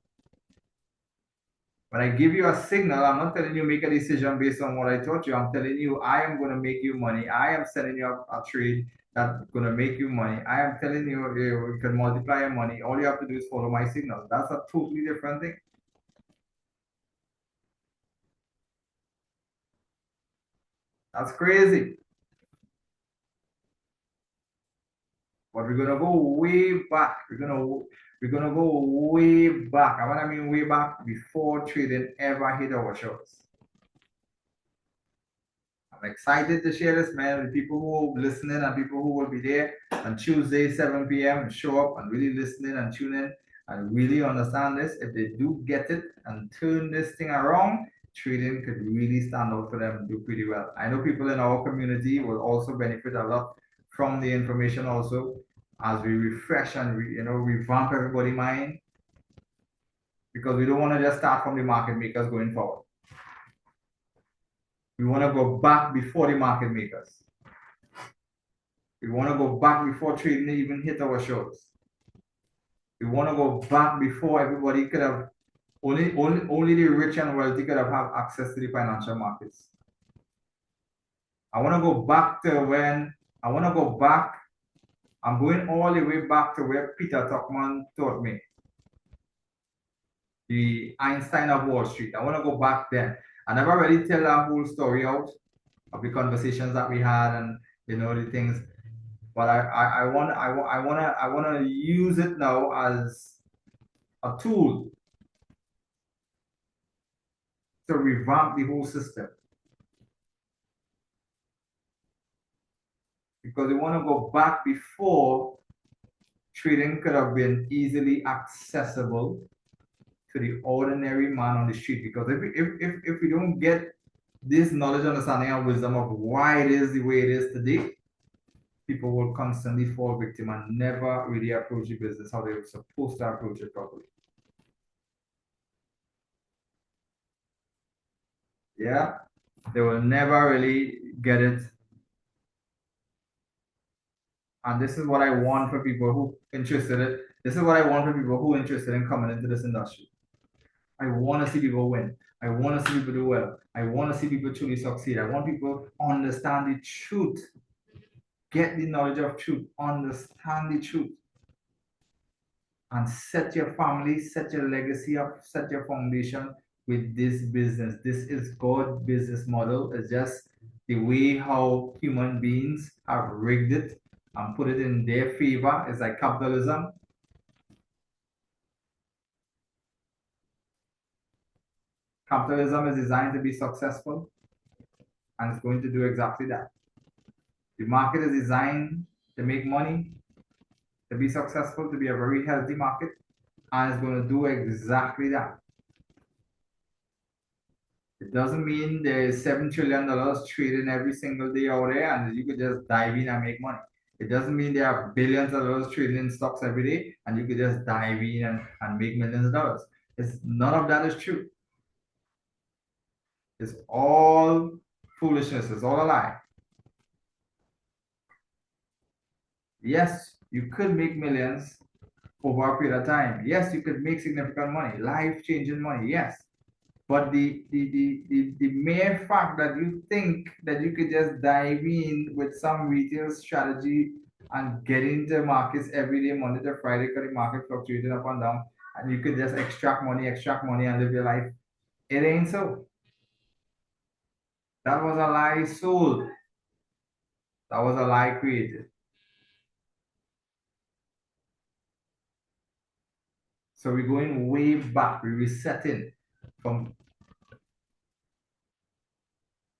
A: When I give you a signal, I'm not telling you make a decision based on what I taught you. I'm telling you I am going to make you money. I am selling you a trade that's going to make you money. I am telling you you can multiply your money. All you have to do is follow my signal. That's a totally different thing. That's crazy. But we're gonna go way back. We're gonna go way back. And when I mean way back, before trading ever hit our shores. I'm excited to share this, man, with people who are listening and people who will be there on Tuesday, 7 p.m. and show up and really listening and tune in and really understand this. If they do get it and turn this thing around, trading could really stand out for them and do pretty well. I know people in our community will also benefit a lot from the information also as we refresh and revamp everybody's mind, because we don't want to just start from the market makers going forward. We want to go back before the market makers. We want to go back before trading even hit our shores. We want to go back before everybody could have, only the rich and wealthy could have access to the financial markets. I want to go back to I'm going all the way back to where Peter Tuchman taught me. The Einstein of Wall Street. I want to go back there. I never really tell that whole story out of the conversations that we had and the things. But I want to use it now as a tool to revamp the whole system. Because we want to go back before trading could have been easily accessible to the ordinary man on the street. Because if we don't get this knowledge, understanding, and wisdom of why it is the way it is today, people will constantly fall victim and never really approach the business how they were supposed to approach it properly. Yeah, they will never really get it. And this is what I want for people who interested in. This is what I want for people who are interested in coming into this industry. I want to see people win. I want to see people do well. I want to see people truly succeed. I want people understand the truth. Get the knowledge of truth. Understand the truth. And set your family, set your legacy up, set your foundation with this business. This is God's business model. It's just the way how human beings have rigged it and put it in their favor. It's like capitalism. Capitalism is designed to be successful, and it's going to do exactly that. The market is designed to make money, to be successful, to be a very healthy market, and it's going to do exactly that. It doesn't mean there's $7 trillion trading every single day out there and you could just dive in and make money. It doesn't mean there are billions of dollars trading in stocks every day and you could just dive in and make millions of dollars. None of that is true. It's all foolishness. It's all a lie. Yes, you could make millions over a period of time. Yes, you could make significant money, life-changing money. Yes. But the mere fact that you think that you could just dive in with some retail strategy and get into markets every day, Monday to Friday, because the market fluctuating up and down, and you could just extract money, and live your life. It ain't so. That was a lie sold. That was a lie created. So we're going way back. We're resetting from.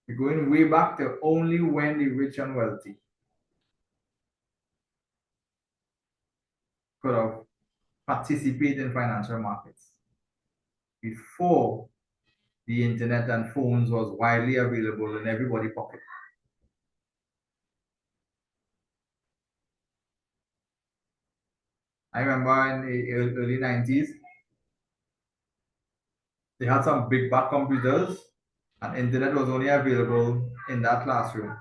A: We're going way back to only when the rich and wealthy could have participated in financial markets. Before the internet and phones was widely available in everybody's pocket. I remember in the early 90s, they had some big back computers and internet was only available in that classroom.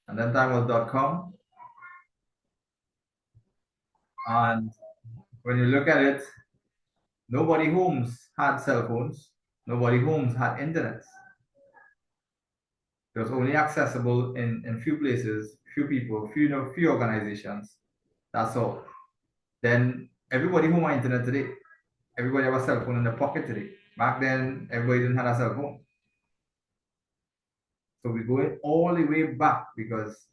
A: And then time was .com. And when you look at it, nobody homes had cell phones. Nobody homes had internet. It was only accessible in few places, few people, few organizations. That's all. Then everybody home on internet today. Everybody have a cell phone in their pocket today. Back then, everybody didn't have a cell phone. So we're going all the way back because,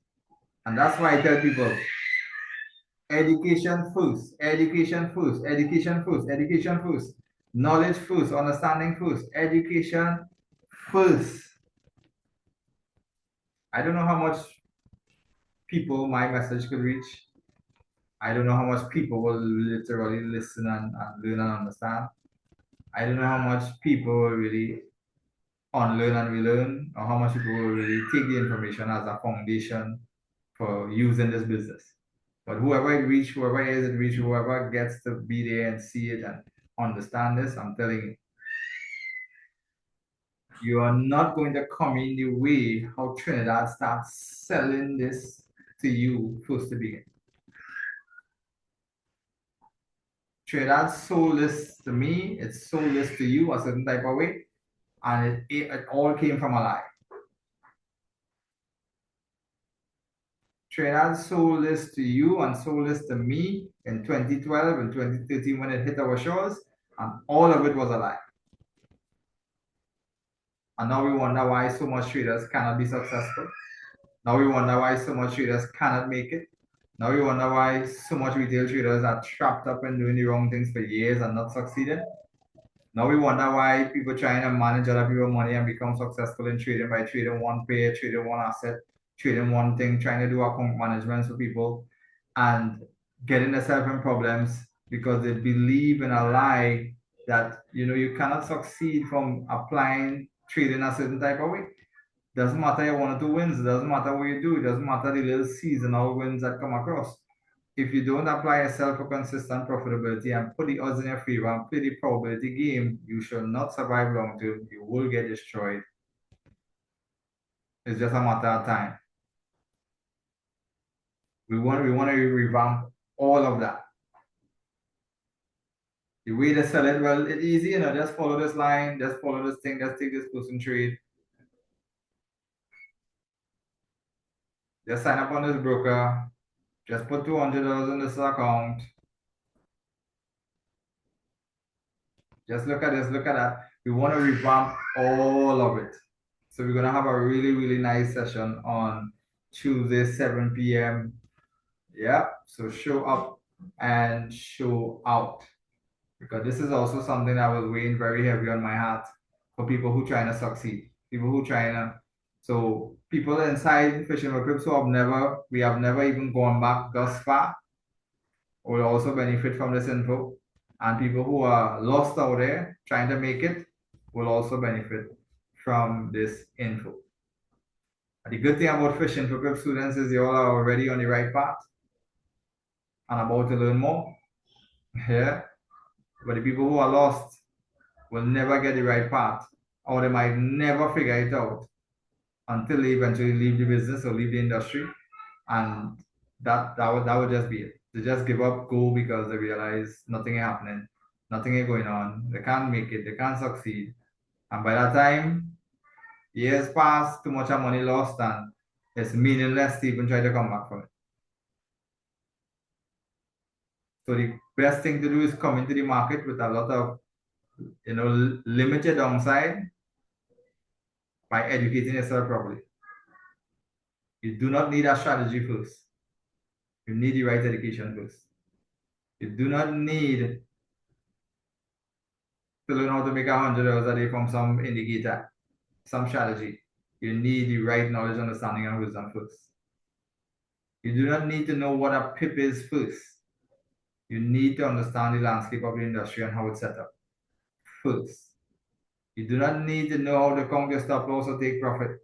A: and that's why I tell people, education first, education first, education first, education first, knowledge first, understanding first, education first. I don't know how much people my message could reach. I don't know how much people will literally listen and learn and understand. I don't know how much people will really unlearn and relearn, or how much people will really take the information as a foundation for using this business. But whoever it reach, whoever it is it reach, whoever gets to be there and see it and understand this, I'm telling you, you are not going to come in the way how Trinidad starts selling this to you first to begin. Trinidad sold this to me, it sold this to you a certain type of way, and it all came from a lie. Trinidad sold this to you and sold this to me in 2012 and 2013 when it hit our shores, and all of it was a lie. And now we wonder why so much traders cannot be successful. Now we wonder why so much traders cannot make it. Now we wonder why so much retail traders are trapped up and doing the wrong things for years and not succeeding. Now we wonder why people trying to manage other people's money and become successful in trading by trading one pair, trading one asset, trading one thing, trying to do account management for people and getting themselves in problems because they believe in a lie that you cannot succeed from applying trading a certain type of way. Doesn't matter your 1 or 2 wins, it doesn't matter what you do, it doesn't matter the little seasonal wins that come across. If you don't apply yourself for consistent profitability and put the odds in your favor and play the probability game, you shall not survive long term. You will get destroyed. It's just a matter of time. We want to revamp all of that. The way to sell it, well, it's easy, just follow this line, just follow this thing, just take this person trade. Just sign up on this broker. Just put $200 in this account. Just look at this, look at that. We want to revamp all of it. So we're going to have a really, really nice session on Tuesday, 7 p.m. Yeah, so show up and show out. Because this is also something that was weighing very heavy on my heart for people who trying to succeed. People who trying to, so people inside Fishing for Crips who we have never even gone back thus far will also benefit from this info. And people who are lost out there trying to make it will also benefit from this info. And the good thing about Fishing for Crips students is you all are already on the right path and about to learn more. Yeah. But the people who are lost will never get the right path, or they might never figure it out until they eventually leave the business or leave the industry. And that would just be it. They just give up, go because they realize nothing is happening. Nothing is going on. They can't make it. They can't succeed. And by that time, years pass, too much of money lost, and it's meaningless to even try to come back from it. So the best thing to do is come into the market with a lot of, limited downside by educating yourself properly. You do not need a strategy first. You need the right education first. You do not need to learn how to make $100 a day from some indicator, some strategy. You need the right knowledge, understanding, and wisdom first. You do not need to know what a PIP is first. You need to understand the landscape of the industry and how it's set up first. You do not need to know how to count your stop loss or take profit.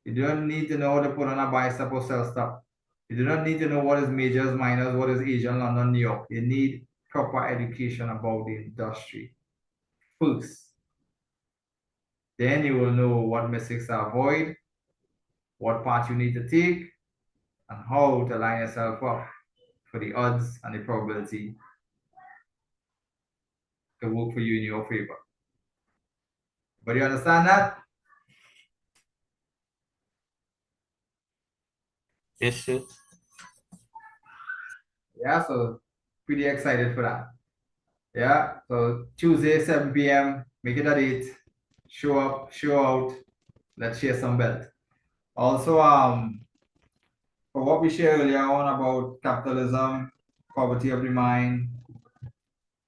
A: You do not need to know how to put on a buy stop or sell stop. You do not need to know what is majors, minors, what is Asian, London, New York. You need proper education about the industry first. Then you will know what mistakes to avoid, what path you need to take, and how to line yourself up for the odds and the probability to work for you in your favor. But you understand that?
C: Yes, sir.
A: Yeah, so pretty excited for that. Yeah, so Tuesday, 7 p.m., make it a date. Show up, show out. Let's share some belt. Also, for what we shared earlier on about capitalism, poverty of the mind,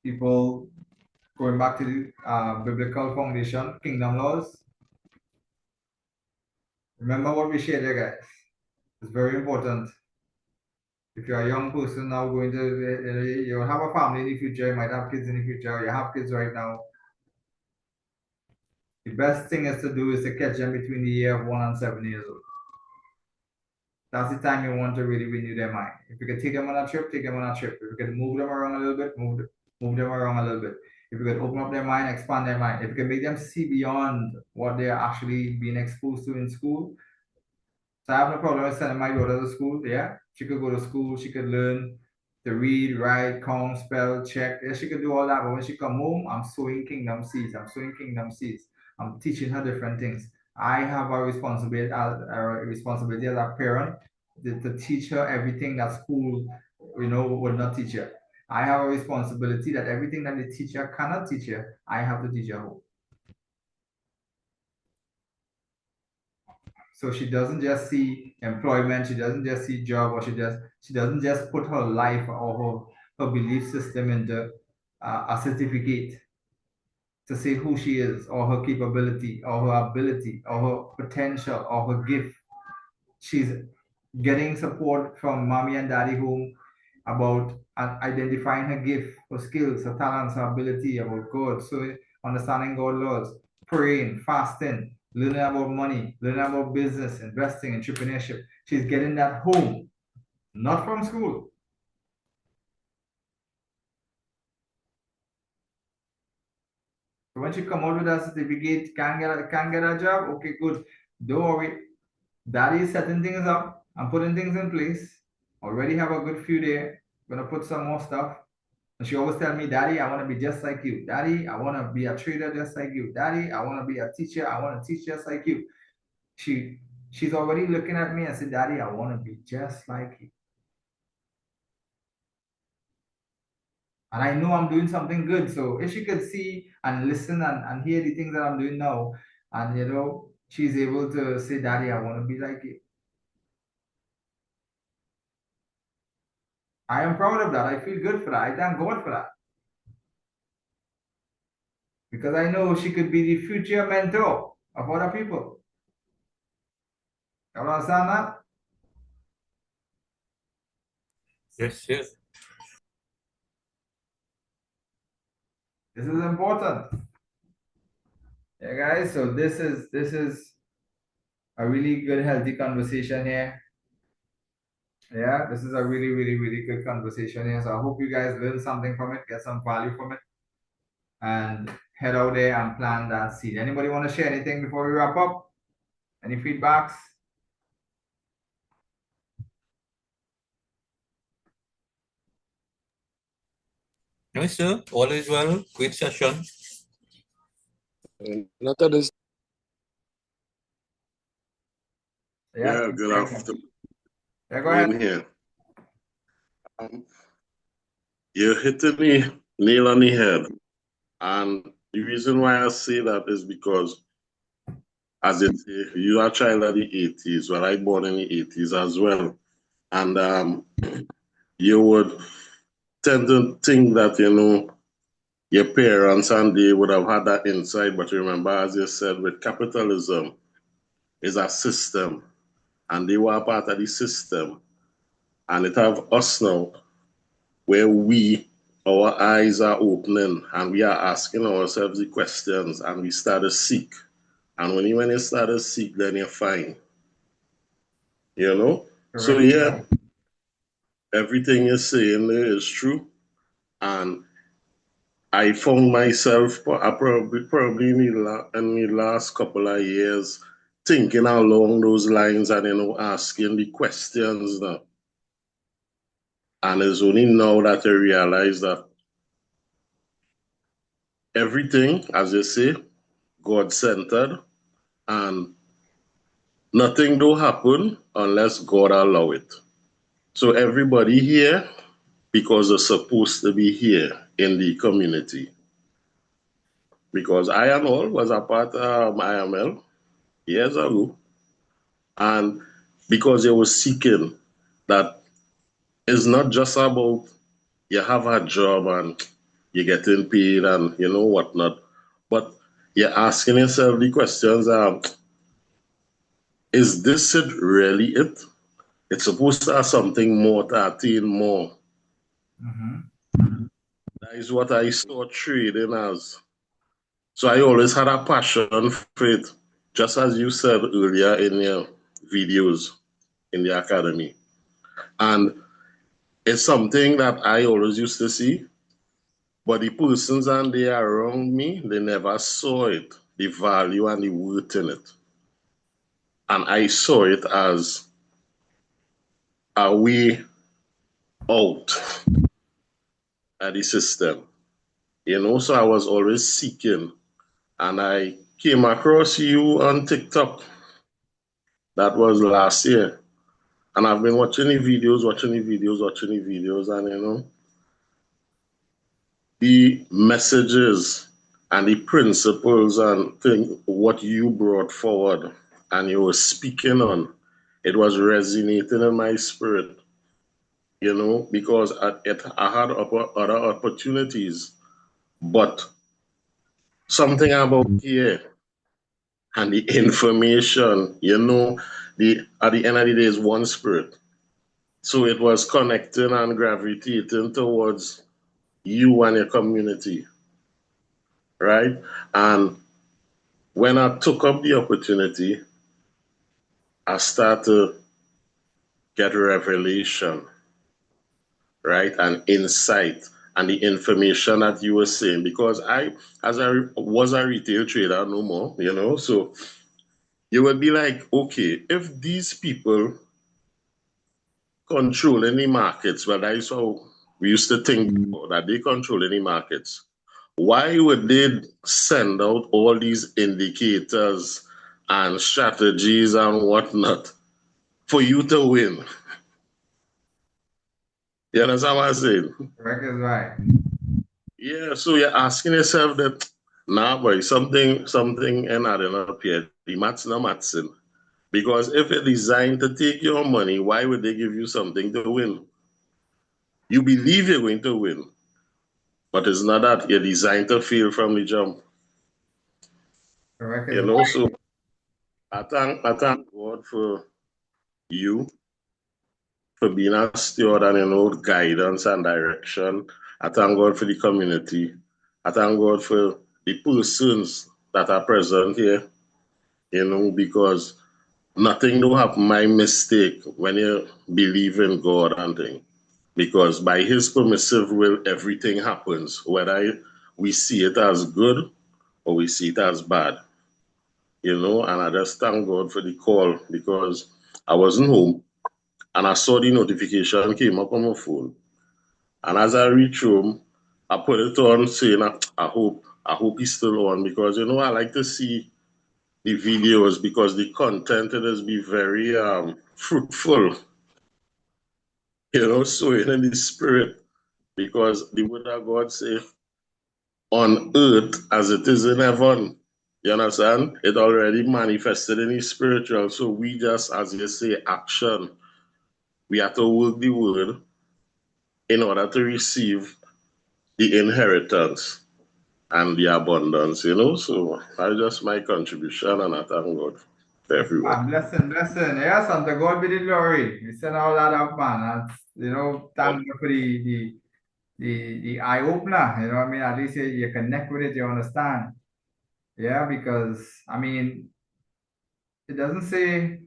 A: people going back to the biblical foundation, kingdom laws. Remember what we shared there, guys. It's very important. If you're a young person now going to, you'll have a family in the future, you might have kids in the future, you have kids right now. The best thing is to do is to catch them between the year of 1 and 7 years old. That's the time you want to really renew their mind. If you can take them on a trip, take them on a trip. If you can move them around a little bit, move them around a little bit. If you can open up their mind, expand their mind. If you can make them see beyond what they're actually being exposed to in school. So I have no problem with sending my daughter to school. Yeah, she could go to school. She could learn to read, write, count, spell, check. Yeah, she could do all that. But when she come home, I'm sowing kingdom seeds. I'm sowing kingdom seeds. I'm teaching her different things. I have a responsibility as a parent to teach her everything that school, would not teach her. I have a responsibility that everything that the teacher cannot teach her, I have to teach her home. So she doesn't just see employment, she doesn't just see job, or she doesn't just put her life or her belief system into a certificate to say who she is, or her capability, or her ability, or her potential, or her gift. She's getting support from mommy and daddy home about identifying her gift, her skills, her talents, her ability, about God. So understanding God laws, praying, fasting, learning about money, learning about business, investing, entrepreneurship. She's getting that home, not from school. So when she come out with a certificate, can't get a job, okay, good. Don't worry. Daddy is setting things up and putting things in place. Already have a good few there. Gonna put some more stuff. And she always tell me, Daddy, I want to be just like you. Daddy, I want to be a trader just like you. Daddy, I want to be a teacher. I want to teach just like you. She's already looking at me and said, Daddy, I want to be just like you. And I know I'm doing something good. So if she could see and listen and hear the things that I'm doing now, and she's able to say, Daddy, I want to be like you. I am proud of that. I feel good for that. I thank God for that. Because I know she could be the future mentor of other people. You understand that?
C: Yes, sir.
A: This is important. Yeah, guys. So this is a really good, healthy conversation here. Yeah, this is a really, really, really good conversation here. So I hope you guys learn something from it, get some value from it, and head out there and plant that seed. Anybody want to share anything before we wrap up? Any feedbacks?
C: No, sir. All is well. Great session.
D: Not that is
A: Yeah,
D: good afternoon
A: yeah, go ahead.
D: here. You're hitting the nail on the head. And the reason why I say that is because, as you say, you are a child of the 80s. Well, I born in the 80s as well. And you would tend to think that, your parents and they would have had that insight. But remember, as you said, with capitalism, is a system. And they were part of the system. And it have us now, where our eyes are opening and we are asking ourselves the questions and we start to seek. And when you start to seek, then you find. So
A: Correct.
D: yeah, everything you're saying there is true. And I found myself probably in the last couple of years thinking along those lines and asking the questions now. And it's only now that I realize that everything, as you say, God-centered, and nothing do happen unless God allow it. So everybody here, because they're supposed to be here in the community. Because I and all was a part of IML years ago. And because they were seeking that it's not just about you have a job and you're getting paid and whatnot, but you're asking yourself the questions, is this it really it? It's supposed to have something more to attain more. That is what I saw trading as. So I always had a passion for it, just as you said earlier in your videos in the academy. And it's something that I always used to see, but the persons and they around me, they never saw it, the value and the worth in it. And I saw it as a way out of the system. So I was always seeking. And I came across you on TikTok. That was last year. And I've been watching the videos, and the messages and the principles and what you brought forward and you were speaking on, it was resonating in my spirit, because I had other opportunities, but something about here and the information, at the end of the day is one spirit. So it was connecting and gravitating towards you and your community, right? And when I took up the opportunity, I started to get revelation, right? And insight and the information that you were saying, because I was a retail trader no more, so you would be like, okay, if these people control any markets, well, that is how we used to think before, that they control any markets. Why would they send out all these indicators and strategies and whatnot for you to win? You understand what I'm saying?
A: Correct is right.
D: Yeah, so you're asking yourself that, nah, boy, something and adding up here. The maths not mathsing. Because if it's designed to take your money, why would they give you something to win? You believe you're going to win, but it's not that you're designed to fail from the jump.
A: Correct is right.
D: So I thank God for you, for being a steward and guidance and direction. I thank God for the community. I thank God for the persons that are present here, because nothing do happen by mistake when you believe in God and things. Because by his permissive will, everything happens, whether we see it as good or we see it as bad. And I just thank God for the call, because I wasn't home and I saw the notification came up on my phone. And as I reached home, I put it on saying I hope he's still on, because I like to see the videos, because the content it is be very fruitful, sowing in the spirit, because the word of God say on earth as it is in heaven. You understand? It already manifested in the spiritual. So we just, as you say, action. We have to work the word in order to receive the inheritance and the abundance, So that's just my contribution, and I thank God for everyone.
A: Blessing, blessing. Yes, and to God be the glory. We send all that up, man. And, thank you for the eye opener. You know what I mean? At least you connect with it, you understand. Yeah, because it doesn't say,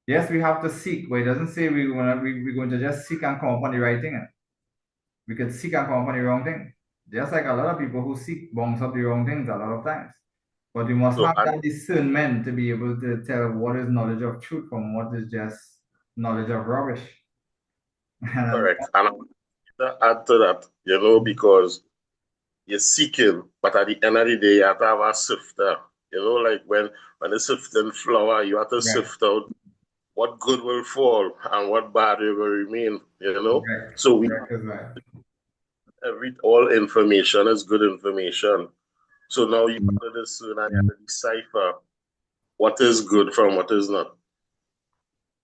A: yes, we have to seek, but it doesn't say we're going to just seek and come upon the right thing. We could seek and come upon the wrong thing. Just like a lot of people who seek bounce up the wrong things a lot of times. But you must
D: So,
A: have that discernment to be able to tell what is knowledge of truth from what is just knowledge of rubbish.
D: correct. And I want to add to that, because you're seeking, but at the end of the day, you have to have a sifter. Like when the sifting flour, you have to
A: Right.
D: sift out what good will fall and what bad will remain.
A: Right.
D: So
A: Right.
D: all information is good information. So now you have to discern and you have to decipher what is good from what is not.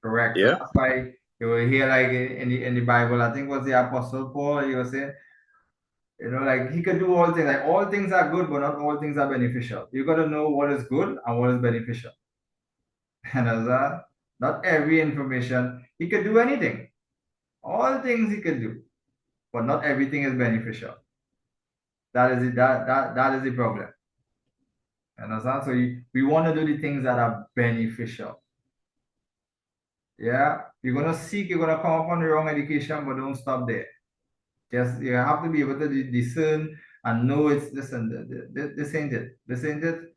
A: Correct.
D: Yeah.
A: So that's why you will hear like in the Bible, I think it was the Apostle Paul, he was saying, like he could do all things. Like all things are good, but not all things are beneficial. You got to know what is good and what is beneficial. And as not every information, he could do anything. All things he could do, but not everything is beneficial. That is it. That is the problem. You understand? So we want to do the things that are beneficial. Yeah, you're gonna seek, you're gonna come upon the wrong education, but don't stop there. Just you have to be able to discern and know it's listen, this ain't it. This ain't it.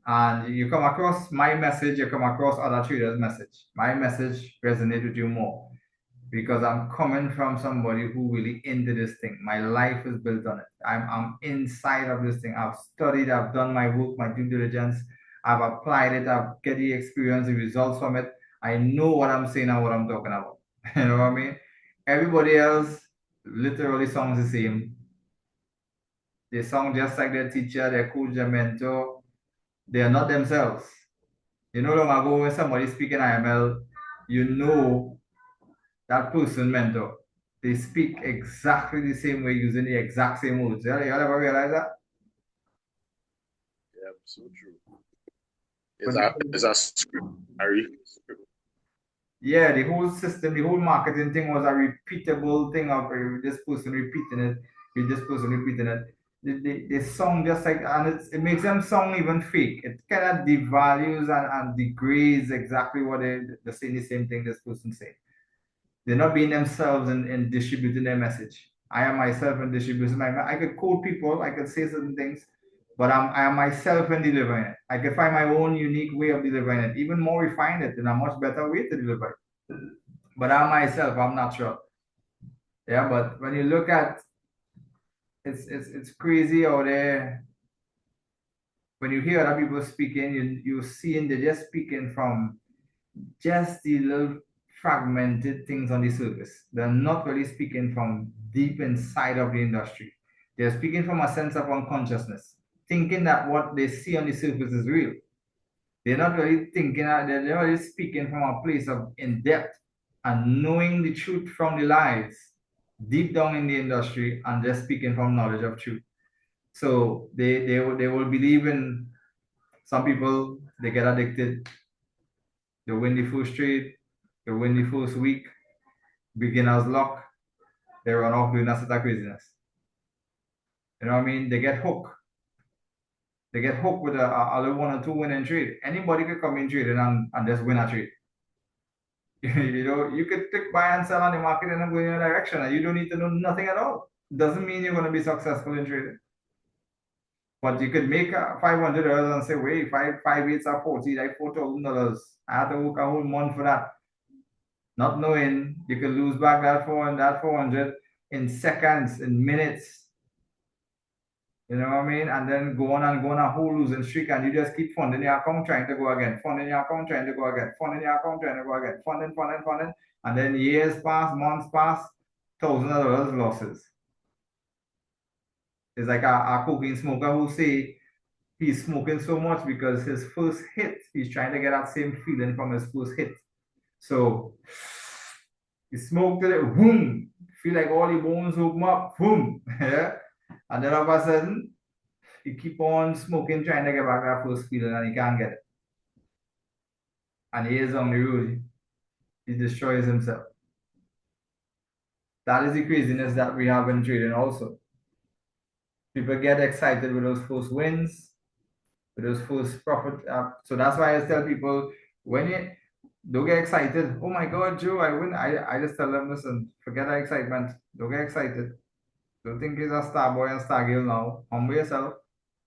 A: And you come across my message, you come across other traders' message. My message resonates with you more because I'm coming from somebody who really into this thing. My life is built on it. I'm inside of this thing. I've studied, I've done my work, my due diligence, I've applied it, I've get the experience, the results from it. I know what I'm saying and what I'm talking about. You know what I mean? Everybody else literally sounds the same. They sound just like their teacher, their coach, their mentor. They are not themselves. Long ago when somebody speaking IML, you know that person mentor. They speak exactly the same way using the exact same words. You ever realize that?
D: Yeah, so true. Is that script?
A: Yeah, the whole system, the whole marketing thing was a repeatable thing of this person repeating it, with this person repeating it. They sound just like, and it makes them sound even fake. It kind of devalues and degrades exactly what they're saying the same thing this person said. They're not being themselves in distributing their message. I am myself in distributing my I could quote people, I could say certain things, but I am myself in delivering it. I could find my own unique way of delivering it, even more refine it in a much better way to deliver it. But I myself, I'm not sure. Yeah, but when you look at it's crazy out there. When you hear other people speaking, you're seeing they're just speaking from just the little fragmented things on the surface. They're not really speaking from deep inside of the industry. They're speaking from a sense of unconsciousness, thinking that what they see on the surface is real. They're not really thinking, they're not really speaking from a place of in depth and knowing the truth from the lies deep down in the industry and just speaking from knowledge of truth. So they will believe in some people, they get addicted, they win the first trade, they win the first week, beginner's luck, they run off doing that sort of craziness. You know what I mean? They get hooked. They get hooked with a one or two winning trade. Anybody could come in trading and just win a trade. You could click buy and sell on the market and go in your direction, and you don't need to know nothing at all. Doesn't mean you're going to be successful in trading. But you could make $500 and say, wait, five eights are 40, like $4,000. I had to work a whole month for that. Not knowing you could lose back that 400 in seconds, in minutes. You know what I mean? And then go on a whole losing streak, and you just keep funding your account, trying to go again, funding your account, trying to go again, funding your account, trying to go again, funding. And then years pass, months pass, thousands of dollars losses. It's like a cocaine smoker who say he's smoking so much because his first hit, he's trying to get that same feeling from his first hit. So he smoked it, boom, feel like all your bones open up, boom, yeah. And then all of a sudden, he keep on smoking, trying to get back that first feeling, and he can't get it. And he is on the road. He destroys himself. That is the craziness that we have in trading also. People get excited with those first wins, with those first profit. So that's why I tell people, when you don't get excited, oh my God, Joe, I win. I just tell them, listen, forget that excitement. Don't get excited. Don't think he's a star boy and star girl now. Humble yourself.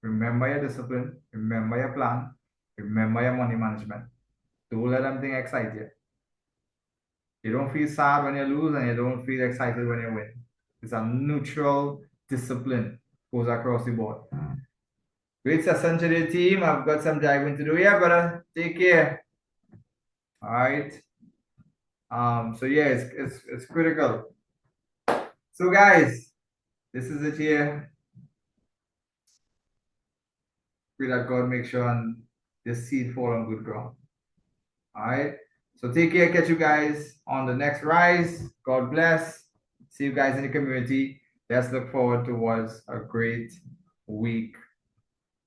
A: Remember your discipline. Remember your plan. Remember your money management. Don't let them think excite you. You don't feel sad when you lose, and you don't feel excited when you win. It's a neutral discipline goes across the board. Great session today, team. I've got some driving to do. Yeah, brother. Take care. All right. So yeah, it's critical. So guys, this is it here. Pray that God make sure and this seed fall on good ground. All right. So take care. Catch you guys on the next rise. God bless. See you guys in the community. Let's look forward towards a great week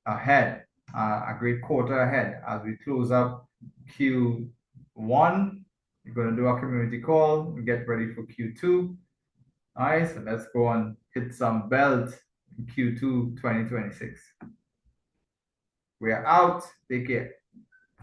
A: ahead, a great quarter ahead as we close up Q1. We're going to do our community call and get ready for Q2. All right, so let's go and hit some belt in Q2 2026. We are out. Take care.